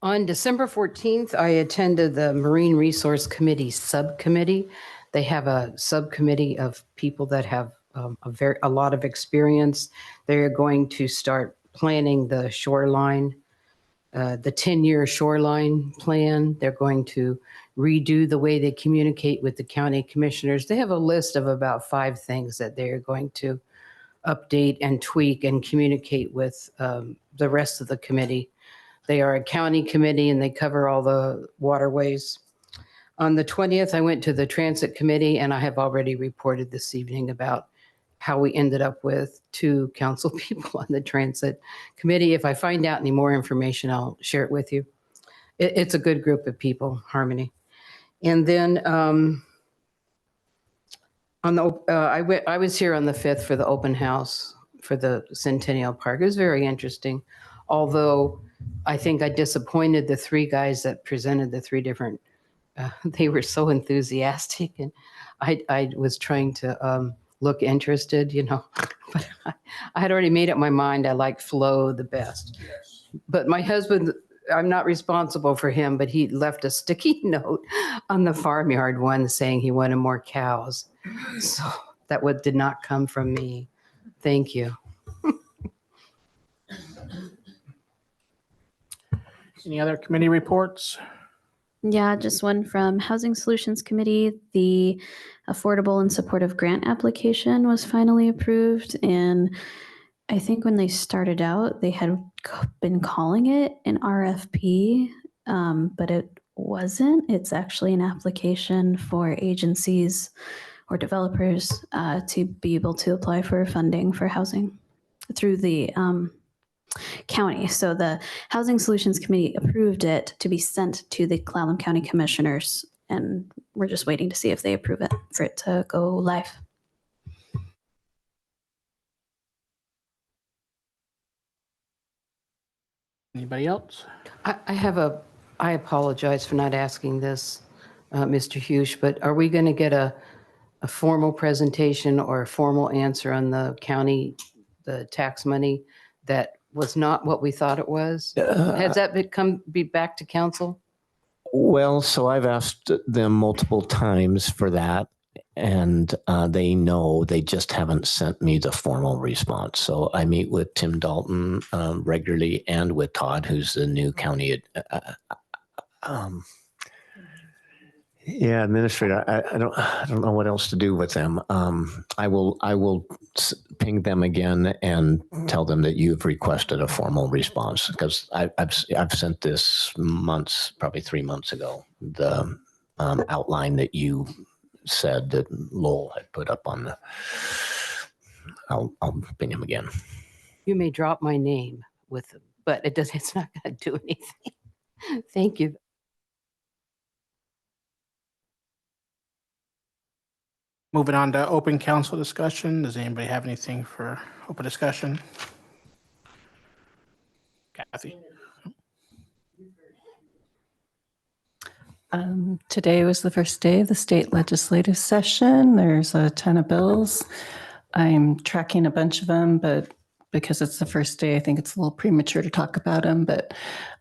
December 14th, I attended the Marine Resource Committee subcommittee. They have a subcommittee of people that have a lot of experience. They're going to start planning the shoreline, the 10-year shoreline plan. They're going to redo the way they communicate with the county commissioners. They have a list of about 5 things that they're going to update and tweak and communicate with the rest of the committee. They are a county committee and they cover all the waterways. On the 20th, I went to the transit committee, and I have already reported this evening about how we ended up with 2 council people on the transit committee. If I find out any more information, I'll share it with you. It's a good group of people, Harmony. And then I was here on the 5th for the open house for the Centennial Park. It was very interesting, although I think I disappointed the 3 guys that presented the 3 different. They were so enthusiastic, and I was trying to look interested, but I had already made up my mind. I like Flo the best. Yes. But my husband, I'm not responsible for him, but he left a sticky note on the farmyard one saying he wanted more cows. So that did not come from me. Thank you. Any other committee reports? Yeah, just one from Housing Solutions Committee. The Affordable and Supportive Grant application was finally approved. And I think when they started out, they had been calling it an RFP, but it wasn't. It's actually an application for agencies or developers to be able to apply for funding for housing through the county. So the Housing Solutions Committee approved it to be sent to the Clallam County Commissioners, and we're just waiting to see if they approve it for it to go live. Anybody else? I apologize for not asking this, Mr. Hughes, but are we going to get a formal presentation or a formal answer on the tax money that was not what we thought it was? Has that be back to council? Well, so I've asked them multiple times for that, and they know, they just haven't sent me the formal response. So I meet with Tim Dalton regularly, and with Todd, who's the new county administrator. I don't know what else to do with them. I will ping them again and tell them that you've requested a formal response, because I've sent this months, probably 3 months ago, the outline that you said that Lowell had put up on the. I'll ping him again. You may drop my name with them, but it's not going to do anything. Thank you. Moving on to open council discussion. Does anybody have anything for open discussion? Kathy. Today was the first day of the state legislative session. There's a ton of bills. I'm tracking a bunch of them, but because it's the first day, I think it's a little premature to talk about them. But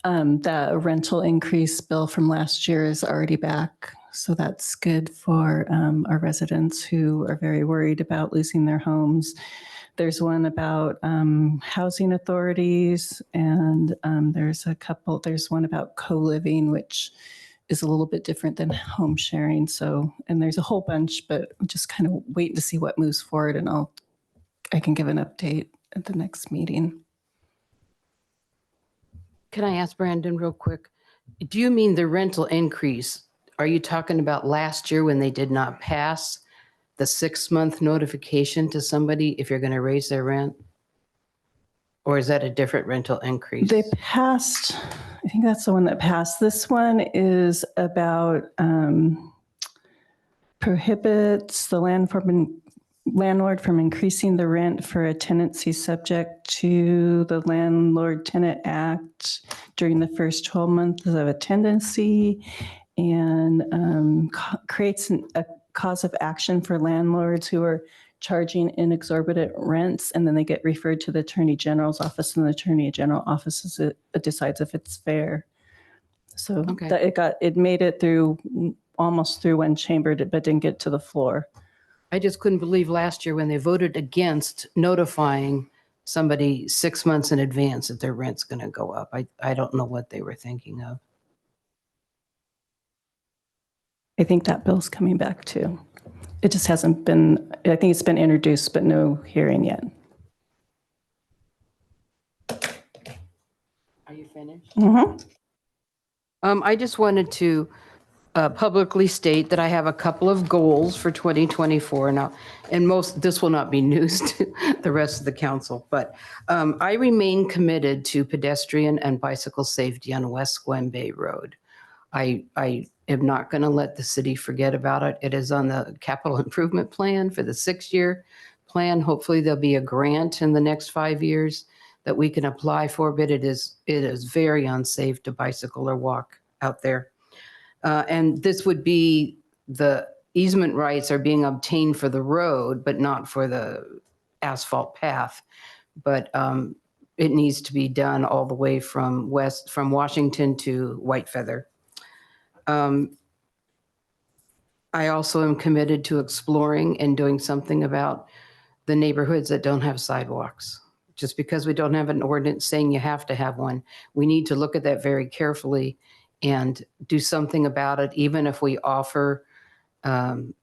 the rental increase bill from last year is already back. So that's good for our residents who are very worried about losing their homes. There's one about housing authorities, and there's one about co-living, which is a little bit different than home sharing. So, and there's a whole bunch, but I'm just kind of waiting to see what moves forward, and I can give an update at the next meeting. Can I ask Brandon real quick? Do you mean the rental increase? Are you talking about last year when they did not pass the 6-month notification to somebody if you're going to raise their rent? Or is that a different rental increase? They passed, I think that's the one that passed. This one is about prohibits the landlord from increasing the rent for a tenancy subject to the Landlord-Tenant Act during the first 12 months of a tenancy, and creates a cause of action for landlords who are charging exorbitant rents, and then they get referred to the Attorney General's office, and the Attorney General office decides if it's fair. So Okay. it made it through almost through one chamber, but didn't get to the floor. I just couldn't believe last year when they voted against notifying somebody 6 months in advance that their rent's going to go up. I don't know what they were thinking of. I think that bill's coming back too. It just hasn't been, I think it's been introduced, but no hearing yet. Are you finished? Mm-hmm. I just wanted to publicly state that I have a couple of goals for 2024 now, and this will not be news to the rest of the council, but I remain committed to pedestrian and bicycle safety on West Glen Bay Road. I am not going to let the city forget about it. It is on the capital improvement plan for the 6-year plan. Hopefully there'll be a grant in the next 5 years that we can apply for, but it is very unsafe to bicycle or walk out there. And this would be, the easement rights are being obtained for the road, but not for the asphalt path. But it needs to be done all the way from Washington to White Feather. I also am committed to exploring and doing something about the neighborhoods that don't have sidewalks. Just because we don't have an ordinance saying you have to have one, we need to look at that very carefully and do something about it. Even if we offer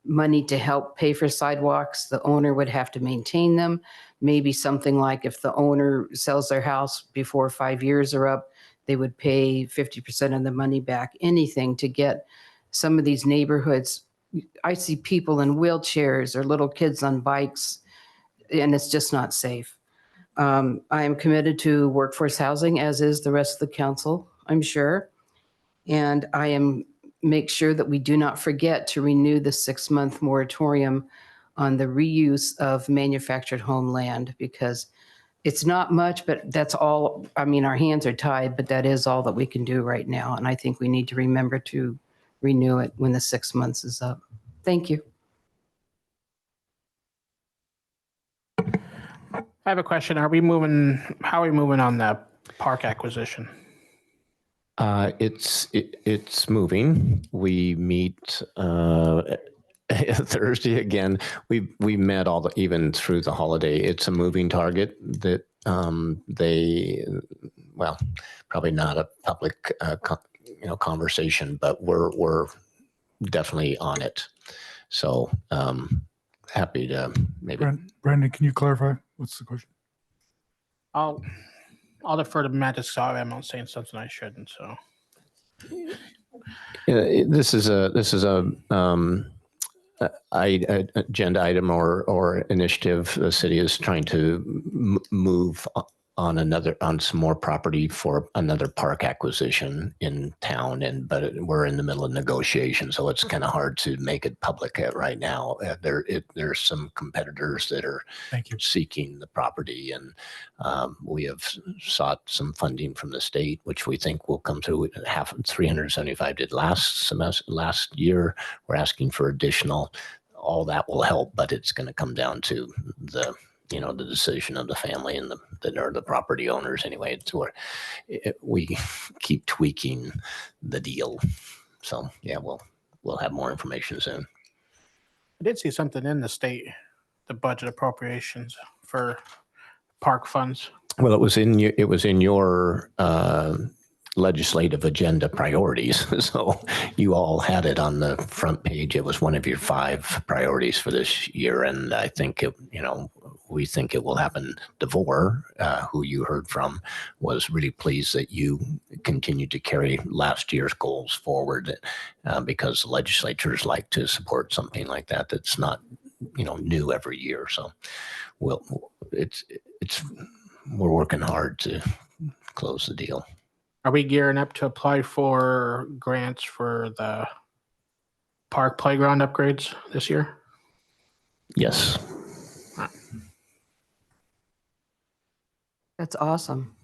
money to help pay for sidewalks, the owner would have to maintain them. Maybe something like if the owner sells their house before 5 years are up, they would pay 50% of the money back. Anything to get some of these neighborhoods. I see people in wheelchairs or little kids on bikes, and it's just not safe. I am committed to workforce housing, as is the rest of the council, I'm sure. And I am make sure that we do not forget to renew the 6-month moratorium on the reuse of manufactured home land, because it's not much, but that's all. I mean, our hands are tied, but that is all that we can do right now. And I think we need to remember to renew it when the 6 months is up. Thank you. I have a question. How are we moving on the park acquisition? It's moving. We meet Thursday again. We met even through the holiday. It's a moving target that they, well, probably not a public conversation, but we're definitely on it. So happy to maybe. Brandon, can you clarify? What's the question? I'll defer to Matt to solve. I'm not saying something I shouldn't. So This is a agenda item or initiative. The city is trying to move on some more property for another park acquisition in town, but we're in the middle of negotiation, so it's kind of hard to make it public right now. There's some competitors that are seeking the property, and we have sought some funding from the state, which we think will come through. Half 375 did last year. We're asking for additional. All that will help, but it's going to come down to the decision of the family and the property owners anyway. It's where we keep tweaking the deal. So yeah, we'll have more information soon. I did see something in the budget appropriations for park funds. Well, it was in your legislative agenda priorities. So you all had it on the front page. It was one of your 5 priorities for this year. And I think we think it will happen. DeVore, who you heard from, was really pleased that you continued to carry last year's goals forward, because legislatures like to support something like that. That's not, new every year. So we're working hard to close the deal. Are we gearing up to apply for grants for the park playground upgrades this year? Yes. That's awesome.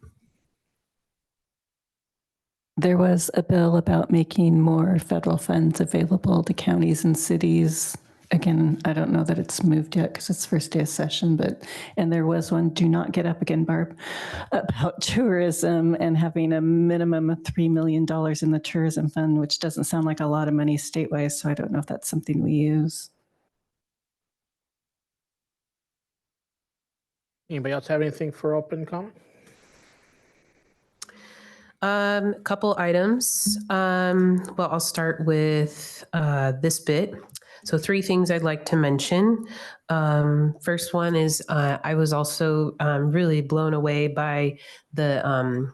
There was a bill about making more federal funds available to counties and cities. Again, I don't know that it's moved yet because it's first day of session, and there was one, do not get up again, Barb, about tourism and having a minimum of $3 million in the tourism fund, which doesn't sound like a lot of money statewide. So I don't know if that's something we use. Anybody else have anything for open comment? Couple items. Well, I'll start with this bit. So 3 things I'd like to mention. First one is I was also really blown away by the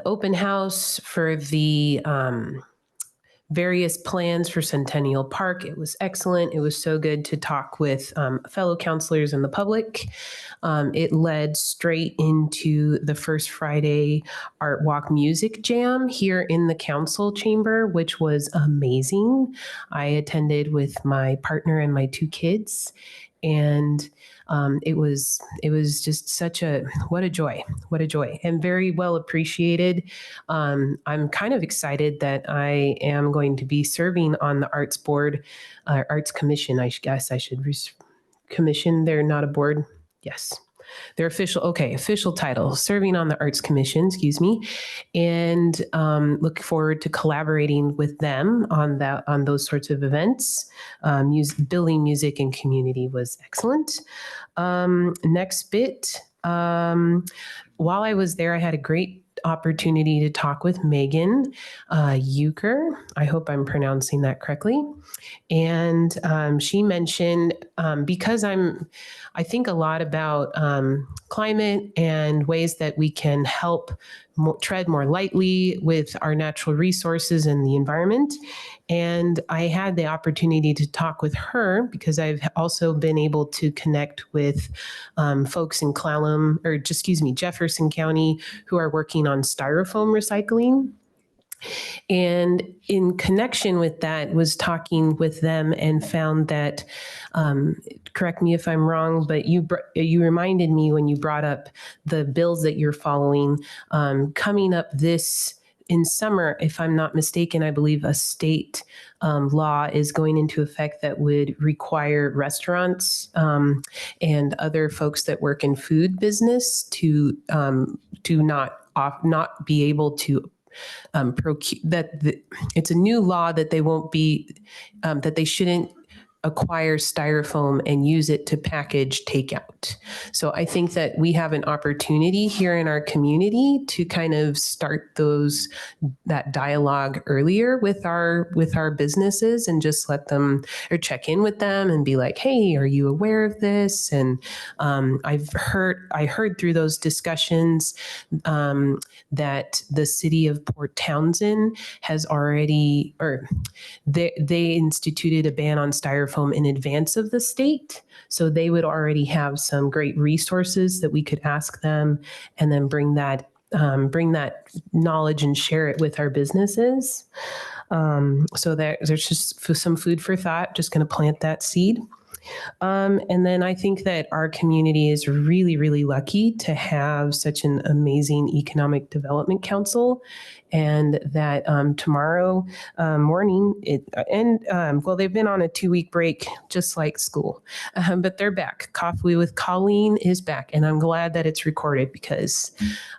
open house for the various plans for Centennial Park. It was excellent. It was so good to talk with fellow counselors and the public. It led straight into the first Friday Art Walk Music Jam here in the council chamber, which was amazing. I attended with my partner and my 2 kids, and it was just what a joy, and very well appreciated. I'm kind of excited that I am going to be serving on the Arts Board, Arts Commission. I guess I should commission. They're not a board. Yes. Their official title, serving on the Arts Commission, and look forward to collaborating with them on those sorts of events. Building music and community was excellent. Next bit, while I was there, I had a great opportunity to talk with Megan Euchre. I hope I'm pronouncing that correctly. And she mentioned, because I think a lot about climate and ways that we can help tread more lightly with our natural resources and the environment. And I had the opportunity to talk with her because I've also been able to connect with folks in Jefferson County who are working on styrofoam recycling. And in connection with that, was talking with them and found that, correct me if I'm wrong, but you reminded me when you brought up the bills that you're following, coming up this in summer, if I'm not mistaken, I believe a state law is going into effect that would require restaurants and other folks that work in food business to not be able to it's a new law that they won't be, that they shouldn't acquire styrofoam and use it to package takeout. So I think that we have an opportunity here in our community to kind of start that dialogue earlier with our businesses and just let them or check in with them and be like, hey, are you aware of this? And I heard through those discussions that the city of Port Townsend has already, or they instituted a ban on styrofoam in advance of the state. So they would already have some great resources that we could ask them and then bring that knowledge and share it with our businesses. So there's just some food for thought, just going to plant that seed. And then I think that our community is really, really lucky to have such an amazing economic development council, and that tomorrow morning, they've been on a 2-week break, just like school, but they're back. Coffee with Colleen is back, and I'm glad that it's recorded because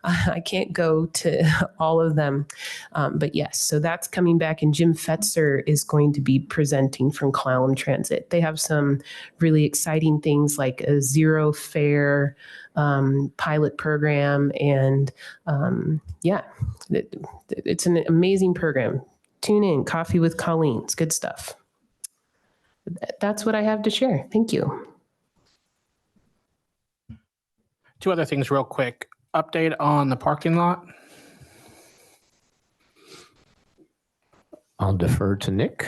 I can't go to all of them. But yes, so that's coming back, and Jim Fetzer is going to be presenting from Clallam Transit. They have some really exciting things like a zero fare pilot program, and it's an amazing program. Tune in, Coffee with Colleen. It's good stuff. That's what I have to share. Thank you. 2 other things real quick. Update on the parking lot. I'll defer to Nick,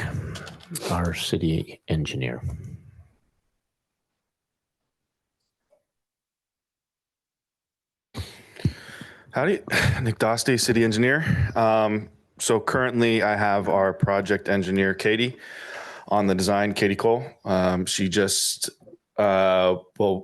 our city engineer. Howdy, Nick Dosti, city engineer. So currently I have our project engineer, Katie, on the design, Katie Cole. She just, was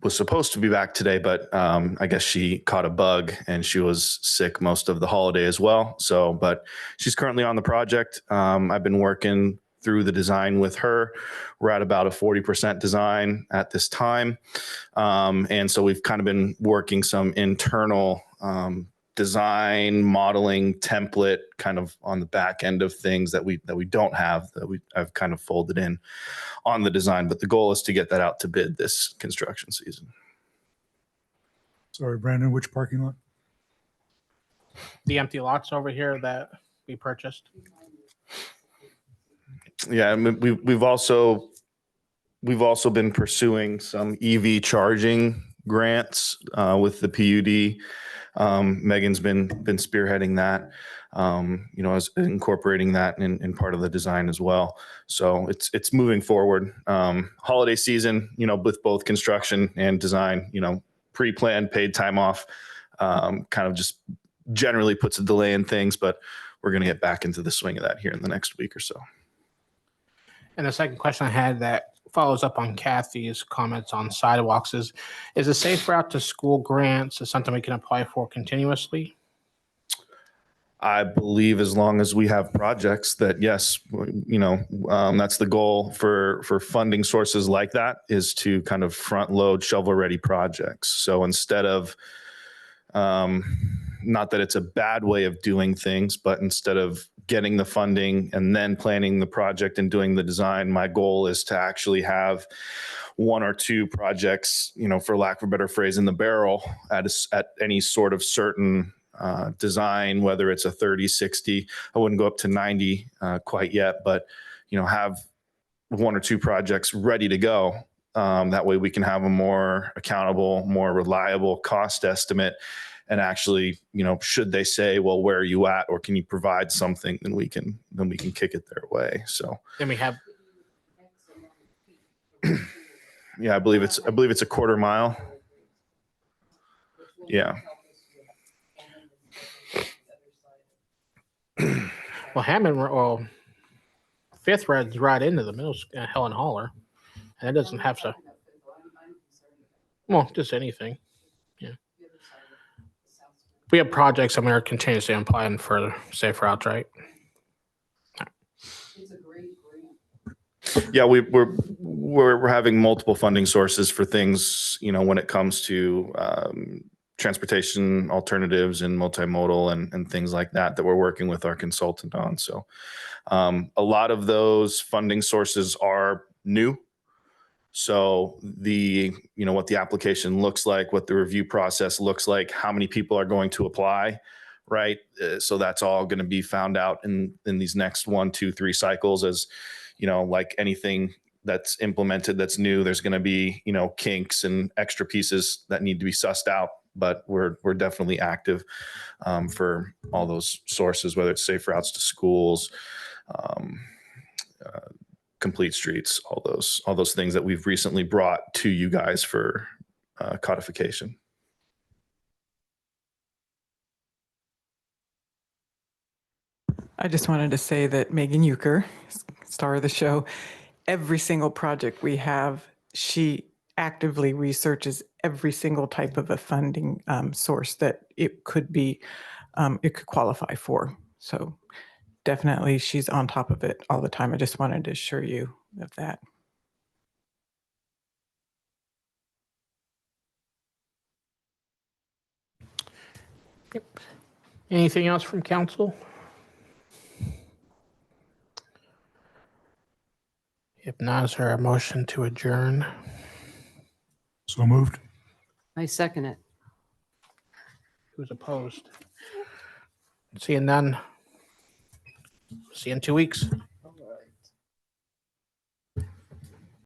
supposed to be back today, but I guess she caught a bug and she was sick most of the holiday as well. So, but she's currently on the project. I've been working through the design with her. We're at about a 40% design at this time. And so we've kind of been working some internal design modeling template kind of on the back end of things that we don't have, I've kind of folded in on the design, but the goal is to get that out to bid this construction season. Sorry, Brandon, which parking lot? The empty lots over here that we purchased. Yeah, I mean, we've also been pursuing some EV charging grants with the PUD. Megan's been spearheading that, as incorporating that in part of the design as well. So it's moving forward. Holiday season, with both construction and design, pre-planned paid time off, kind of just generally puts a delay in things, but we're going to get back into the swing of that here in the next week or so. And the second question I had that follows up on Kathy's comments on sidewalks is a safe route to school grants is something we can apply for continuously? I believe as long as we have projects that, yes, that's the goal for funding sources like that, is to kind of front load shovel ready projects. So instead of, not that it's a bad way of doing things, but instead of getting the funding and then planning the project and doing the design, my goal is to actually have 1 or 2 projects, for lack of a better phrase, in the barrel at any sort of certain design, whether it's a 30, 60, I wouldn't go up to 90 quite yet, but, have 1 or 2 projects ready to go. That way we can have a more accountable, more reliable cost estimate. And actually, should they say, well, where are you at? Or can you provide something? Then we can kick it their way. So then we have. Yeah, I believe it's a quarter mile. Yeah. Well, Hammond, Fifth runs right into the middle Helen Holler, and it doesn't have to. Well, just anything. Yeah. We have projects and we're continuously applying for safe routes, right? Yeah, we're having multiple funding sources for things, when it comes to transportation alternatives and multimodal and things like that that we're working with our consultant on. So a lot of those funding sources are new. So what the application looks like, what the review process looks like, how many people are going to apply, right? So that's all going to be found out in these next 1, 2, 3 cycles. As like anything that's implemented that's new, there's going to be kinks and extra pieces that need to be sussed out. But we're definitely active for all those sources, whether it's safe routes to schools, complete streets, all those things that we've recently brought to you guys for codification. I just wanted to say that Megan Euchre, star of the show, every single project we have, she actively researches every single type of a funding source that it could qualify for. So definitely she's on top of it all the time. I just wanted to assure you of that. Yep. Anything else from council? If not, is there a motion to adjourn? So moved. I second it. Who's opposed? Seeing none. See you in 2 weeks.